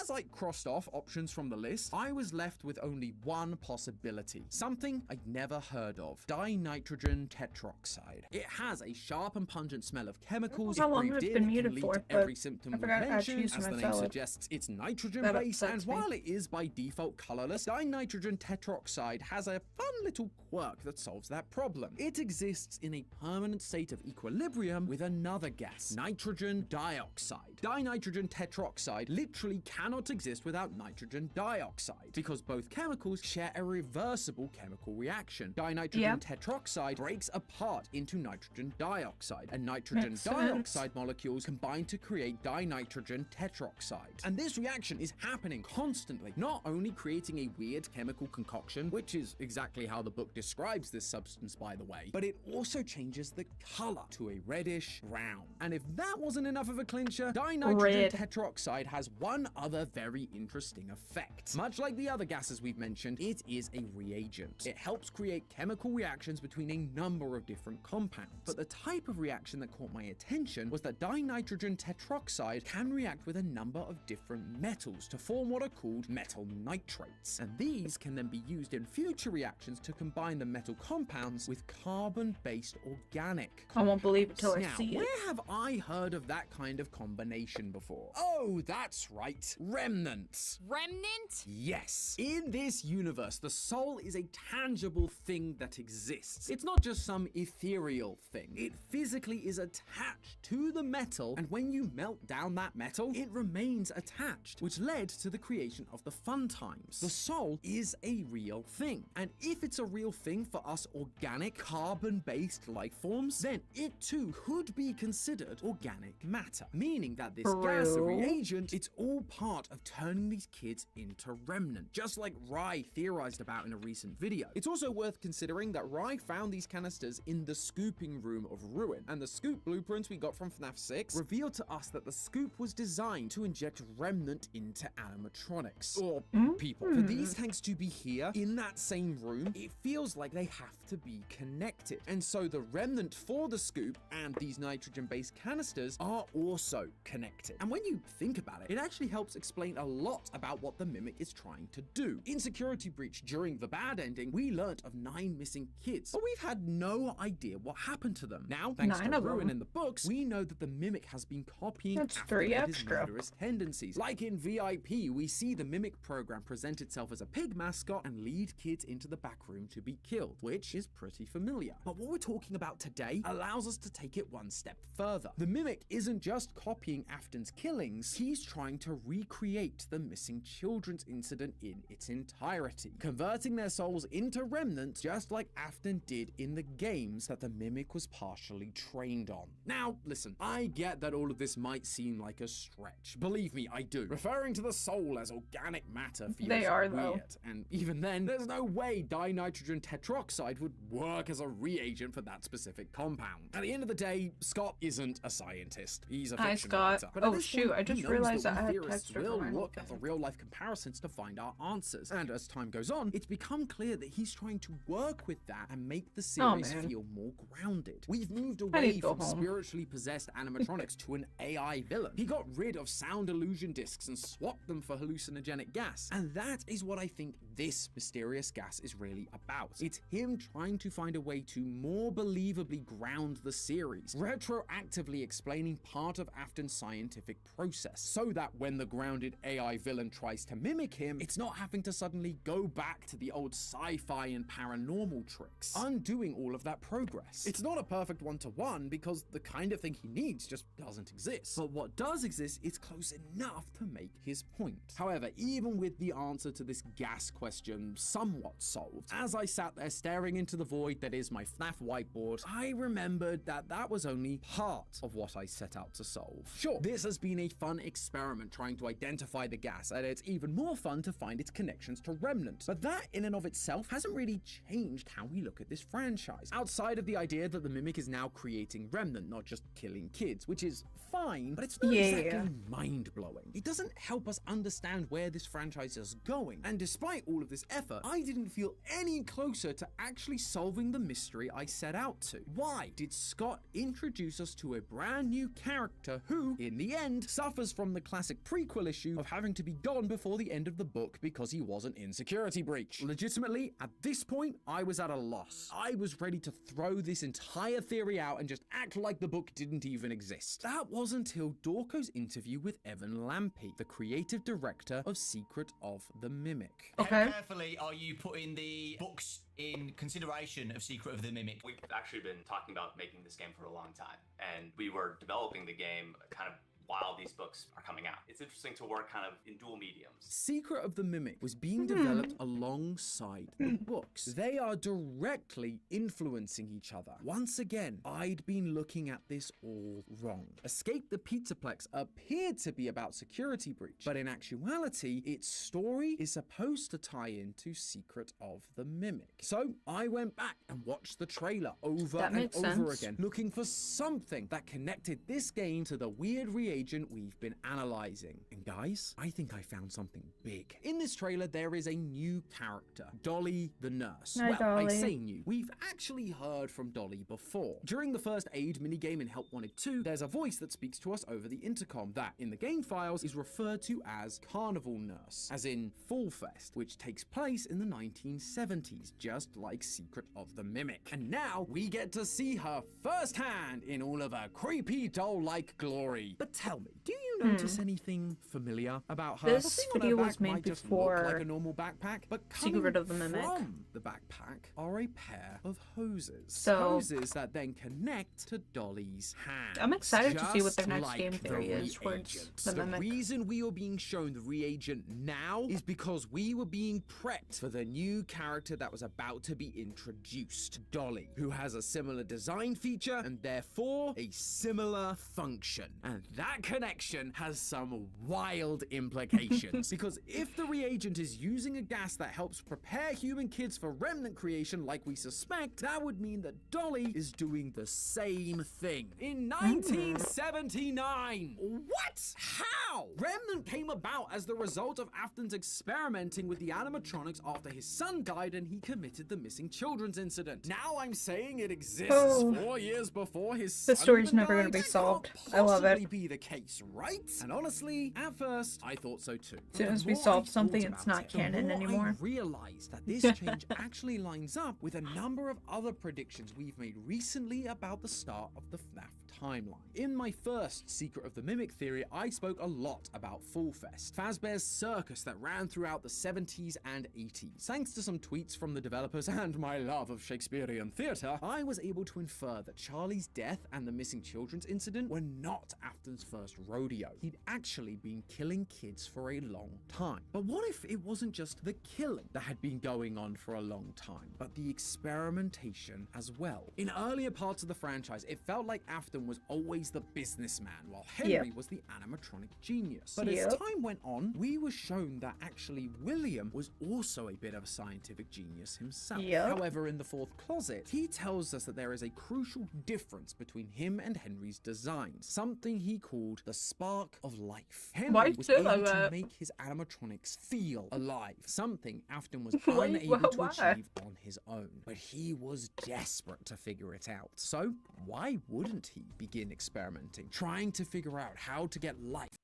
Speaker 13: As I crossed off options from the list, I was left with only one possibility. Something I'd never heard of. Dinitrogen tetroxide. It has a sharp and pungent smell of chemicals.
Speaker 2: How long has it been muted for?
Speaker 13: Every symptom we mentioned, as the name
Speaker 2: salad.
Speaker 13: suggests, it's nitrogen-based, and while it is by default colorless, dinitrogen tetroxide has a fun little quirk that solves that problem. It exists in a permanent state of equilibrium with another gas, nitrogen dioxide. Dinitrogen tetroxide literally cannot exist without nitrogen dioxide, because both chemicals share a reversible chemical reaction. Dinitrogen tetroxide breaks apart into nitrogen dioxide, and nitrogen dioxide molecules combine to create dinitrogen tetroxide. And this reaction is happening constantly, not only creating a weird chemical concoction, which is exactly how the book describes this substance, by the way, but it also changes the color to a reddish brown. And if that wasn't enough of a clincher, dinitrogen tetroxide has one other very interesting effect. Much like the other gases we've mentioned, it is a reagent. It helps create chemical reactions between a number of different compounds. But the type of reaction that caught my attention was that dinitrogen tetroxide can react with a number of different metals to form what are called metal nitrates. And these can then be used in future reactions to combine the metal compounds with carbon-based organic compounds.
Speaker 2: I won't believe it till I see it.
Speaker 13: Where have I heard of that kind of combination before? Oh, that's right. Remnants.
Speaker 10: Remnant?
Speaker 13: Yes. In this universe, the soul is a tangible thing that exists. It's not just some ethereal thing. It physically is attached to the metal, and when you melt down that metal, it remains attached, which led to the creation of the fun times. The soul is a real thing, and if it's a real thing for us organic, carbon-based life forms, then it too could be considered organic matter, meaning that this gas, a reagent, it's all part of turning these kids into remnant, just like Rye theorized about in a recent video. It's also worth considering that Rye found these canisters in the scooping room of Ruin, and the scoop blueprints we got from FNAF 6 revealed to us that the scoop was designed to inject remnant into animatronics, or people. For these tanks to be here, in that same room, it feels like they have to be connected, and so the remnant for the scoop and these nitrogen-based canisters are also connected. And when you think about it, it actually helps explain a lot about what the Mimic is trying to do. In Security Breach, during the bad ending, we learnt of 9 missing kids, but we've had no idea what happened to them. Now, thanks to Ruin in the books, we know that the Mimic has been copying after his murderous tendencies. Like in VIP, we see the Mimic program present itself as a pig mascot and lead kids into the back room to be killed, which is pretty familiar. But what we're talking about today allows us to take it one step further. The Mimic isn't just copying Afton's killings, he's trying to recreate the missing children's incident in its entirety, converting their souls into remnants just like Afton did in the games that the Mimic was partially trained on. Now, listen, I get that all of this might seem like a stretch. Believe me, I do. Referring to the soul as organic matter feels weird, and even then, there's no way dinitrogen tetroxide would work as a reagent for that specific compound. At the end of the day, Scott isn't a scientist. He's a fictional writer. But
Speaker 2: oh shoot, I just realized that I had text
Speaker 13: will look at the real-life comparisons to find our answers. And as time goes on, it's become clear that he's trying to work with that and make the series feel more grounded. We've moved away from spiritually possessed animatronics to an AI villain. He got rid of sound illusion discs and swapped them for hallucinogenic gas. And that is what I think this mysterious gas is really about. It's him trying to find a way to more believably ground the series, retroactively explaining part of Afton's scientific process, so that when the grounded AI villain tries to mimic him, it's not having to suddenly go back to the old sci-fi and paranormal tricks, undoing all of that progress. It's not a perfect one-to-one because the kind of thing he needs just doesn't exist. But what does exist is close enough to make his point. However, even with the answer to this gas question somewhat solved, as I sat there staring into the void that is my FNAF whiteboard, I remembered that that was only part of what I set out to solve. Sure, this has been a fun experiment trying to identify the gas, and it's even more fun to find its connections to Remnant. But that in and of itself hasn't really changed how we look at this franchise, outside of the idea that the Mimic is now creating Remnant, not just killing kids, which is fine, but it's not exactly mind-blowing. It doesn't help us understand where this franchise is going, and despite all of this effort, I didn't feel any closer to actually solving the mystery I set out to. Why did Scott introduce us to a brand new character who, in the end, suffers from the classic prequel issue of having to be gone before the end of the book because he wasn't in security breach? Legitimately, at this point, I was at a loss. I was ready to throw this entire theory out and just act like the book didn't even exist. That was until Dorco's interview with Evan Lampe, the creative director of Secret of the Mimic.
Speaker 15: How carefully are you putting the books in consideration of Secret of the Mimic?
Speaker 16: We've actually been talking about making this game for a long time, and we were developing the game kind of while these books are coming out. It's interesting to work kind of in dual mediums.
Speaker 13: Secret of the Mimic was being developed alongside the books. They are directly influencing each other. Once again, I'd been looking at this all wrong. Escape the Pizzaplex appeared to be about security breach, but in actuality, its story is supposed to tie into Secret of the Mimic. So I went back and watched the trailer over and over again, looking for something that connected this game to the weird reagent we've been analyzing. And guys, I think I found something big. In this trailer, there is a new character, Dolly the nurse.
Speaker 2: Hi,
Speaker 13: well,
Speaker 2: Dolly.
Speaker 13: I say new. We've actually heard from Dolly before. During the first aid minigame in Help Wanted 2, there's a voice that speaks to us over the intercom that, in the game files, is referred to as Carnival Nurse, as in Fall Fest, which takes place in the 1970s, just like Secret of the Mimic. And now, we get to see her firsthand in all of her creepy doll-like glory. But tell me, do you notice anything familiar about her?
Speaker 2: This video was made
Speaker 13: might just
Speaker 2: before
Speaker 13: look like a normal backpack, but coming
Speaker 2: Secret of the Mimic.
Speaker 13: from the backpack are a pair of hoses.
Speaker 2: So-
Speaker 13: Hoses that then connect to Dolly's hands.
Speaker 2: I'm excited to see what their
Speaker 13: Just
Speaker 2: next
Speaker 13: like
Speaker 2: game
Speaker 13: the
Speaker 2: theory is towards
Speaker 13: reagent.
Speaker 2: the
Speaker 13: The
Speaker 2: Mimic.
Speaker 13: reason we are being shown the reagent now is because we were being prepped for the new character that was about to be introduced, Dolly, who has a similar design feature and therefore a similar function. And that connection has some wild implications. Because if the reagent is using a gas that helps prepare human kids for remnant creation like we suspect, that would mean that Dolly is doing the same thing. In 1979! What? How? Remnant came about as the result of Afton's experimenting with the animatronics after his son died and he committed the missing children's incident. Now I'm saying it exists 4 years before his son
Speaker 2: This story's
Speaker 13: even
Speaker 2: never gonna
Speaker 13: died?
Speaker 2: be
Speaker 13: That
Speaker 2: solved.
Speaker 13: can't
Speaker 2: I love it.
Speaker 13: possibly be the case, right? And honestly, at first, I thought so too.
Speaker 2: As soon
Speaker 13: But
Speaker 2: as
Speaker 13: the
Speaker 2: we
Speaker 13: more
Speaker 2: solve
Speaker 13: I
Speaker 2: something,
Speaker 13: thought
Speaker 2: it's
Speaker 13: about
Speaker 2: not
Speaker 13: it, the
Speaker 2: canon
Speaker 13: more
Speaker 2: anymore.
Speaker 13: I realized that this change actually lines up with a number of other predictions we've made recently about the start of the FNAF timeline. In my first Secret of the Mimic theory, I spoke a lot about Fall Fest, Fazbear's circus that ran throughout the 70s and 80s. Thanks to some tweets from the developers and my love of Shakespearean theatre, I was able to infer that Charlie's death and the missing children's incident were not Afton's first rodeo. He'd actually been killing kids for a long time. But what if it wasn't just the killing that had been going on for a long time, but the experimentation as well? In earlier parts of the franchise, it felt like Afton was always the businessman, while Henry was the animatronic genius. But as time went on, we were shown that actually William was also a bit of a scientific genius himself. However, in the fourth closet, he tells us that there is a crucial difference between him and Henry's designs, something he called the spark of life. Henry was able to make his animatronics feel alive, something Afton was unable to achieve on his own. But he was desperate to figure it out. So why wouldn't he begin experimenting, trying to figure out how to get life?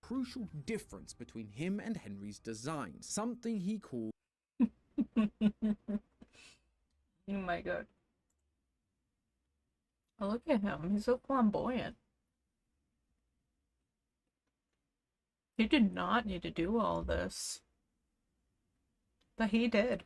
Speaker 13: Crucial difference between him and Henry's designs, something he called
Speaker 2: Oh my god. Oh, look at him. He's so flamboyant. He did not need to do all this. But he did.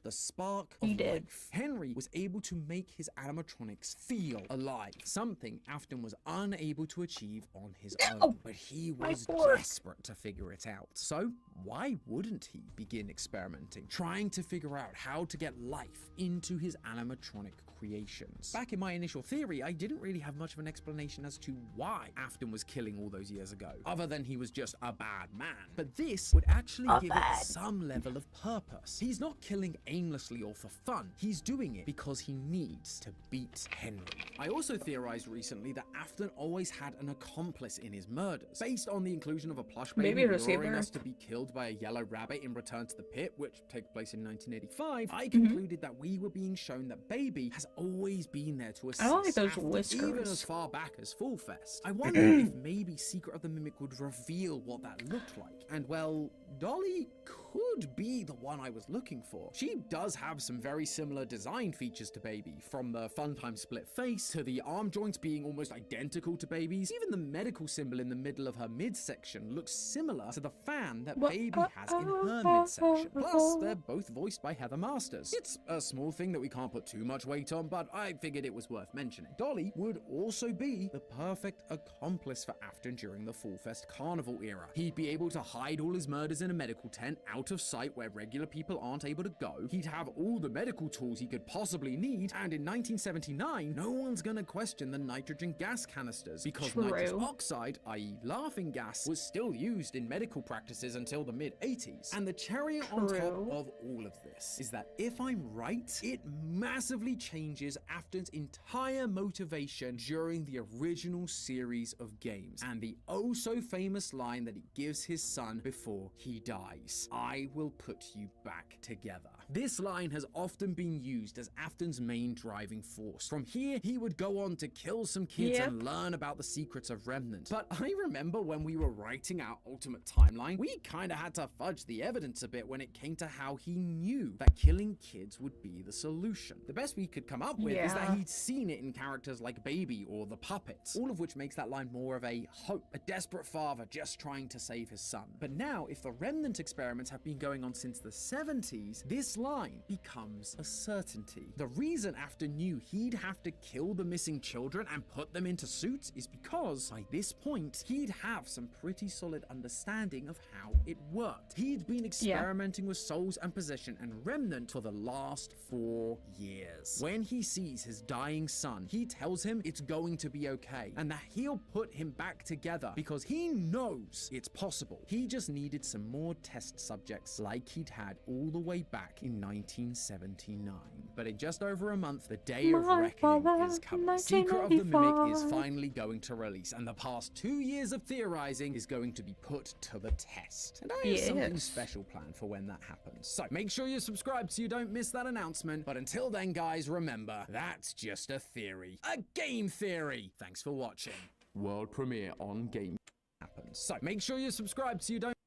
Speaker 13: The spark
Speaker 2: He
Speaker 13: of
Speaker 2: did.
Speaker 13: life. Henry was able to make his animatronics feel alive, something Afton was unable to achieve on his own. But he was desperate to figure it out. So why wouldn't he begin experimenting, trying to figure out how to get life into his animatronic creations? Back in my initial theory, I didn't really have much of an explanation as to why Afton was killing all those years ago, other than he was just a bad man. But this would actually give it some level of purpose. He's not killing aimlessly or for fun. He's doing it because he needs to beat Henry. I also theorized recently that Afton always had an accomplice in his murders, based on the inclusion of a plush baby luring us to be killed by a yellow rabbit in Return to the Pit, which takes place in 1985. I concluded that we were being shown that Baby has always been there to assist.
Speaker 2: I don't like those
Speaker 13: Afton,
Speaker 2: whiskers.
Speaker 13: even as far back as Fall Fest. I wondered if maybe Secret of the Mimic would reveal what that looked like. And well, Dolly could be the one I was looking for. She does have some very similar design features to Baby, from the Funtime split face to the arm joints being almost identical to Baby's. Even the medical symbol in the middle of her midsection looks similar to the fan that Baby has in her midsection. Plus, they're both voiced by Heather Masters. It's a small thing that we can't put too much weight on, but I figured it was worth mentioning. Dolly would also be the perfect accomplice for Afton during the Fall Fest Carnival era. He'd be able to hide all his murders in a medical tent out of sight where regular people aren't able to go. He'd have all the medical tools he could possibly need, and in 1979, no one's gonna question the nitrogen gas canisters, because nitrous oxide, i.e. laughing gas, was still used in medical practices until the mid-80s. And the cherry on top of all of this is that if I'm right, it massively changes Afton's entire motivation during the original series of games, and the oh so famous line that he gives his son before he dies: "I will put you back together." This line has often been used as Afton's main driving force. From here, he would go on to kill some kids and learn about the secrets of Remnant. But I remember when we were writing our Ultimate Timeline, we kinda had to fudge the evidence a bit when it came to how he knew that killing kids would be the solution. The best we could come up with is that he'd seen it in characters like Baby or the puppets, all of which makes that line more of a hope, a desperate father just trying to save his son. But now, if the Remnant experiments have been going on since the 70s, this line becomes a certainty. The reason Afton knew he'd have to kill the missing children and put them into suits is because, by this point, he'd have some pretty solid understanding of how it worked. He'd been experimenting with souls and possession and Remnant for the last 4 years. When he sees his dying son, he tells him it's going to be okay, and that he'll put him back together because he knows it's possible. He just needed some more test subjects like he'd had all the way back in 1979. But in just over a month, the day of reckoning is coming. Secret of the Mimic is finally going to release, and the past 2 years of theorizing is going to be put to the test. And I have something special planned for when that happens. So make sure you're subscribed so you don't miss that announcement. But until then, guys, remember, that's just a theory. A game theory! Thanks for watching. World premiere on Game happens. So make sure you're subscribed so you don't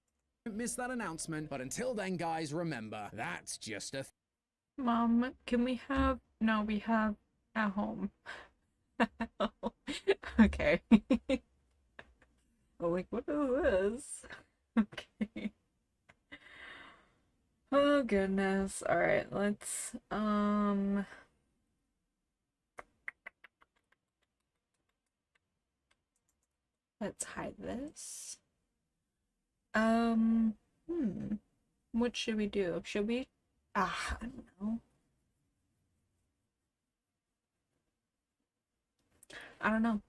Speaker 13: miss that announcement. But until then, guys, remember, that's just a
Speaker 2: Mom, can we have... No, we have at home. Okay. I'm like, what is this? Okay. Oh, goodness. Alright, let's hide this. What should we do? Should we... I don't know. I don't know.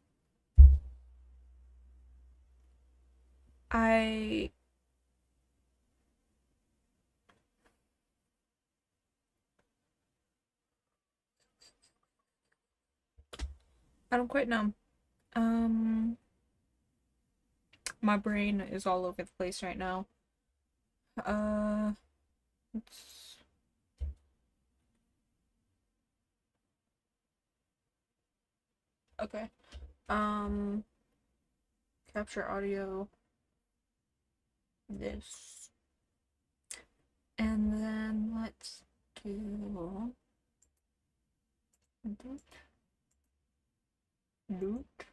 Speaker 2: I don't quite know. My brain is all over the place right now. Okay. Capture audio. This. And then let's do loot.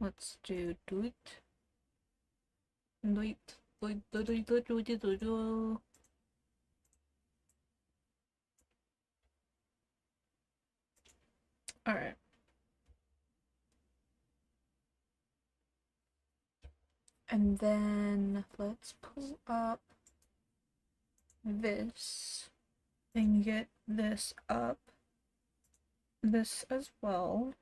Speaker 2: Let's do doot. Alright. And then let's pull up this and get this up. This as well.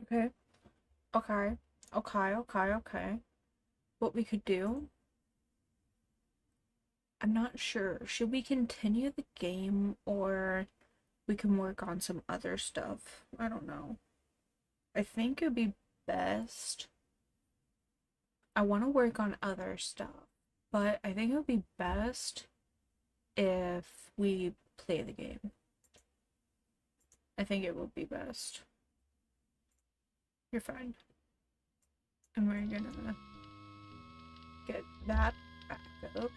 Speaker 2: Okay. Okay. What we could do, I'm not sure. Should we continue the game or we can work on some other stuff? I don't know. I think it would be best. I want to work on other stuff, but I think it would be best if we play the game. I think it will be best. You're fine. And we're gonna get that back up.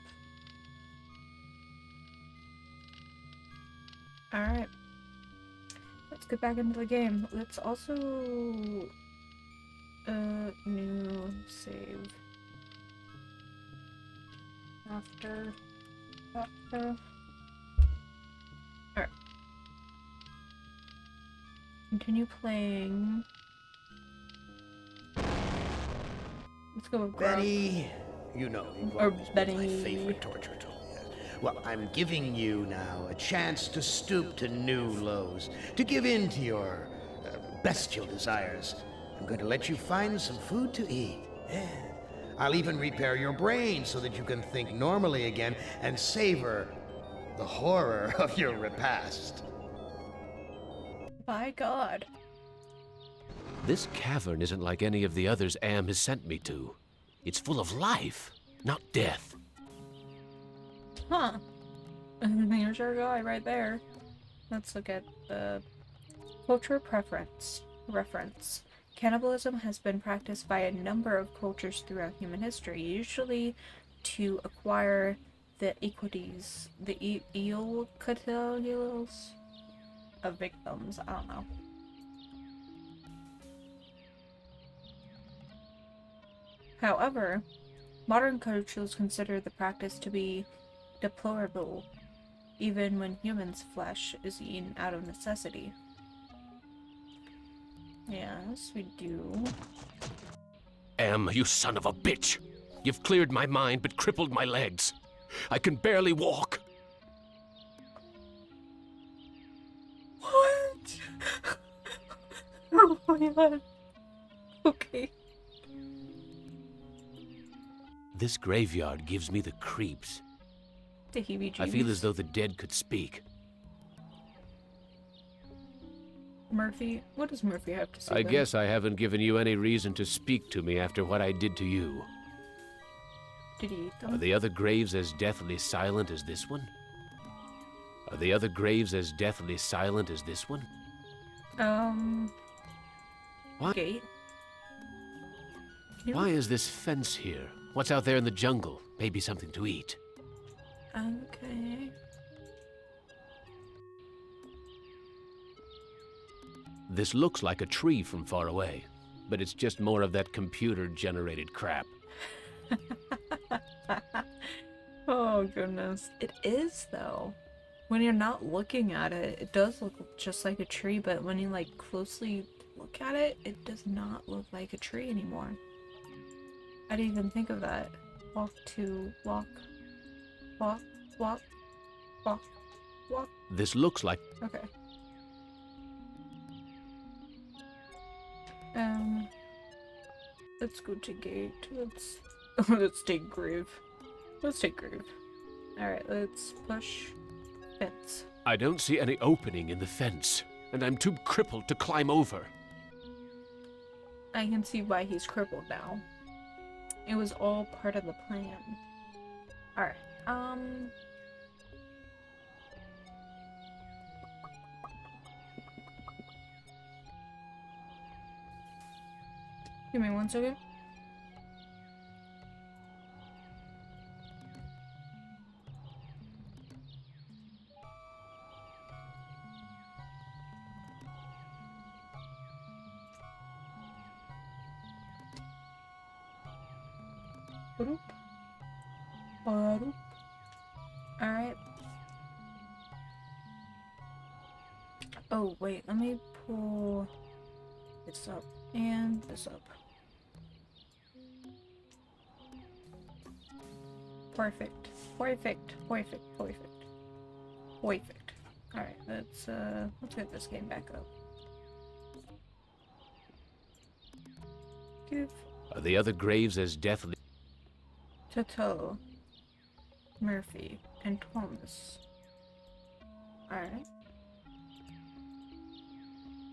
Speaker 2: Alright. Let's get back into the game. Let's also new save. After Alright. Continue playing. Let's go with
Speaker 1: Betty, you know you've
Speaker 2: Or
Speaker 1: always been my
Speaker 2: Betty.
Speaker 1: favorite torture tool. Well, I'm giving you now a chance to stoop to new lows, to give in to your bestial desires. I'm going to let you find some food to eat. Yeah. I'll even repair your brain so that you can think normally again and savor the horror of your repast.
Speaker 2: My God.
Speaker 17: This cavern isn't like any of the others Am has sent me to. It's full of life, not death.
Speaker 2: Huh. And there's our guy right there. Let's look at the culture reference. Cannibalism has been practiced by a number of cultures throughout human history, usually to acquire the equities, the equitals of victims. I don't know. However, modern cultures consider the practice to be deplorable, even when humans' flesh is eaten out of necessity. Yes, we do.
Speaker 17: Am, you son of a bitch! You've cleared my mind but crippled my legs. I can barely walk.
Speaker 2: What? Oh my God. Okay.
Speaker 17: This graveyard gives me the creeps.
Speaker 2: The heebie-jeebies.
Speaker 17: I feel as though the dead could speak.
Speaker 2: Murphy, what does Murphy have to say?
Speaker 17: I
Speaker 2: then?
Speaker 17: guess I haven't given you any reason to speak to me after what I did to you.
Speaker 2: Did he eat them?
Speaker 17: Are the other graves as deathly silent as this one? Are the other graves as deathly silent as this one?
Speaker 2: What? Gate.
Speaker 17: Why is this fence here? What's out there in the jungle? Maybe something to eat.
Speaker 2: Okay.
Speaker 17: This looks like a tree from far away, but it's just more of that computer-generated crap.
Speaker 2: Oh goodness. It is though. When you're not looking at it, it does look just like a tree, but when you like closely look at it, it does not look like a tree anymore. I didn't even think of that. Walk.
Speaker 17: This looks like...
Speaker 2: Okay. Let's go to gate. Let's take groove. Alright, let's push fence.
Speaker 17: I don't see any opening in the fence, and I'm too crippled to climb over.
Speaker 2: I can see why he's crippled now. It was all part of the plan. Alright, give me 1 second. Alright. Oh, wait, let me pull this up and this up. Perfect. Perfect. Perfect. Perfect. Perfect. Alright, let's get this game back up. Give
Speaker 17: Are the other graves as deathly?
Speaker 2: Toto, Murphy, and Thomas. Alright.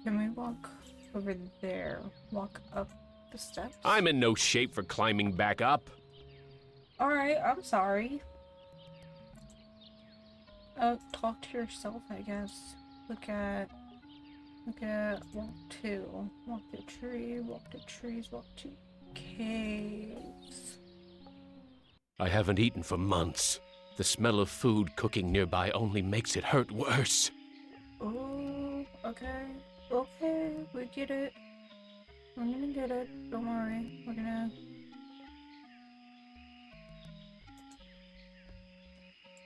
Speaker 2: Can we walk over there? Walk up the steps?
Speaker 17: I'm in no shape for climbing back up.
Speaker 2: Alright, I'm sorry. Talk to yourself, I guess. Look at, walk to tree, walk to trees, walk to caves.
Speaker 17: I haven't eaten for months. The smell of food cooking nearby only makes it hurt worse.
Speaker 2: Oh, okay. Okay, we get it. We're gonna get it. Don't worry. We're gonna...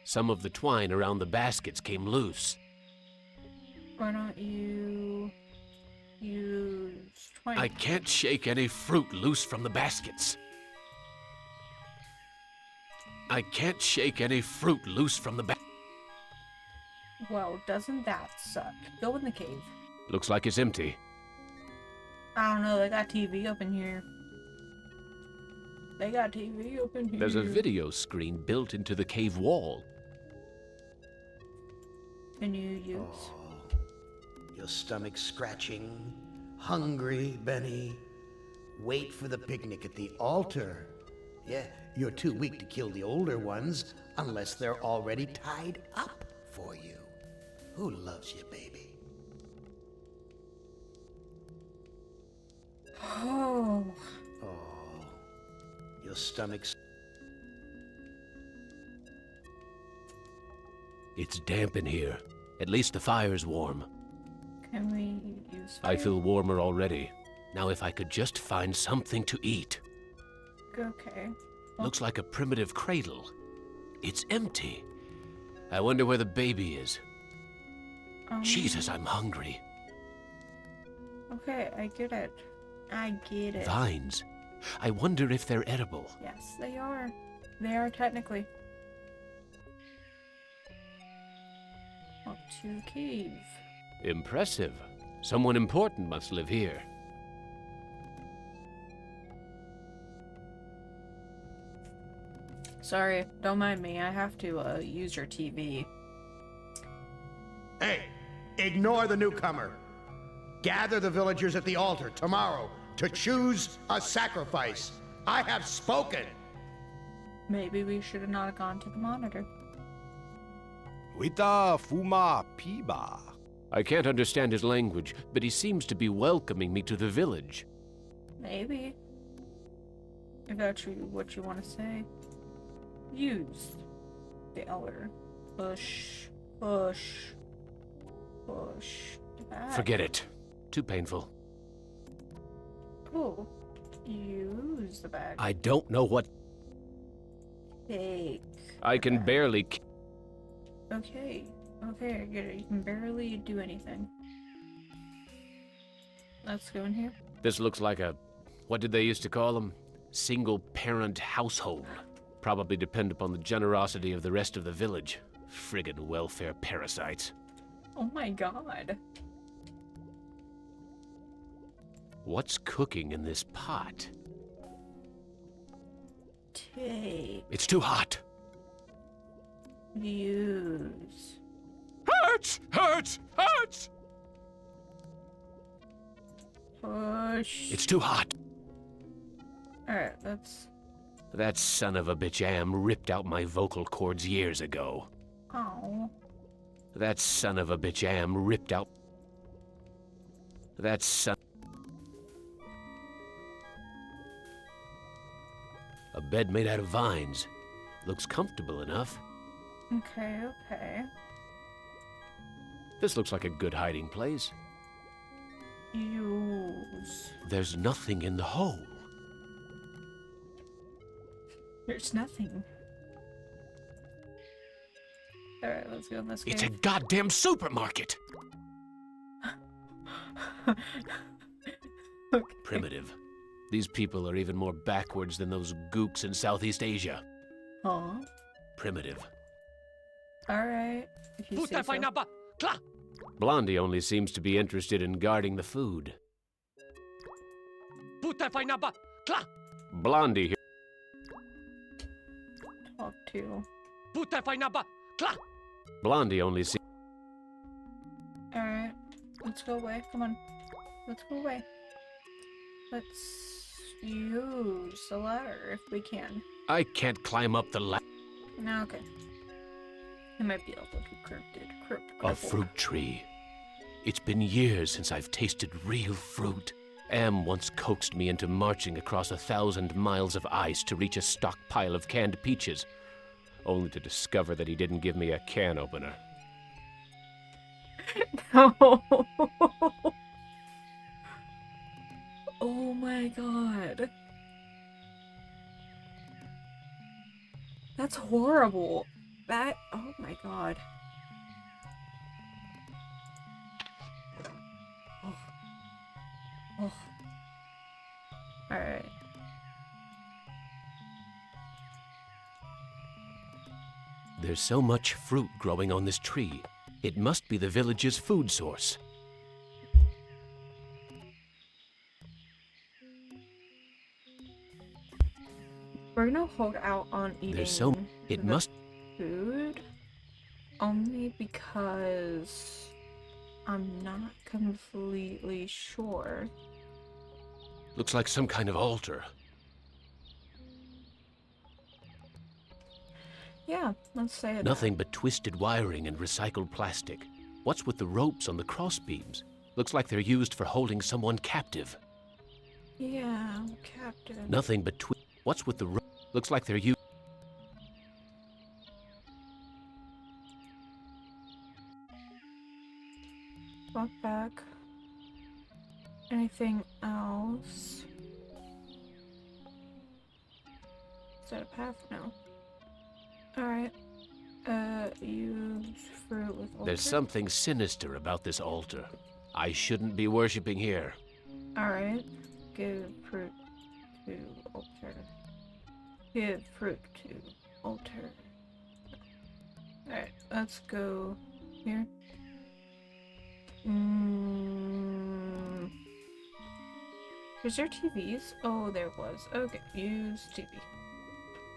Speaker 17: Some of the twine around the baskets came loose.
Speaker 2: Why don't you use twine?
Speaker 17: I can't shake any fruit loose from the baskets. I can't shake any fruit loose from the
Speaker 2: Well, doesn't that suck? Go in the cave.
Speaker 17: Looks like it's empty.
Speaker 2: I don't know, they got TV up in here. They got TV up in here.
Speaker 17: There's a video screen built into the cave wall.
Speaker 2: Can you use?
Speaker 1: Oh, your stomach scratching, hungry, Benny. Wait for the picnic at the altar. Yeah, you're too weak to kill the older ones unless they're already tied up for you. Who loves you, baby?
Speaker 2: Oh.
Speaker 1: Oh, your stomach's...
Speaker 17: It's damp in here. At least the fire's warm.
Speaker 2: Can we use fire?
Speaker 17: I feel warmer already. Now if I could just find something to eat.
Speaker 2: Okay.
Speaker 17: Looks like a primitive cradle. It's empty. I wonder where the baby is. Jesus, I'm hungry.
Speaker 2: Okay, I get it. I get it.
Speaker 17: Vines. I wonder if they're edible.
Speaker 2: Yes, they are. They are technically. Up to cave.
Speaker 17: Impressive. Someone important must live here.
Speaker 2: Sorry, don't mind me. I have to use your TV.
Speaker 1: Hey, ignore the newcomer. Gather the villagers at the altar tomorrow to choose a sacrifice. I have spoken.
Speaker 2: Maybe we should have not gone to the monitor.
Speaker 8: Wita fuma piba.
Speaker 17: I can't understand his language, but he seems to be welcoming me to the village.
Speaker 2: Maybe. If that's what you want to say. Use the elder. Push. Push. Push. Back.
Speaker 17: Forget it. Too painful.
Speaker 2: Cool. Use the bag.
Speaker 17: I don't know what...
Speaker 2: Take.
Speaker 17: I can barely...
Speaker 2: Okay. Okay, I get it. You can barely do anything. Let's go in here.
Speaker 17: This looks like a... What did they used to call them? Single-parent household. Probably depend upon the generosity of the rest of the village. Friggin' welfare parasites.
Speaker 2: Oh my god.
Speaker 17: What's cooking in this pot?
Speaker 2: Take.
Speaker 17: It's too hot.
Speaker 2: Use.
Speaker 17: Hurts! Hurts! Hurts!
Speaker 2: Push.
Speaker 17: It's too hot.
Speaker 2: Alright, let's...
Speaker 17: That son of a bitch Am ripped out my vocal cords years ago.
Speaker 2: Oh.
Speaker 17: That son of a bitch Am ripped out... That son... A bed made out of vines. Looks comfortable enough.
Speaker 2: Okay, okay.
Speaker 17: This looks like a good hiding place.
Speaker 2: Use.
Speaker 17: There's nothing in the hole.
Speaker 2: There's nothing. Alright, let's go in this
Speaker 17: It's a
Speaker 2: cave.
Speaker 17: goddamn supermarket!
Speaker 2: Okay.
Speaker 17: Primitive. These people are even more backwards than those gooks in Southeast Asia.
Speaker 2: Aw.
Speaker 17: Primitive.
Speaker 2: Alright. If you say so.
Speaker 17: Blondie only seems to be interested in guarding the food. Blondie here.
Speaker 2: Talk to.
Speaker 17: Blondie only seems.
Speaker 2: Alright. Let's go away. Come on. Let's go away. Let's use the ladder if we can.
Speaker 17: I can't climb up the ladder.
Speaker 2: No, okay. It might be a little cryptid.
Speaker 17: A fruit tree. It's been years since I've tasted real fruit. Am once coaxed me into marching across 1,000 miles of ice to reach a stockpile of canned peaches, only to discover that he didn't give me a can opener.
Speaker 2: No. Oh my god. That's horrible. Oh my god. Oh. Oh. Alright.
Speaker 17: There's so much fruit growing on this tree. It must be the village's food source.
Speaker 2: We're gonna hold out on eating
Speaker 17: It must.
Speaker 2: food only because I'm not completely sure.
Speaker 17: Looks like some kind of altar.
Speaker 2: Yeah, let's say it.
Speaker 17: Nothing but twisted wiring and recycled plastic. What's with the ropes on the crossbeams? Looks like they're used for holding someone captive.
Speaker 2: Yeah, captive.
Speaker 17: Nothing but What's with the rope? Looks like they're used.
Speaker 2: Walk back. Anything else? Is that a path? No. Alright. Use fruit with altar.
Speaker 17: There's something sinister about this altar. I shouldn't be worshipping here.
Speaker 2: Alright. Give fruit to altar. Give fruit to altar. Alright, let's go here. Was there TVs? Oh, there was. Okay, use TV.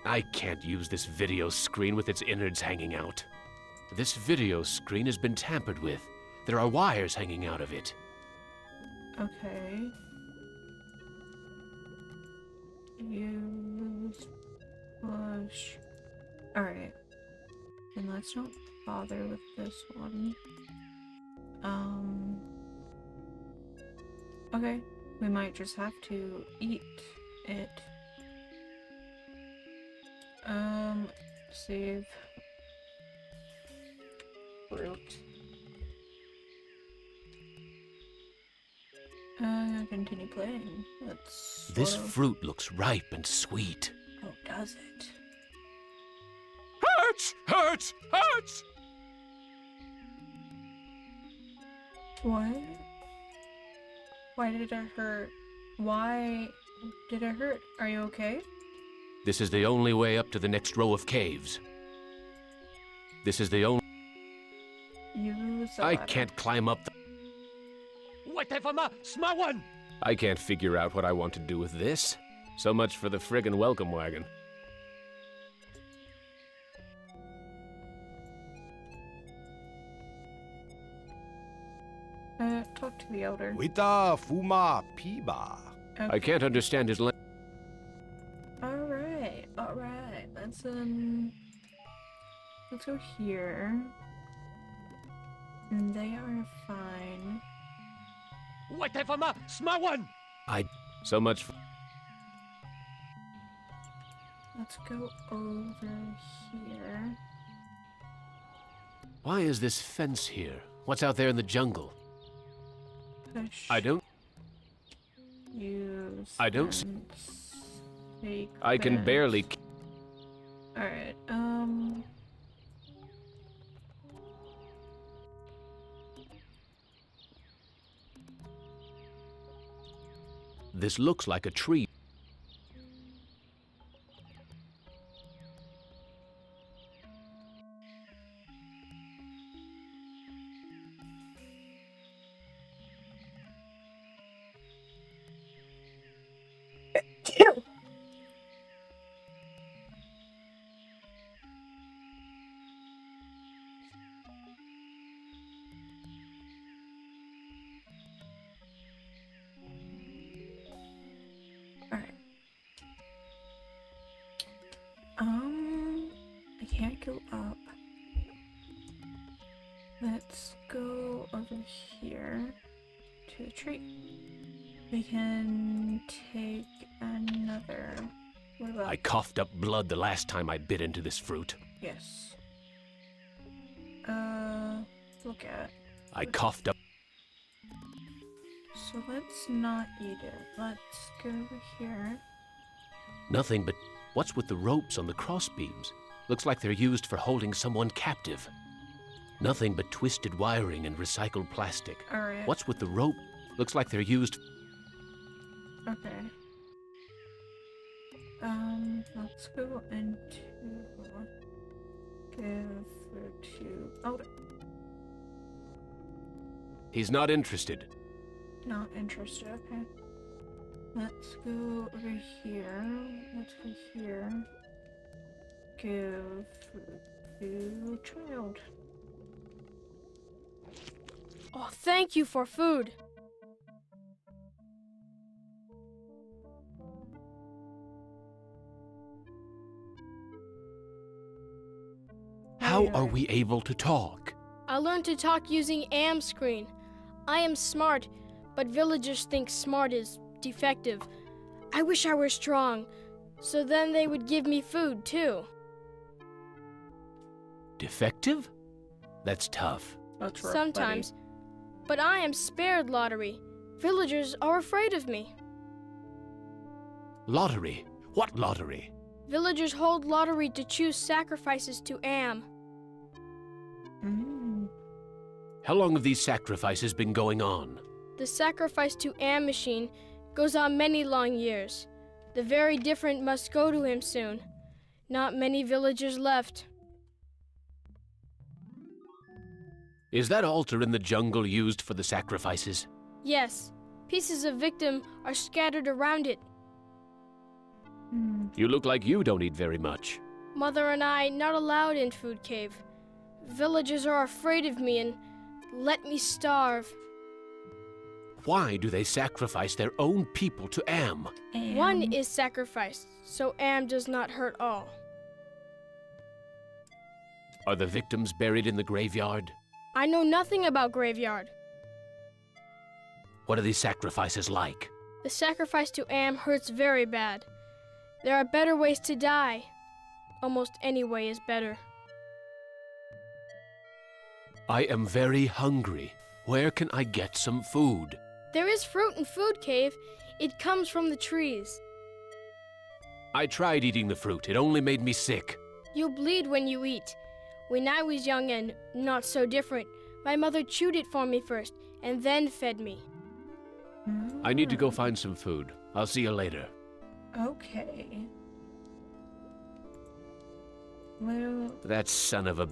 Speaker 17: I can't use this video screen with its innards hanging out. This video screen has been tampered with. There are wires hanging out of it.
Speaker 2: Okay. Use push. Alright. Then let's not bother with this one. Okay. We might just have to eat it. Save. Fruit. Continue playing. Let's.
Speaker 17: This fruit looks ripe and sweet.
Speaker 2: Oh, does it?
Speaker 17: Hurts! Hurts! Hurts!
Speaker 2: What? Why did it hurt? Why did it hurt? Are you okay?
Speaker 17: This is the only way up to the next row of caves. This is the only.
Speaker 2: Use the
Speaker 17: I
Speaker 2: ladder.
Speaker 17: can't climb up the. I can't figure out what I want to do with this. So much for the friggin' welcome wagon.
Speaker 2: Talk to the elder.
Speaker 8: Wita fuma piba.
Speaker 17: I can't understand his language.
Speaker 2: Alright. Let's go here. And they are fine.
Speaker 17: So much for.
Speaker 2: Let's go over here.
Speaker 17: Why is this fence here? What's out there in the jungle?
Speaker 2: Push.
Speaker 17: I don't.
Speaker 2: Use.
Speaker 17: I don't.
Speaker 2: Take
Speaker 17: I can
Speaker 2: this.
Speaker 17: barely.
Speaker 2: Alright,
Speaker 17: This looks like a tree.
Speaker 2: Alright. I can't go up. Let's go over here to the tree. We can take another. What about?
Speaker 17: I coughed up blood the last time I bit into this fruit.
Speaker 2: Yes. Look at.
Speaker 17: I coughed up.
Speaker 2: So let's not eat it. Let's go over here.
Speaker 17: Nothing but what's with the ropes on the crossbeams? Looks like they're used for holding someone captive. Nothing but twisted wiring and recycled plastic.
Speaker 2: Alright.
Speaker 17: What's with the rope? Looks like they're used.
Speaker 2: Okay. Let's go into give food to Elder.
Speaker 17: He's not interested.
Speaker 2: Not interested, okay. Let's go over here. Let's go here. Give food to child.
Speaker 11: Oh, thank you for food.
Speaker 17: How are we able to talk?
Speaker 11: I learned to talk using am screen. I am smart, but villagers think smart is defective. I wish I were strong, so then they would give me food too.
Speaker 17: Defective? That's tough.
Speaker 2: That's rough,
Speaker 11: Sometimes. But I am spared lottery. Villagers are afraid of me.
Speaker 17: Lottery? What lottery?
Speaker 11: Villagers hold lottery to choose sacrifices to Am.
Speaker 17: How long have these sacrifices been going on?
Speaker 11: The sacrifice to Am machine goes on many long years. The very different must go to him soon. Not many villagers left.
Speaker 17: Is that altar in the jungle used for the sacrifices?
Speaker 11: Yes, pieces of victim are scattered around it.
Speaker 17: You look like you don't eat very much.
Speaker 11: Mother and I not allowed in food cave. Villagers are afraid of me and let me starve.
Speaker 17: Why do they sacrifice their own people to Am?
Speaker 11: One is sacrificed, so Am does not hurt all.
Speaker 17: Are the victims buried in the graveyard?
Speaker 11: I know nothing about graveyard.
Speaker 17: What are these sacrifices like?
Speaker 11: The sacrifice to Am hurts very bad. There are better ways to die. Almost any way is better.
Speaker 17: I am very hungry. Where can I get some food?
Speaker 11: There is fruit in food cave. It comes from the trees.
Speaker 17: I tried eating the fruit. It only made me sick.
Speaker 11: You bleed when you eat. When I was young and not so different, my mother chewed it for me first and then fed me.
Speaker 17: I need to go find some food. I'll see you later.
Speaker 2: Okay. Well,
Speaker 17: That son of a...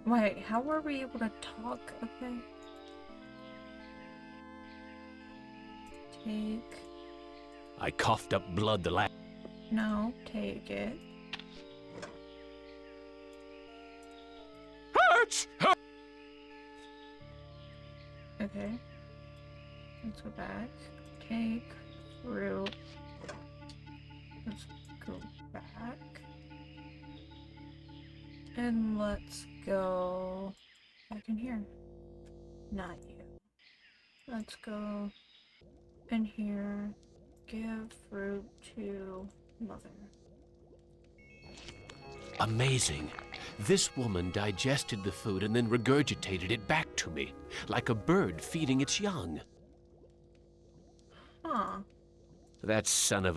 Speaker 2: wait, how were we able to talk? Okay. Take.
Speaker 17: I coughed up blood the last...
Speaker 2: No, take it.
Speaker 17: Hurts!
Speaker 2: Okay. Let's go back. Take fruit. Let's go back. And let's go back in here. Not you. Let's go in here. Give fruit to mother.
Speaker 17: Amazing. This woman digested the food and then regurgitated it back to me, like a bird feeding its young.
Speaker 2: Huh.
Speaker 17: That son of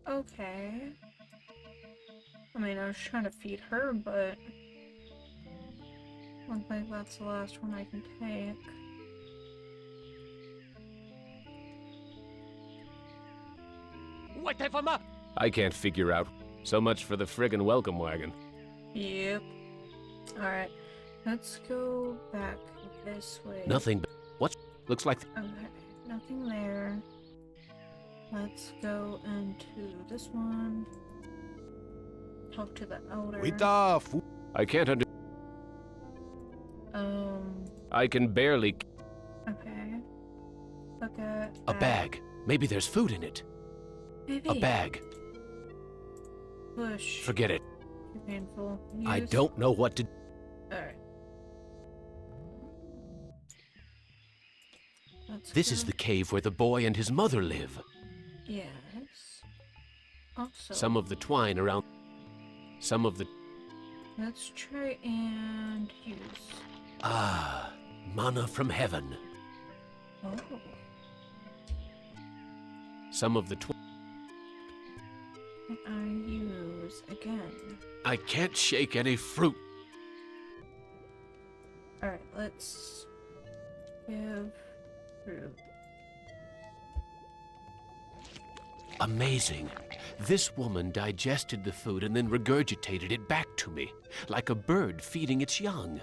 Speaker 17: a...
Speaker 2: Okay. I mean, I was trying to feed her, but I don't think that's the last one I can take.
Speaker 17: I can't figure out. So much for the friggin' welcome wagon.
Speaker 2: Yep. Alright. Let's go back this way.
Speaker 17: Nothing but... What? Looks like...
Speaker 2: Okay. Nothing there. Let's go into this one. Talk to the elder.
Speaker 17: I can't under... I can barely...
Speaker 2: Okay. Look at...
Speaker 17: A bag. Maybe there's food in it.
Speaker 2: Maybe.
Speaker 17: A bag.
Speaker 2: Push.
Speaker 17: Forget it.
Speaker 2: Too painful.
Speaker 17: I
Speaker 2: Use.
Speaker 17: don't know what to...
Speaker 2: Alright.
Speaker 17: This is the cave where the boy and his mother live.
Speaker 2: Yes. Also.
Speaker 17: Some of the twine around... Some of the...
Speaker 2: Let's try and use...
Speaker 17: Ah, manna from heaven.
Speaker 2: Oh.
Speaker 17: Some of the twine...
Speaker 2: I use again.
Speaker 17: I can't shake any fruit.
Speaker 2: Alright, let's give fruit.
Speaker 17: Amazing. This woman digested the food and then regurgitated it back to me, like a bird feeding its young.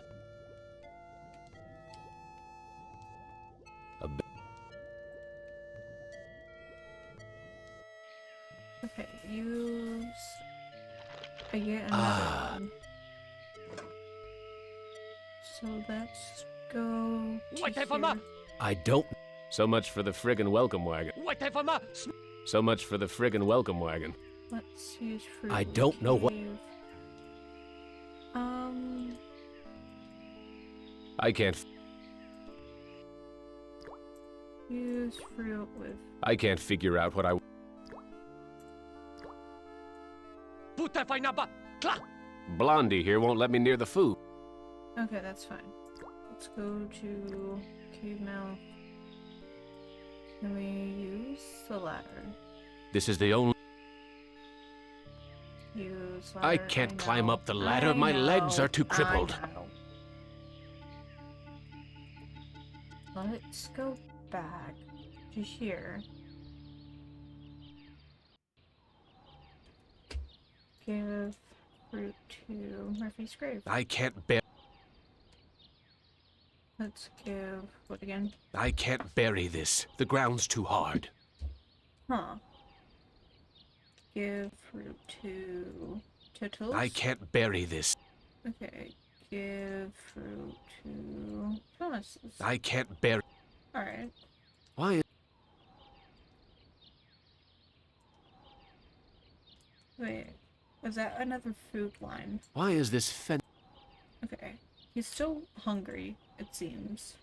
Speaker 2: Okay, use again another one. So let's go to here.
Speaker 17: I don't... So much for the friggin' welcome wagon. So much for the friggin' welcome wagon.
Speaker 2: Let's use fruit.
Speaker 17: I don't know what... I can't...
Speaker 2: Use fruit with...
Speaker 17: I can't figure out what I... Blondie here won't let me near the food.
Speaker 2: Okay, that's fine. Let's go to cave mouth. Can we use the ladder?
Speaker 17: This is the only...
Speaker 2: Use ladder.
Speaker 17: I can't climb
Speaker 2: know.
Speaker 17: up the ladder.
Speaker 2: I
Speaker 17: My
Speaker 2: know.
Speaker 17: legs are too crippled.
Speaker 2: I know. Let's go back to here. Give fruit to Murphy's grave.
Speaker 17: I can't bear...
Speaker 2: Let's give... what again?
Speaker 17: I can't bury this. The ground's too hard.
Speaker 2: Huh. Give fruit to Tittles.
Speaker 17: I can't bury this.
Speaker 2: Okay. Give fruit to Thomas's.
Speaker 17: I can't bury...
Speaker 2: Alright.
Speaker 17: Why...
Speaker 2: Wait. Was that another food line?
Speaker 17: Why is this fence...
Speaker 2: Okay. He's still hungry, it seems.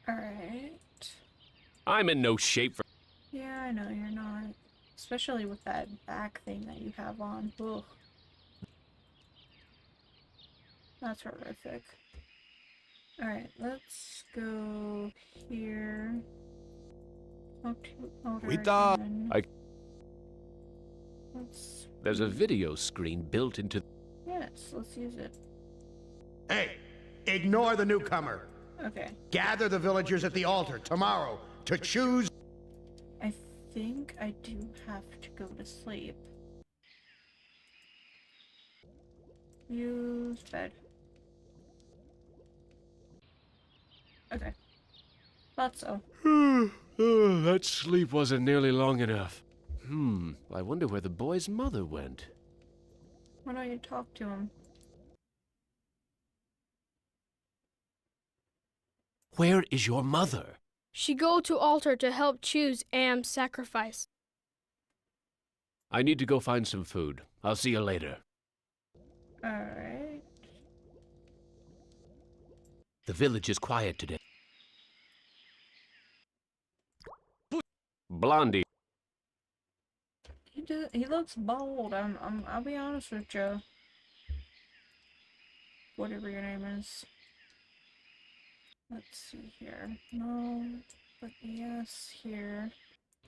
Speaker 2: Alright.
Speaker 17: I'm in no shape for...
Speaker 2: Yeah, I know you're not. Especially with that back thing that you have on. Ugh. That's horrific. Alright, let's go here. Talk to Elder again.
Speaker 17: There's a video screen built into...
Speaker 2: Yes, let's use it.
Speaker 6: Hey, ignore the newcomer.
Speaker 2: Okay.
Speaker 6: Gather the villagers at the altar tomorrow to choose...
Speaker 2: I think I do have to go to sleep. Use bed. Okay. Thought so.
Speaker 17: Oh, that sleep wasn't nearly long enough. I wonder where the boy's mother went.
Speaker 2: Why don't you talk to him?
Speaker 17: Where is your mother?
Speaker 11: She go to altar to help choose Am's sacrifice.
Speaker 17: I need to go find some food. I'll see you later.
Speaker 2: Alright.
Speaker 17: The village is quiet today. Blondie.
Speaker 2: He looks bold. I'll be honest with you. Whatever your name is. Let's see here. No. But yes, here.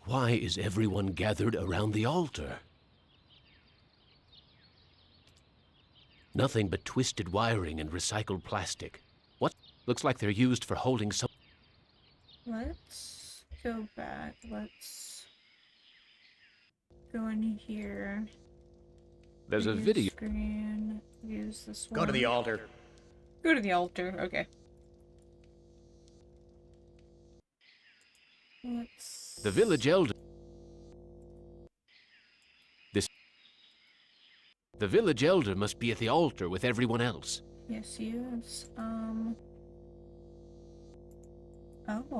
Speaker 17: Why is everyone gathered around the altar? Nothing but twisted wiring and recycled plastic. What? Looks like they're used for holding some...
Speaker 2: Let's go back. Let's go in here.
Speaker 17: There's a
Speaker 2: Use
Speaker 17: video.
Speaker 2: Screen. Use this one.
Speaker 1: Go to the altar.
Speaker 2: Go to the altar. Okay. Let's...
Speaker 17: The village elder... The village elder must be at the altar with everyone else.
Speaker 2: Yes, he is. Oh,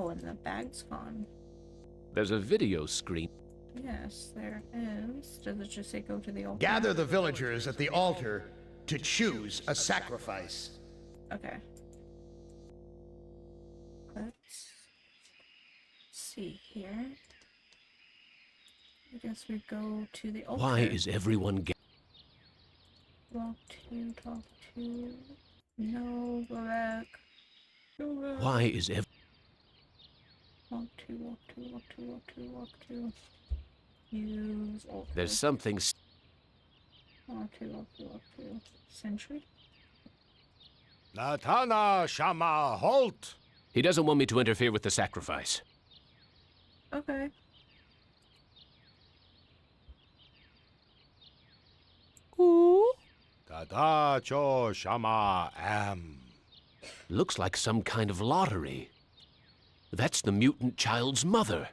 Speaker 2: and the bag's gone.
Speaker 17: There's a video screen.
Speaker 2: Yes, there is. Does it just say go to the altar?
Speaker 1: Gather the villagers at the altar to choose a sacrifice.
Speaker 2: Okay. Let's see here. I guess we go to the altar.
Speaker 17: Why is everyone
Speaker 2: Walk to, talk to. No, go back. Go back.
Speaker 17: Why is
Speaker 2: Walk to, walk to, walk to, walk to, walk to. Use altar.
Speaker 17: There's something...
Speaker 2: Walk to, walk to, walk to. Sentry?
Speaker 8: Natana Shama, halt!
Speaker 17: He doesn't want me to interfere with the sacrifice.
Speaker 2: Okay.
Speaker 8: Tadacho Shama am.
Speaker 17: Looks like some kind of lottery. That's the mutant child's mother.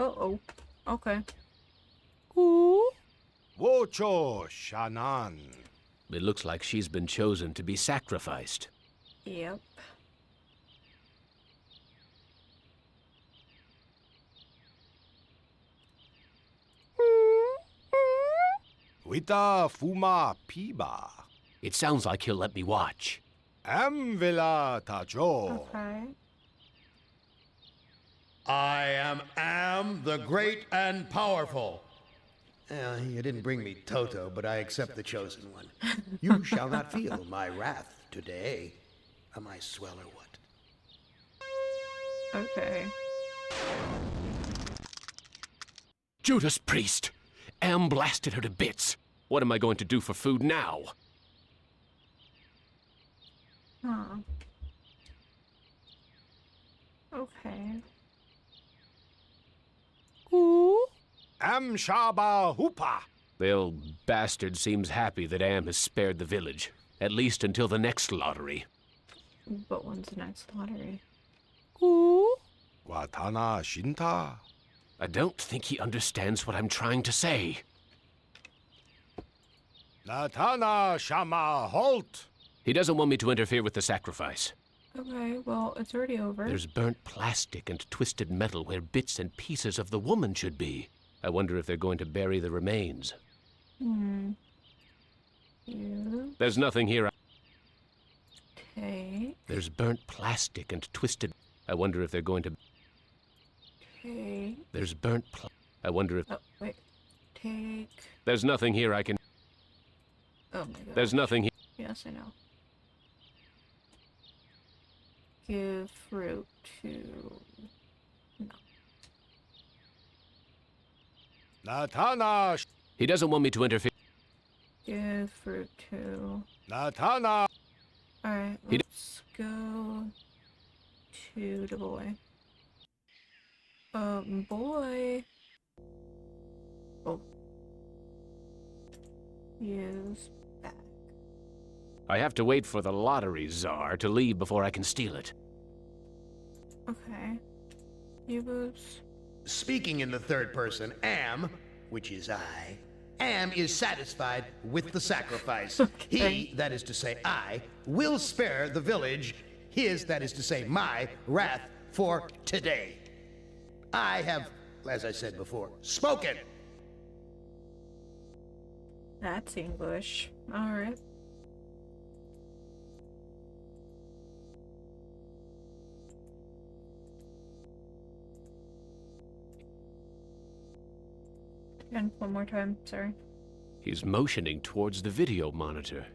Speaker 2: Uh-oh. Okay.
Speaker 8: Wocho Shanan.
Speaker 17: It looks like she's been chosen to be sacrificed.
Speaker 2: Yep.
Speaker 8: Wita Fuma Piba.
Speaker 17: It sounds like he'll let me watch.
Speaker 8: Amvila Tajo.
Speaker 2: Okay.
Speaker 1: I am the great and powerful. You didn't bring me Toto, but I accept the chosen one. You shall not feel my wrath today. Am I swell or what?
Speaker 2: Okay.
Speaker 17: Judas Priest! Am blasted her to bits. What am I going to do for food now?
Speaker 2: Huh. Okay.
Speaker 8: Am Shaba Hoopa.
Speaker 17: The old bastard seems happy that Am has spared the village. At least until the next lottery.
Speaker 2: But when's the next lottery?
Speaker 8: Watana Shinta.
Speaker 17: I don't think he understands what I'm trying to say.
Speaker 8: Natana Shama, halt!
Speaker 17: He doesn't want me to interfere with the sacrifice.
Speaker 2: Okay, well, it's already over.
Speaker 17: There's burnt plastic and twisted metal where bits and pieces of the woman should be. I wonder if they're going to bury the remains.
Speaker 2: Yeah.
Speaker 17: There's nothing here.
Speaker 2: Take.
Speaker 17: There's burnt plastic and twisted... I wonder if they're going to...
Speaker 2: Take.
Speaker 17: There's burnt I wonder if...
Speaker 2: Oh, wait. Take.
Speaker 17: There's nothing here I can...
Speaker 2: Oh my god.
Speaker 17: There's nothing here...
Speaker 2: Yes, I know. Give fruit to... No.
Speaker 8: Natana.
Speaker 17: He doesn't want me to interfere.
Speaker 2: Give fruit to...
Speaker 8: Natana.
Speaker 2: Alright, let's go to the boy. Boy. Oh. Use back.
Speaker 17: I have to wait for the lottery czar to leave before I can steal it.
Speaker 2: Okay. Use.
Speaker 1: Speaking in the third person, Am, which is I, Am is satisfied with the sacrifice.
Speaker 2: Okay.
Speaker 1: He, that is to say I, will spare the village, his, that is to say my, wrath for today. I have, as I said before, spoken.
Speaker 2: That's English. Alright. And one more time, sorry.
Speaker 17: He's motioning towards the video monitor.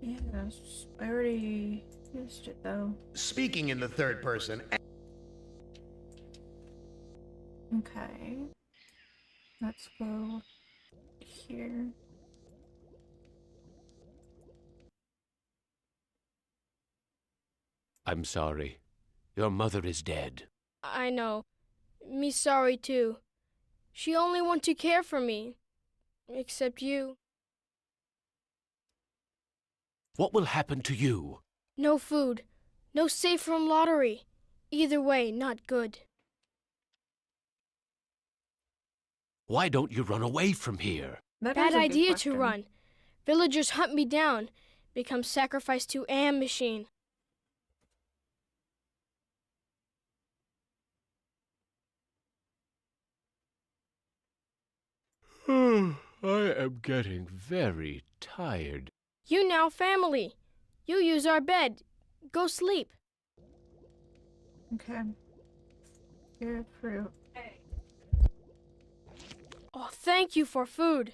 Speaker 2: Yes, I already used it though.
Speaker 1: Speaking in the third person.
Speaker 2: Okay. Let's go here.
Speaker 17: I'm sorry. Your mother is dead.
Speaker 11: I know. Me sorry too. She only want to care for me. Except you.
Speaker 17: What will happen to you?
Speaker 11: No food. No safe from lottery. Either way, not good.
Speaker 17: Why don't you run away from here?
Speaker 11: Bad idea to run. Villagers hunt me down. Become sacrificed to AM machine.
Speaker 17: I am getting very tired.
Speaker 11: You now family. You use our bed. Go sleep.
Speaker 2: Okay. Here, fruit.
Speaker 11: Oh, thank you for food.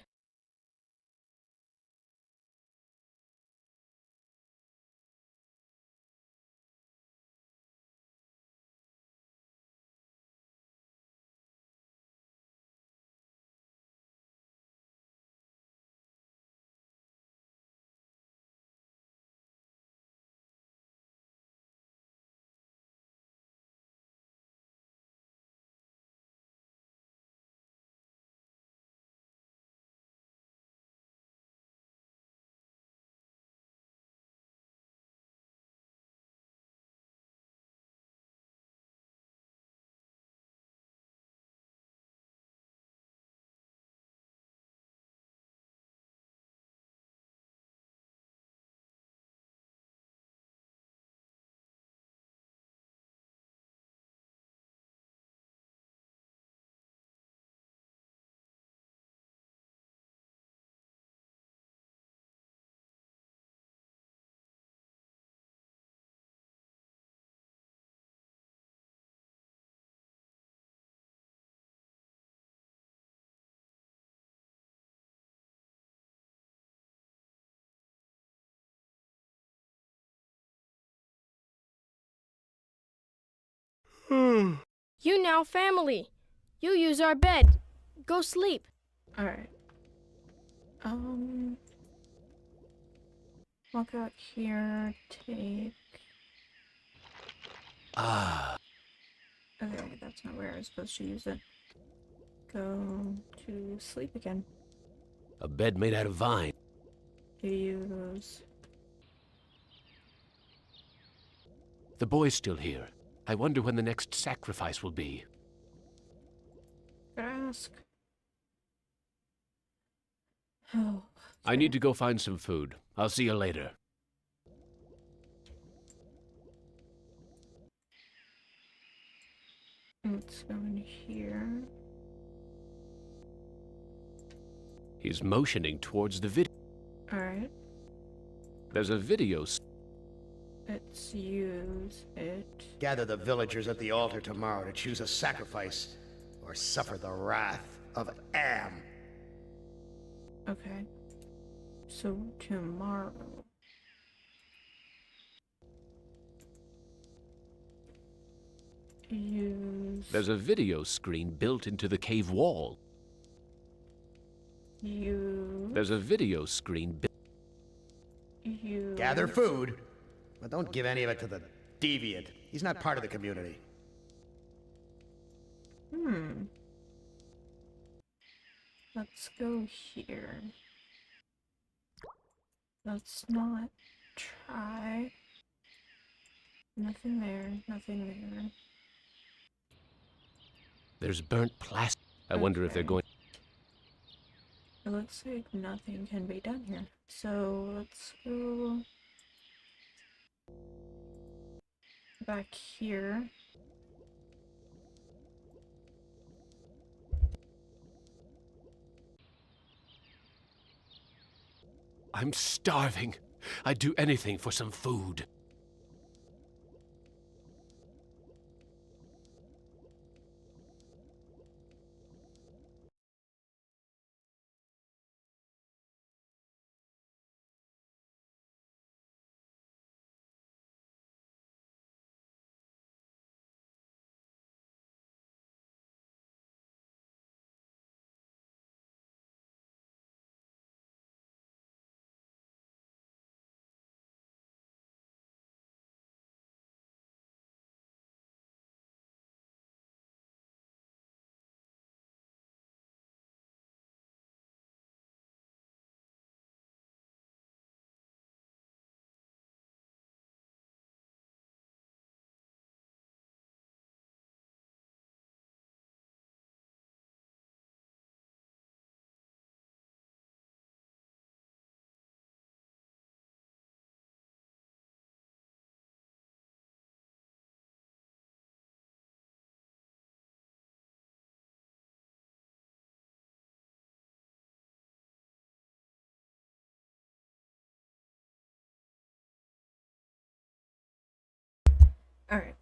Speaker 11: You now family. You use our bed. Go sleep.
Speaker 2: Alright. Walk out here, take...
Speaker 17: Ah.
Speaker 2: Okay, that's not where I was supposed to use it. Go to sleep again.
Speaker 17: A bed made out of vine.
Speaker 2: Use...
Speaker 17: The boy's still here. I wonder when the next sacrifice will be.
Speaker 2: Gotta ask. Oh.
Speaker 17: I need to go find some food. I'll see you later.
Speaker 2: Let's go in here.
Speaker 17: He's motioning towards the video.
Speaker 2: Alright.
Speaker 17: There's a video.
Speaker 2: Let's use it.
Speaker 1: Gather the villagers at the altar tomorrow to choose a sacrifice or suffer the wrath of Am.
Speaker 2: Okay. So tomorrow. Use...
Speaker 17: There's a video screen built into the cave wall.
Speaker 2: Use...
Speaker 17: There's a video screen built...
Speaker 2: Use...
Speaker 1: Gather food, but don't give any of it to the deviant. He's not part of the community.
Speaker 2: Let's go here. Let's not try. Nothing there, nothing there.
Speaker 17: There's burnt plastic. I wonder if they're going...
Speaker 2: It looks like nothing can be done here. So let's go back here.
Speaker 17: I'm starving. I'd do anything for some food.
Speaker 2: Alright.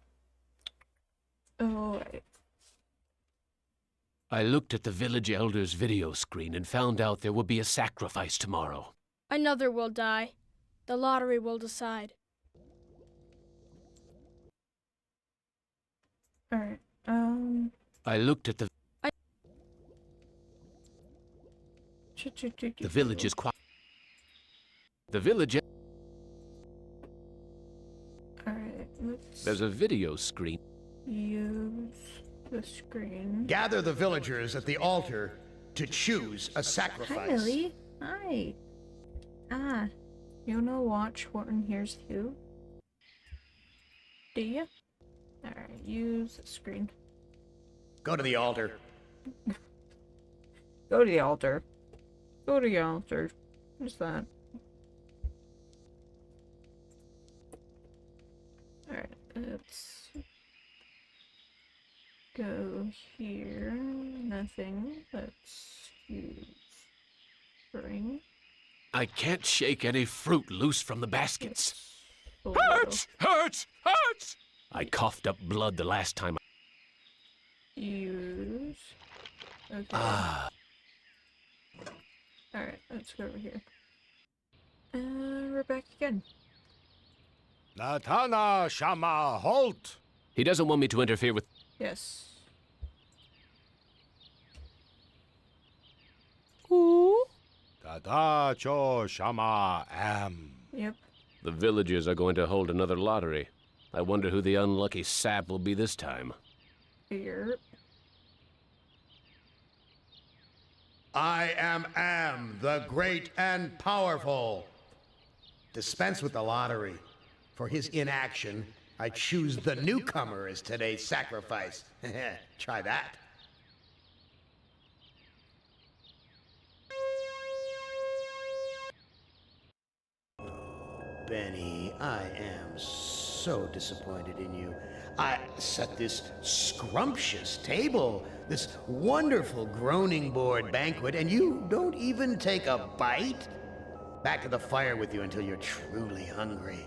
Speaker 2: Alright.
Speaker 17: I looked at the village elder's video screen and found out there will be a sacrifice tomorrow.
Speaker 11: Another will die. The lottery will decide.
Speaker 2: Alright.
Speaker 17: I looked at the village is quiet. The village.
Speaker 2: Alright, let's
Speaker 17: There's a video screen.
Speaker 2: use the screen.
Speaker 1: Gather the villagers at the altar to choose a sacrifice.
Speaker 2: Hi, Lily. Hi. Ah, you wanna watch Wharton Hears You? Do you? Alright, use the screen.
Speaker 1: Go to the altar.
Speaker 2: Go to the altar. Go to the altar. What's that? Alright, let's go here. Nothing. Let's use spring.
Speaker 17: I can't shake any fruit loose from the baskets.
Speaker 2: Hurts!
Speaker 17: Hurts! Hurts! I coughed up blood the last time.
Speaker 2: Use. Okay.
Speaker 17: Ah.
Speaker 2: Alright, let's go over here. We're back again.
Speaker 8: Natana Shama, halt!
Speaker 17: He doesn't want me to interfere with.
Speaker 2: Yes.
Speaker 8: Ooh. Tadacho Shama am.
Speaker 2: Yep.
Speaker 17: The villagers are going to hold another lottery. I wonder who the unlucky sap will be this time.
Speaker 2: Here.
Speaker 1: I am the great and powerful. Dispense with the lottery. For his inaction, I choose the newcomer as today's sacrifice. Try that. Benny, I am so disappointed in you. I set this scrumptious table, this wonderful groaning board banquet, and you don't even take a bite? Back to the fire with you until you're truly hungry.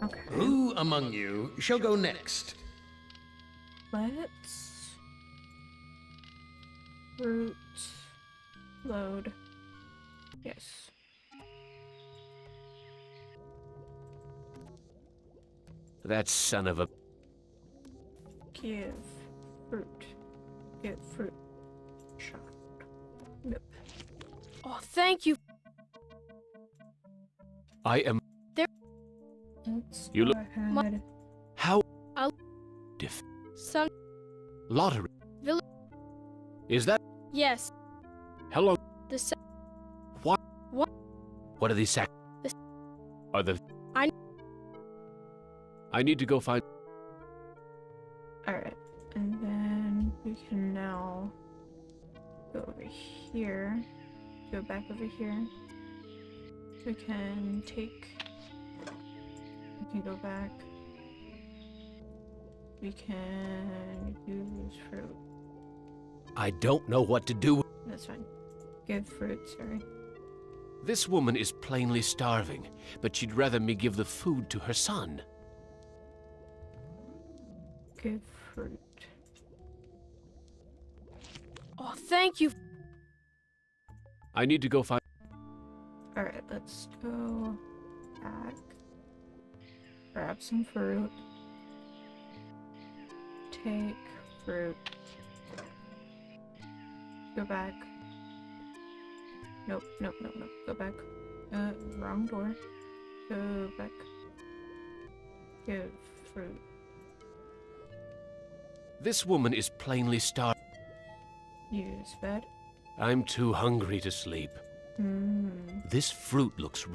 Speaker 2: Okay.
Speaker 1: Who among you shall go next?
Speaker 2: Let's root load. Yes.
Speaker 17: That son of a.
Speaker 2: Give fruit. Give fruit. Shot. Nope.
Speaker 11: Oh, thank you.
Speaker 17: I am.
Speaker 11: There.
Speaker 2: Let's
Speaker 17: You
Speaker 2: go
Speaker 17: look.
Speaker 2: ahead.
Speaker 17: How?
Speaker 11: I'll.
Speaker 17: Diff.
Speaker 11: Some.
Speaker 17: Lottery.
Speaker 11: Village.
Speaker 17: Is that?
Speaker 11: Yes.
Speaker 17: Hello.
Speaker 11: The sa-
Speaker 17: What?
Speaker 11: What?
Speaker 17: What are these sac?
Speaker 11: The-
Speaker 17: Are the.
Speaker 11: I
Speaker 17: need to go find.
Speaker 2: Alright. And then we can now go over here. Go back over here. We can take. We can go back. We can use fruit.
Speaker 17: I don't know what to do.
Speaker 2: That's fine. Give fruit, sorry.
Speaker 17: This woman is plainly starving, but she'd rather me give the food to her son.
Speaker 2: Give fruit.
Speaker 11: Oh, thank you.
Speaker 17: I need to go find.
Speaker 2: Alright, let's go back. Grab some fruit. Take fruit. Go back. Nope, nope, nope, nope. Go back. Wrong door. Go back. Give fruit.
Speaker 17: This woman is plainly starving.
Speaker 2: Use fed.
Speaker 17: I'm too hungry to sleep. This fruit looks.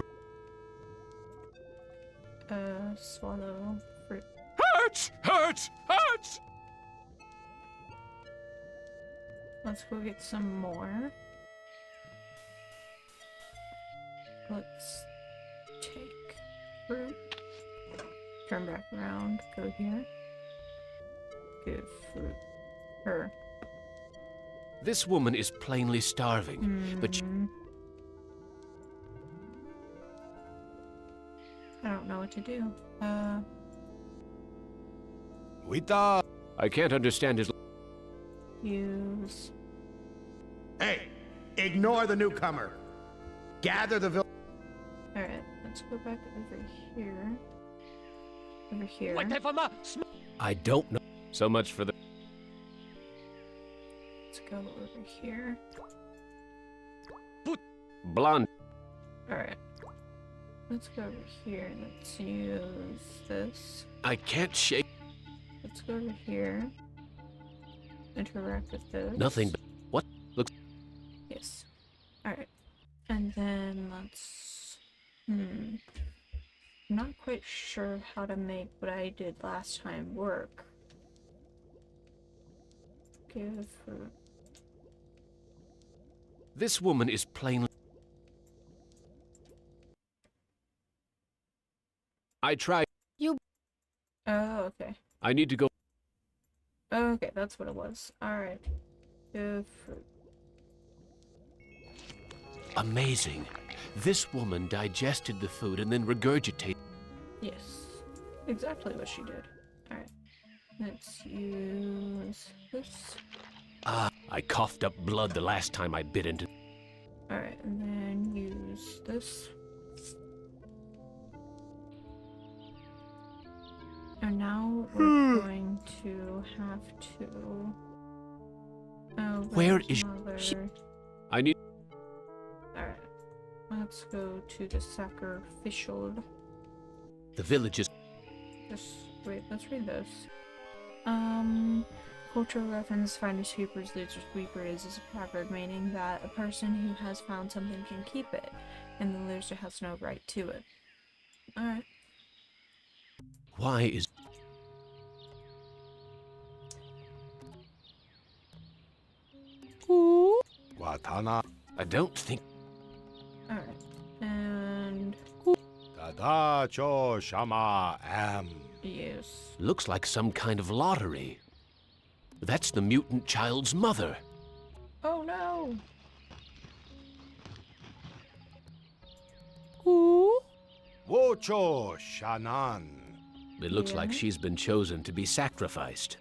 Speaker 2: Swallow fruit.
Speaker 17: Hurts! Hurts! Hurts!
Speaker 2: Let's go get some more. Let's take fruit. Turn back around. Go here. Give fruit. Her.
Speaker 17: This woman is plainly starving, but
Speaker 2: I don't know what to do.
Speaker 8: Wita!
Speaker 17: I can't understand his.
Speaker 2: Use.
Speaker 1: Hey, ignore the newcomer. Gather the village.
Speaker 2: Alright, let's go back over here. Over here.
Speaker 17: I don't know. So much for the.
Speaker 2: Let's go over here.
Speaker 17: Blonde.
Speaker 2: Alright. Let's go over here and let's use this.
Speaker 17: I can't shake.
Speaker 2: Let's go over here. Interact with this.
Speaker 17: Nothing but. What? Looks.
Speaker 2: Yes. Alright. And then let's... I'm not quite sure how to make what I did last time work. Give her...
Speaker 17: This woman is plainly. I tried.
Speaker 11: You.
Speaker 2: Oh, okay.
Speaker 17: I need to go.
Speaker 2: Oh, okay, that's what it was. Alright. Give fruit.
Speaker 17: Amazing. This woman digested the food and then regurgitated.
Speaker 2: Yes. Exactly what she did. Alright. Let's use this.
Speaker 17: I coughed up blood the last time I bit into.
Speaker 2: Alright, and then use this. And now we're going to have to... Oh,
Speaker 17: Where is
Speaker 2: mother?
Speaker 17: she? I need.
Speaker 2: Alright. Let's go to the sacrificial.
Speaker 17: The village is.
Speaker 2: Wait, let's read this. Cultural reference, finder sweepers, loser sweepers is a proverb meaning that a person who has found something can keep it, and the loser has no right to it. Alright.
Speaker 17: Why is.
Speaker 8: Watana.
Speaker 17: I don't think.
Speaker 2: Alright. And...
Speaker 8: Tadacho Shama Am.
Speaker 2: Yes.
Speaker 17: Looks like some kind of lottery. That's the mutant child's mother.
Speaker 2: Oh no!
Speaker 8: Wocho Shanan.
Speaker 17: It looks like she's been chosen to be sacrificed.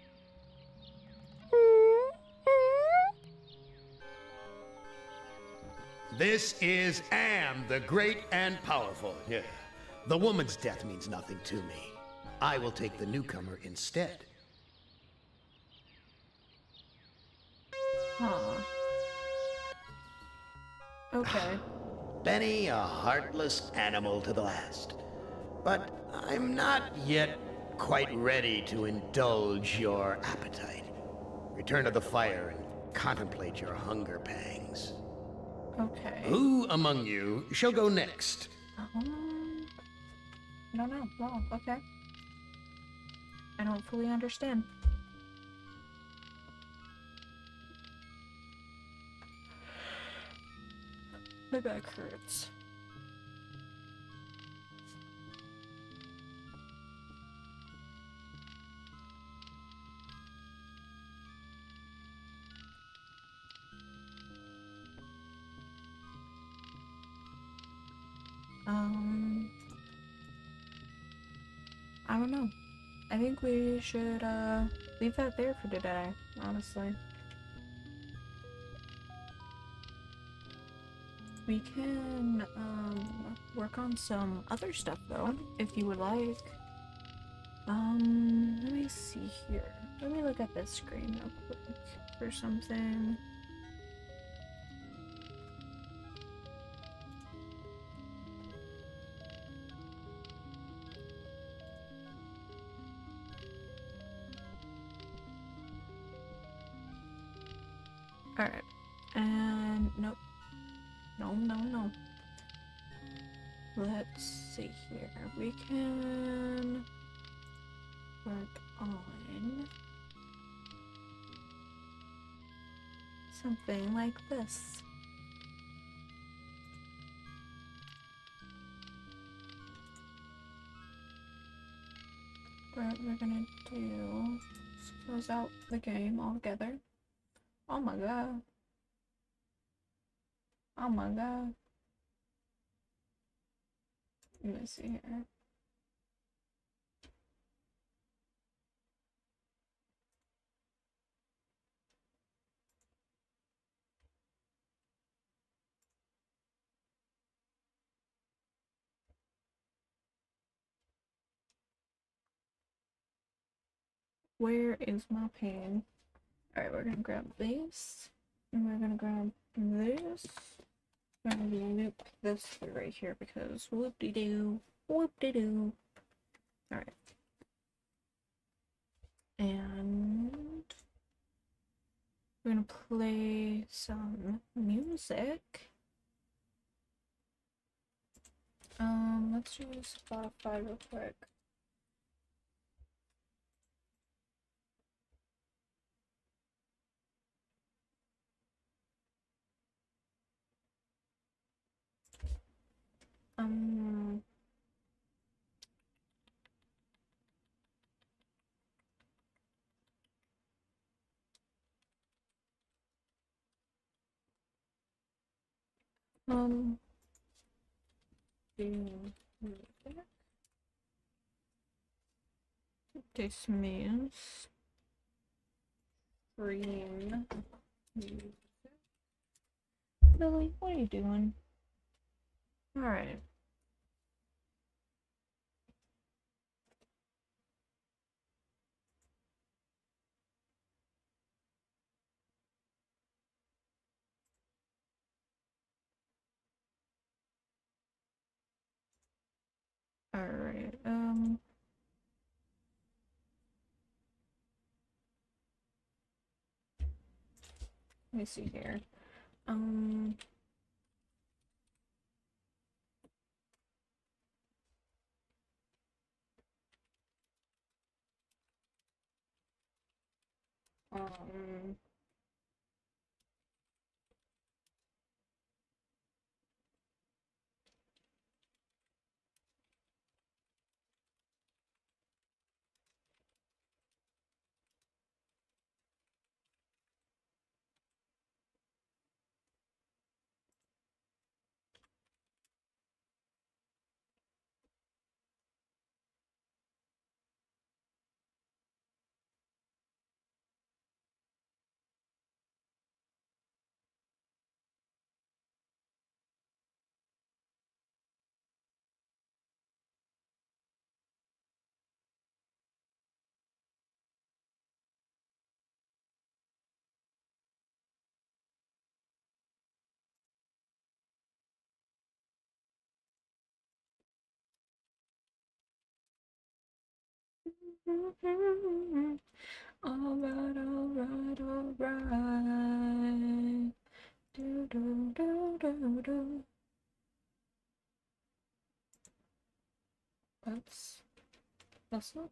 Speaker 1: This is Am, the great and powerful. Yeah. The woman's death means nothing to me. I will take the newcomer instead.
Speaker 2: Huh. Okay.
Speaker 1: Benny, a heartless animal to the last. But I'm not yet quite ready to indulge your appetite. Return to the fire and contemplate your hunger pangs.
Speaker 2: Okay.
Speaker 1: Who among you shall go next?
Speaker 2: I don't know. Well, okay. I don't fully understand. My back hurts. I don't know. I think we should, leave that there for today, honestly. We can, work on some other stuff, though, if you would like. Let me see here. Let me look at this screen real quick for something. Alright. And nope. No. Let's see here. We can work on something like this. What we're gonna do is close out the game altogether. Oh my god. Oh my god. Let me see here. Where is my pen? Alright, we're gonna grab this. And we're gonna grab this. We're gonna loop this through right here because whoop-de-doo. Whoop-de-doo. Alright. And we're gonna play some music. Let's use Spotify real quick. This means stream music. Lily, what are you doing? Alright. Alright, let me see here. Alright, alright, alright. Do do do do do. Let's listen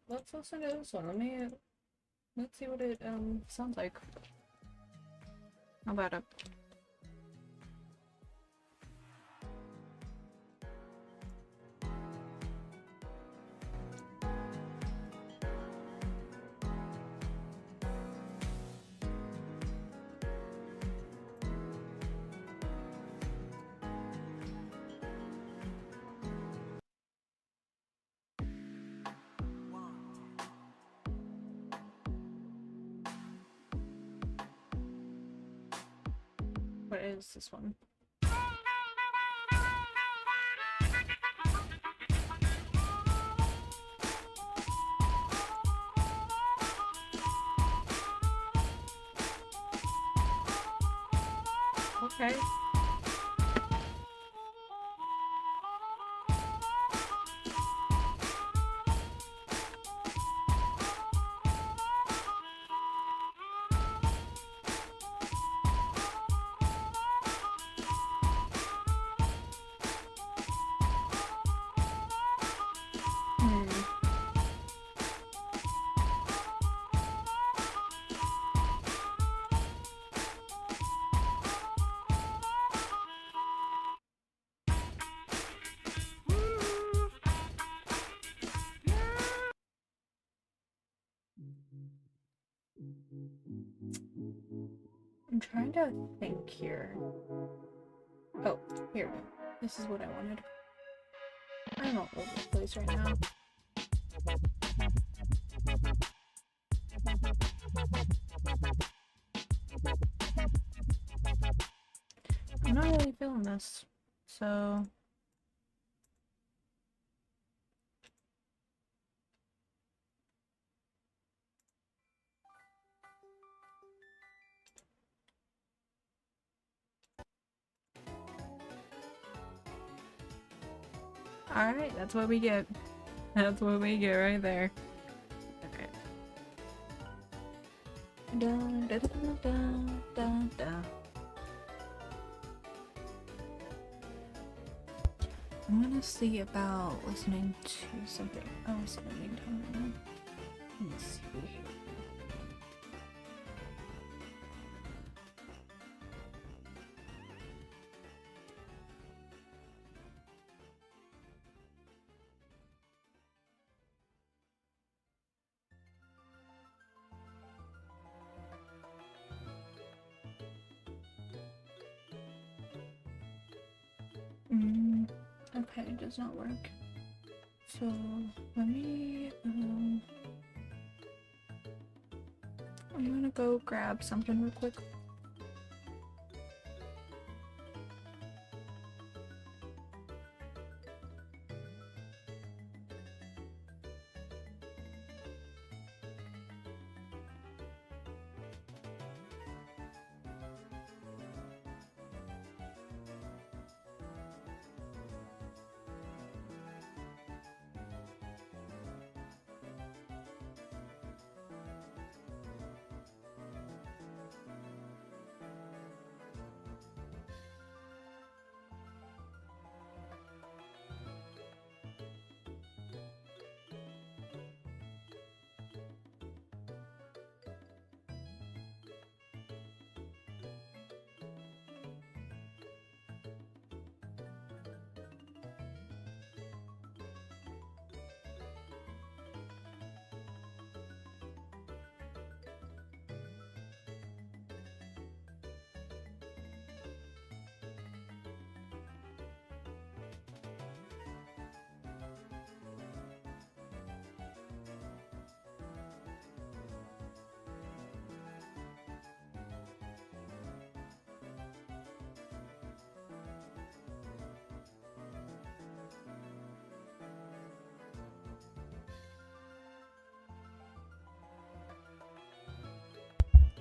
Speaker 2: to this one. Let's see what it sounds like. How about it? What is this one? Okay. I'm trying to think here. Oh, here. This is what I wanted. I'm all over the place right now. I'm not really feeling this, so... Alright, that's what we get. That's what we get right there. Okay. Dun, dun, dun, dun, dun, dun. I'm gonna see about listening to something else in the meantime. Let's see. Okay, it does not work. So let me I'm gonna go grab something real quick.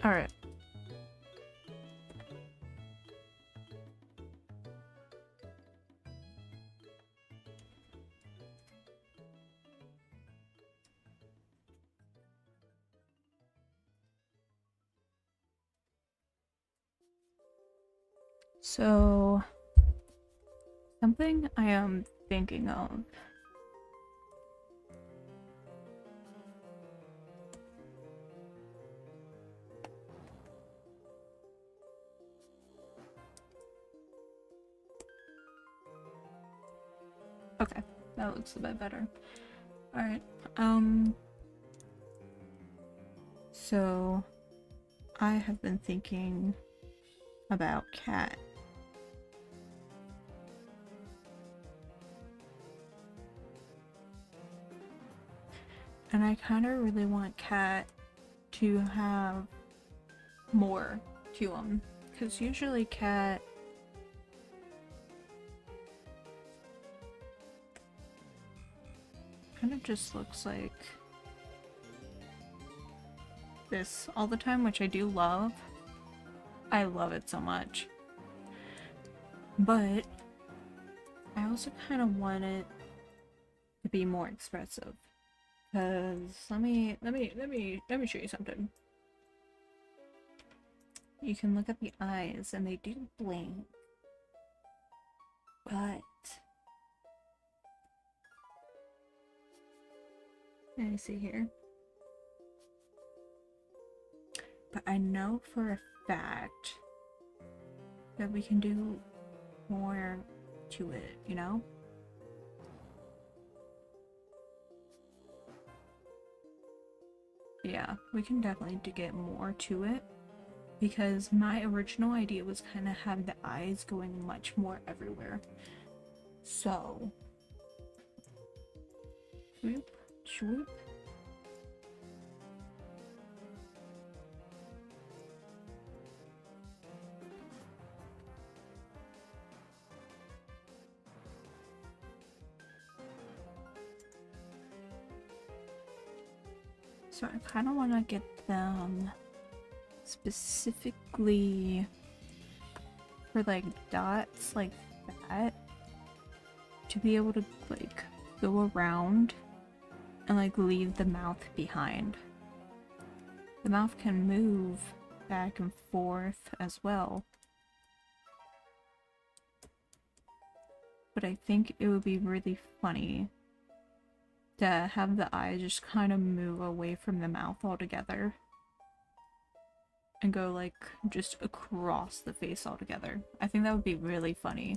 Speaker 2: All right. So, something I am thinking of. Okay, that looks a bit better. Alright, so I have been thinking about Cat. And I kind of really want Cat to have more to him, because usually Cat kind of just looks like this all the time, which I do love. I love it so much. But I also kind of want it to be more expressive. Cause let me show you something. You can look at the eyes and they do blink. But let me see here. But I know for a fact that we can do more to it, you know? Yeah, we can definitely get more to it, because my original idea was kind of have the eyes going much more everywhere. So, swoop, swoop. So I kind of want to get them specifically for like dots like that to be able to like go around and like leave the mouth behind. The mouth can move back and forth as well. But I think it would be really funny to have the eyes just kind of move away from the mouth altogether. And go like just across the face altogether. I think that would be really funny.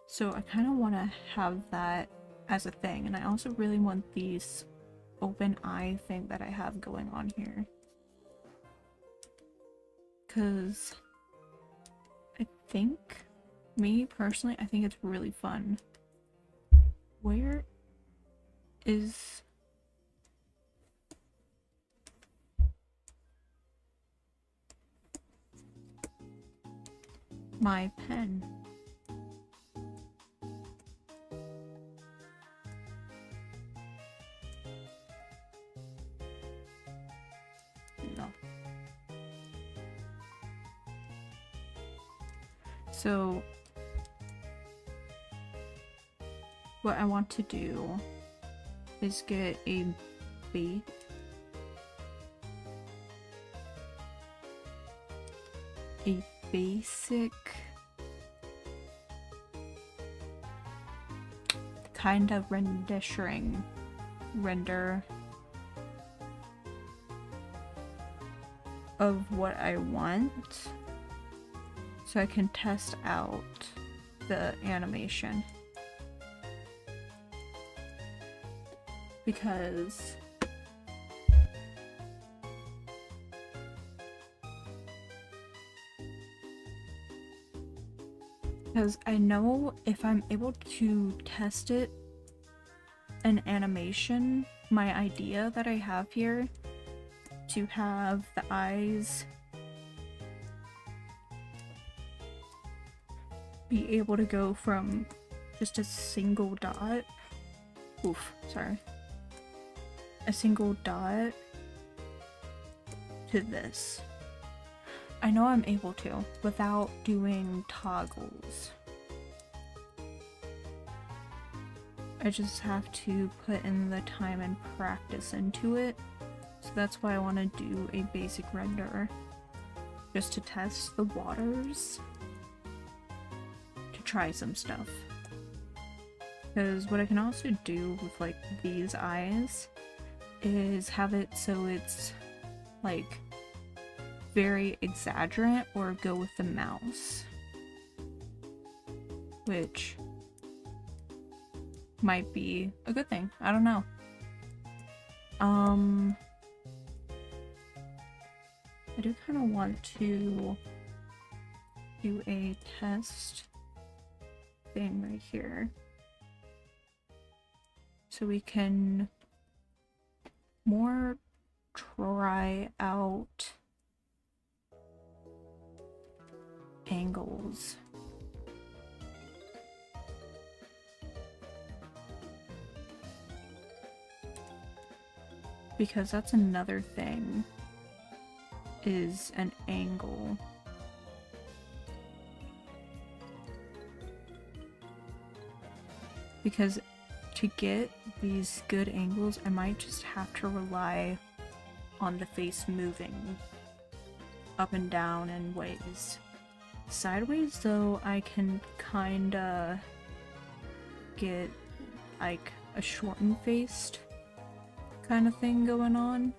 Speaker 2: So I kind of want to have that as a thing. And I also really want these open eye thing that I have going on here. Because I think, me personally, I think it's really fun. Where is... my pen? No. So what I want to do is get a basic kind of render of what I want so I can test out the animation, because I know if I'm able to test it, an animation, my idea that I have here to have the eyes be able to go from just a single dot, a single dot to this. I know I'm able to without doing toggles. I just have to put in the time and practice into it. So that's why I want to do a basic render. Just to test the waters. To try some stuff. Because what I can also do with like these eyes is have it so it's like very exaggerate or go with the mouse, which might be a good thing. I don't know. I do kind of want to do a test thing right here so we can more try out angles. Because that's another thing, is an angle. Because to get these good angles, I might just have to rely on the face moving up and down in ways. Sideways, though, I can kinda get like a shortened faced kind of thing going on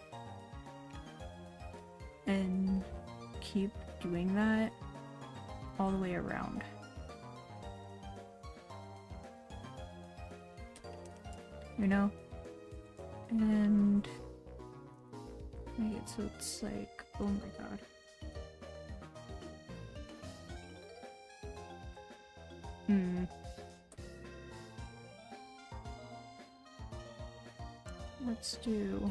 Speaker 2: and keep doing that all the way around. You know? And make it so it's like, oh my god. Let's do...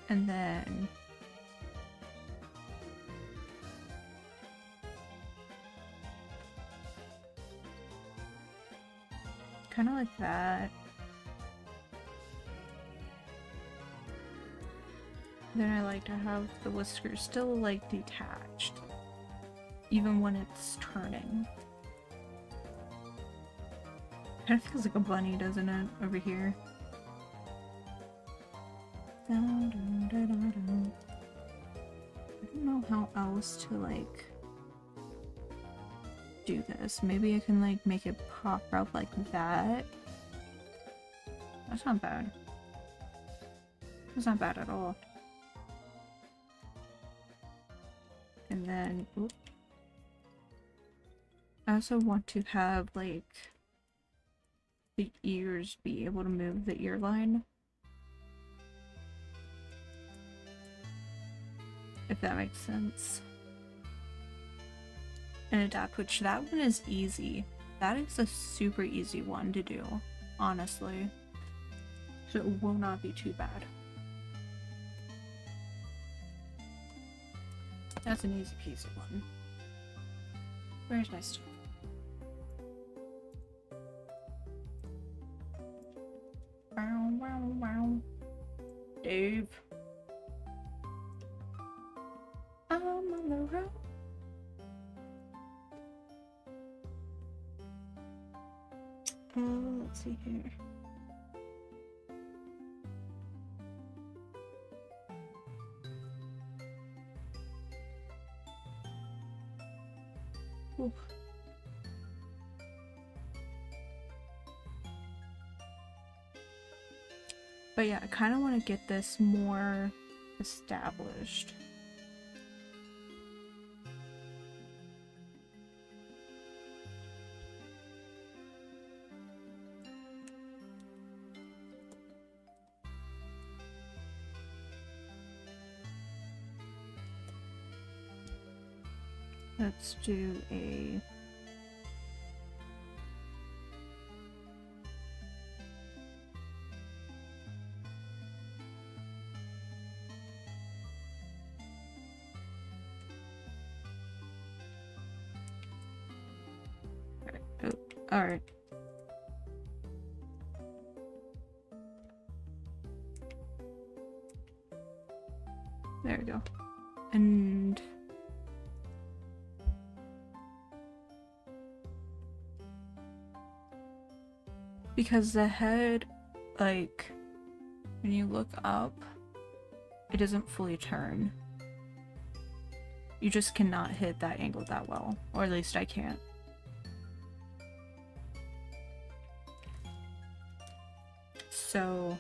Speaker 2: and then... kind of like that. Then I like to have the whiskers still like detached, even when it's turning. Kind of feels like a bunny, doesn't it, over here? I don't know how else to like do this. Maybe I can like make it pop up like that. That's not bad. That's not bad at all. And then, oop. I also want to have like the ears be able to move the ear line. If that makes sense. And adapt, which that one is easy. That is a super easy one to do, honestly. So it will not be too bad. That's an easy peasy one. Where's my stuff? Wow, wow, wow. Dave. I'm on the road. Let's see here. Ooh. But yeah, I kind of want to get this more established. Let's do a all right. There we go. And because the head, like, when you look up, it doesn't fully turn. You just cannot hit that angle that well, or at least I can't. So,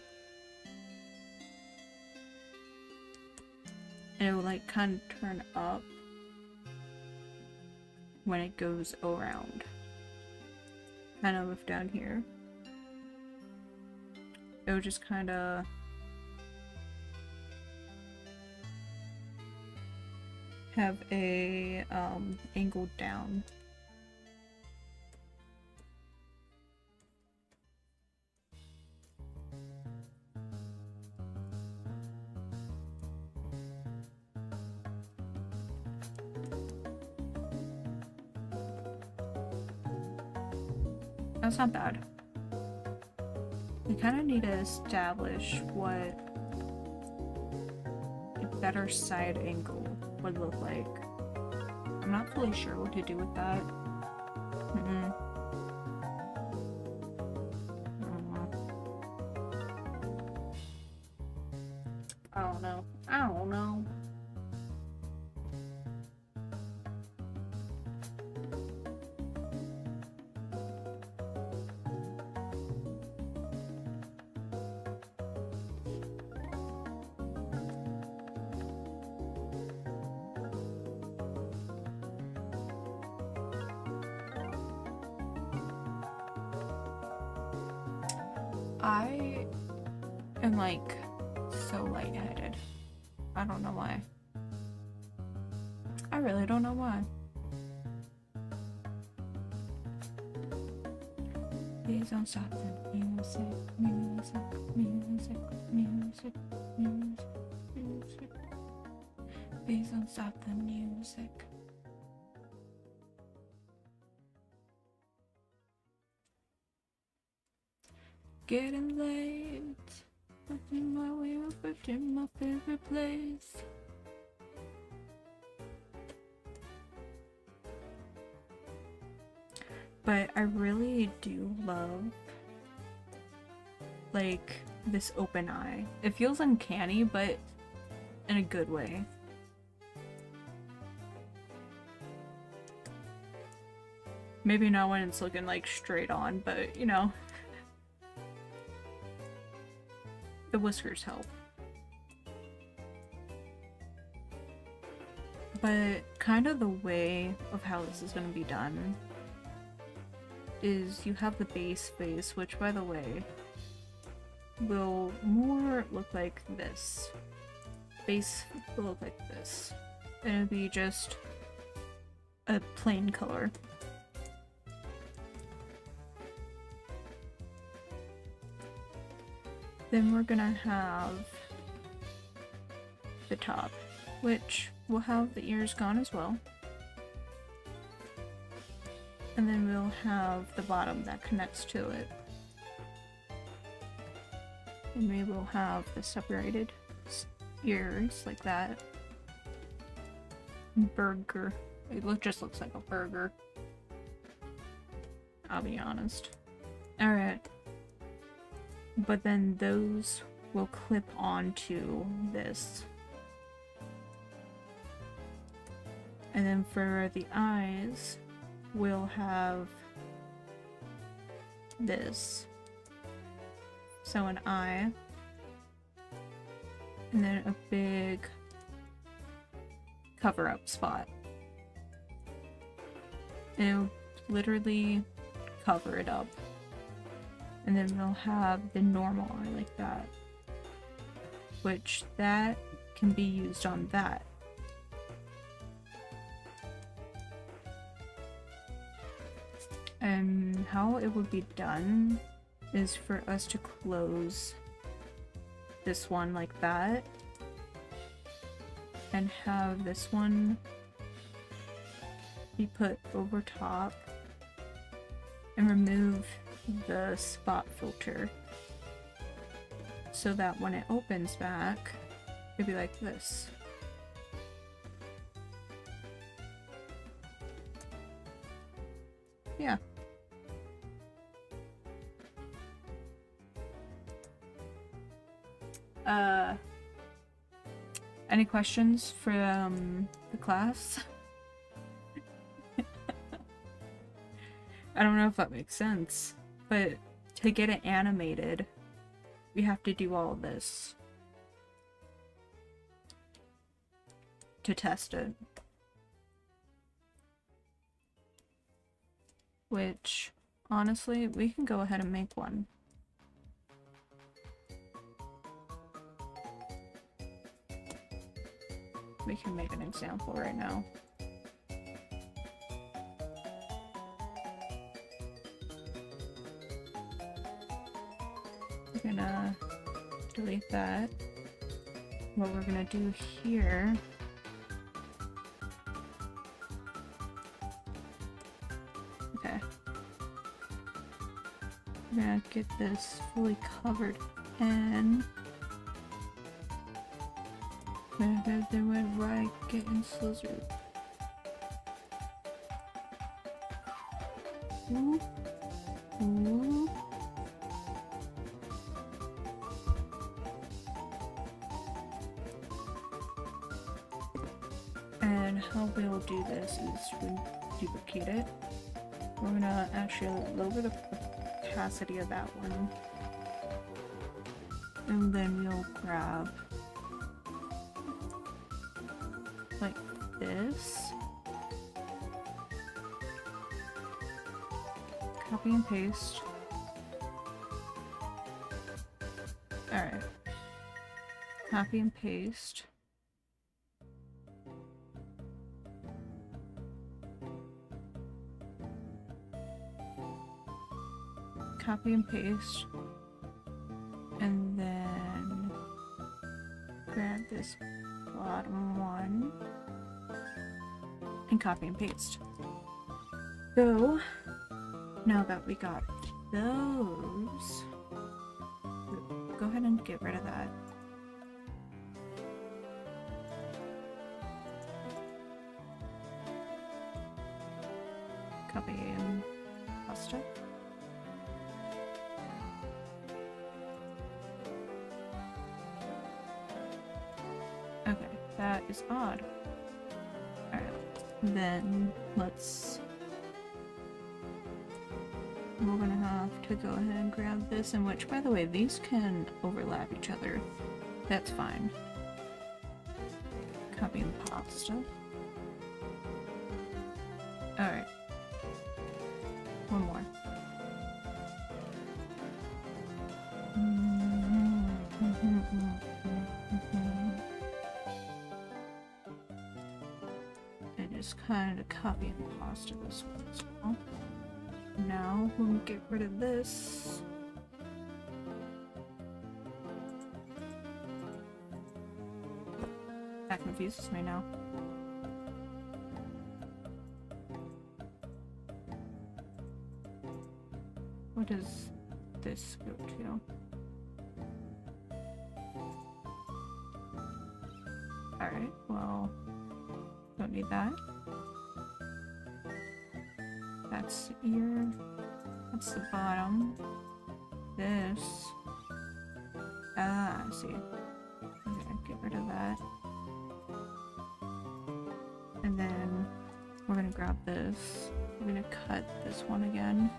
Speaker 2: and it will like kind of turn up when it goes around. Kind of down here. It would just kind of have a angle down. That's not bad. We kind of need to establish what a better side angle would look like. I'm not fully sure what to do with that. I don't know. I don't know. I am like so lightheaded. I don't know why. I really don't know why. Please don't stop the music, music, music, music, music, music. Please don't stop the music. Getting late. But in my way, but in my favorite place. But I really do love, like, this open eye. It feels uncanny, but in a good way. Maybe not when it's looking, like, straight on, but, you know. The whiskers help. But kind of the way of how this is going to be done is you have the base face, which, by the way, will more look like this. Base will look like this. And it'll be just a plain color. Then we're gonna have the top, which will have the ears gone as well. And then we'll have the bottom that connects to it. And we will have the separated ears like that. Burger. It just looks like a burger. I'll be honest. Alright. But then those will clip onto this. And then for the eyes, we'll have this. So an eye. And then a big cover-up spot. And it'll literally cover it up. And then we'll have the normal eye like that. Which that can be used on that. And how it would be done is for us to close this one like that. And have this one be put over top. And remove the spot filter. So that when it opens back, it'll be like this. Yeah. Any questions from the class? I don't know if that makes sense, but to get it animated, we have to do all this to test it. Which, honestly, we can go ahead and make one. We can make an example right now. We're gonna delete that. What we're gonna do here I'm gonna get this fully covered in. Because they went right getting scissored. Ooh. Ooh. And how we'll do this is we duplicate it. We're gonna actually lower the opacity of that one. And then we'll grab like this. Copy and paste. Alright. Copy and paste. Copy and paste. And then grab this bottom one and copy and paste. So now that we got those, go ahead ahead and get rid of that. Copy and paste it. Okay, that is odd. Alright, then let's... We're gonna have to go ahead and grab this, in which, by the way, these can overlap each other. That's fine. Copy and paste. Alright. One more. And just kind of copy and paste this one as well. Now, when we get rid of this, that confuses me now. What does this go to? Alright, well, don't need that. That's ear. That's the bottom. This. Ah, I see. Okay, get rid of that. And then we're gonna grab this. We're gonna cut this one again.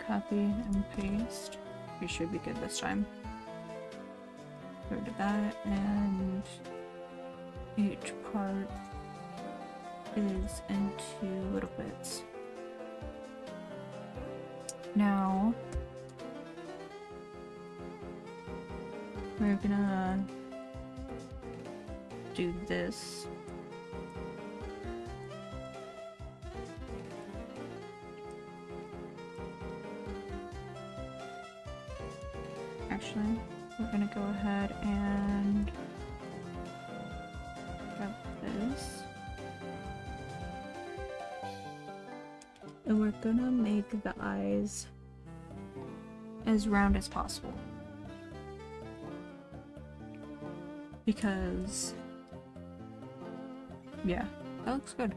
Speaker 2: Copy and paste. We should be good this time. Get rid of that, and each part is into little bits. Now we're gonna do this. Actually, we're gonna go ahead and grab this. And we're gonna make the eyes as round as possible. Because, yeah, that looks good.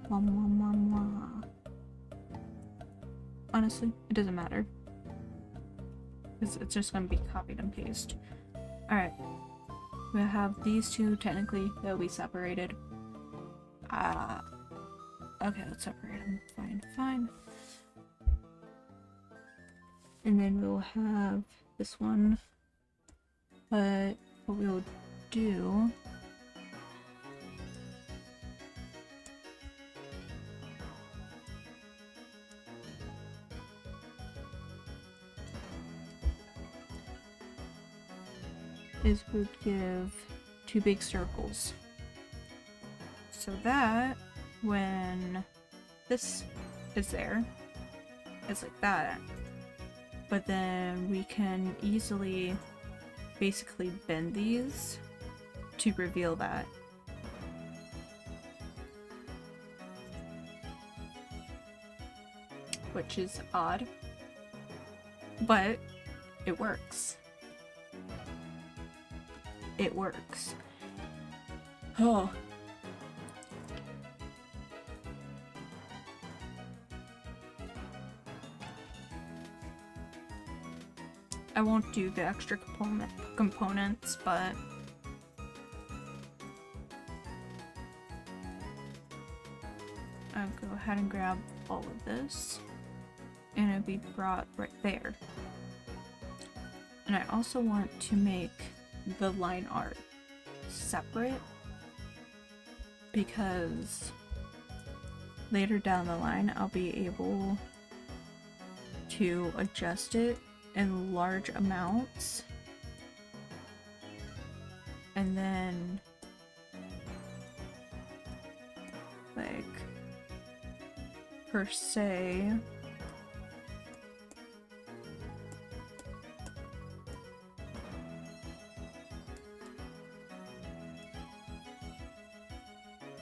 Speaker 2: Mwah, mwah, mwah, mwah. Honestly, it doesn't matter. It's just gonna be copied and pasted. Alright. We have these two, technically, they'll be separated. Okay, let's separate them. Fine, fine. And then we'll have this one. But what we'll do is we'll give two big circles. So that when this is there, it's like that. But then we can easily basically bend these to reveal that. Which is odd, but it works. It works. Oh. I won't do the extra components, but I'll go ahead and grab all of this, and it'll be brought right there. And I also want to make the line art separate, because later down the line I'll be able to adjust it in large amounts, and then like per se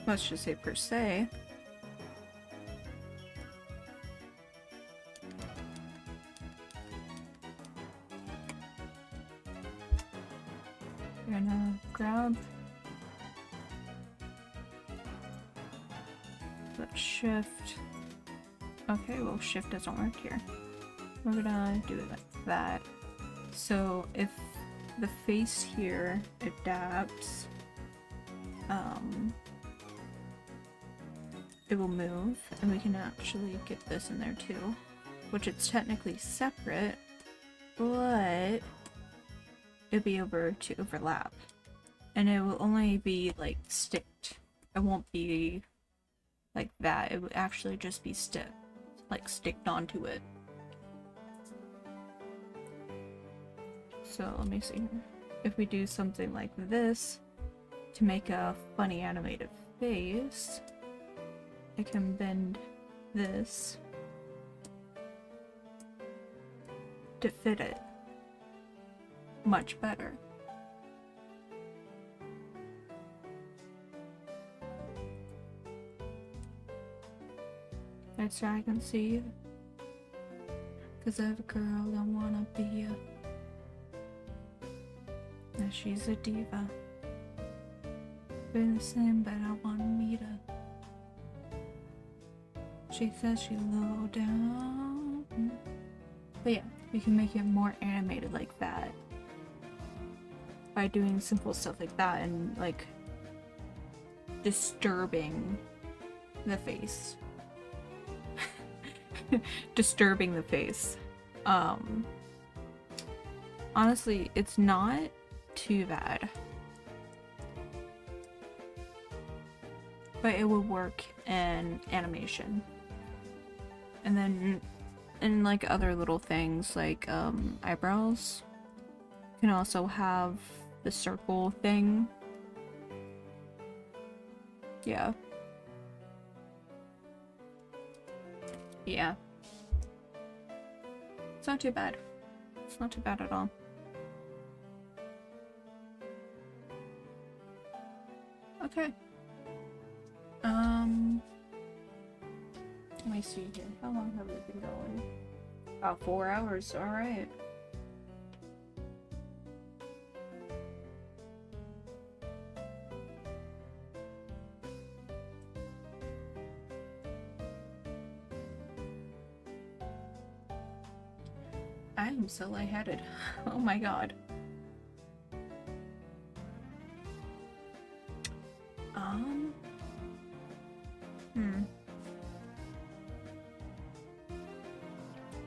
Speaker 2: let's just say per se We're gonna grab that shift. Okay, well shift doesn't work here. We're gonna do it like that. So if the face here adapts, it will move, and we can actually get this in there too, which it's technically separate, but it'll be able to overlap, and it will only be like sticked. It won't be like that. It would actually just be sticked onto it. So let me see here. If we do something like this to make a funny animated face, I can bend this to fit it much better. That's how I can see. Cause every girl I wanna be now she's a diva. Been the same, but I wanna meet her. She says she low down. But yeah, we can make it more animated like that by doing simple stuff like that and like disturbing the face. Disturbing the face. Honestly, it's not too bad, but it will work in animation. And then in like other little things like eyebrows, you can also have the circle thing. Yeah. Yeah. It's not too bad. It's not too bad at all. Okay. Let me see here. How long have we been going? About 4 hours. Alright. I am so lightheaded. Oh my god.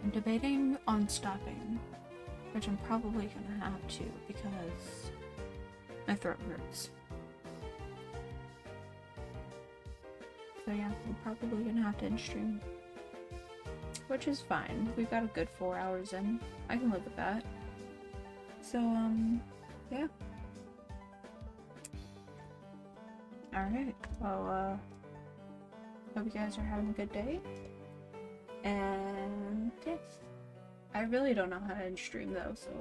Speaker 2: I'm debating on stopping, which I'm probably gonna have to because my throat hurts. So yeah, I'm probably gonna have to end stream. Which is fine. We've got a good 4 hours in. I can live with that. So, yeah. Alright. Well, hope you guys are having a good day. And, yeah. I really don't know how to end stream though, so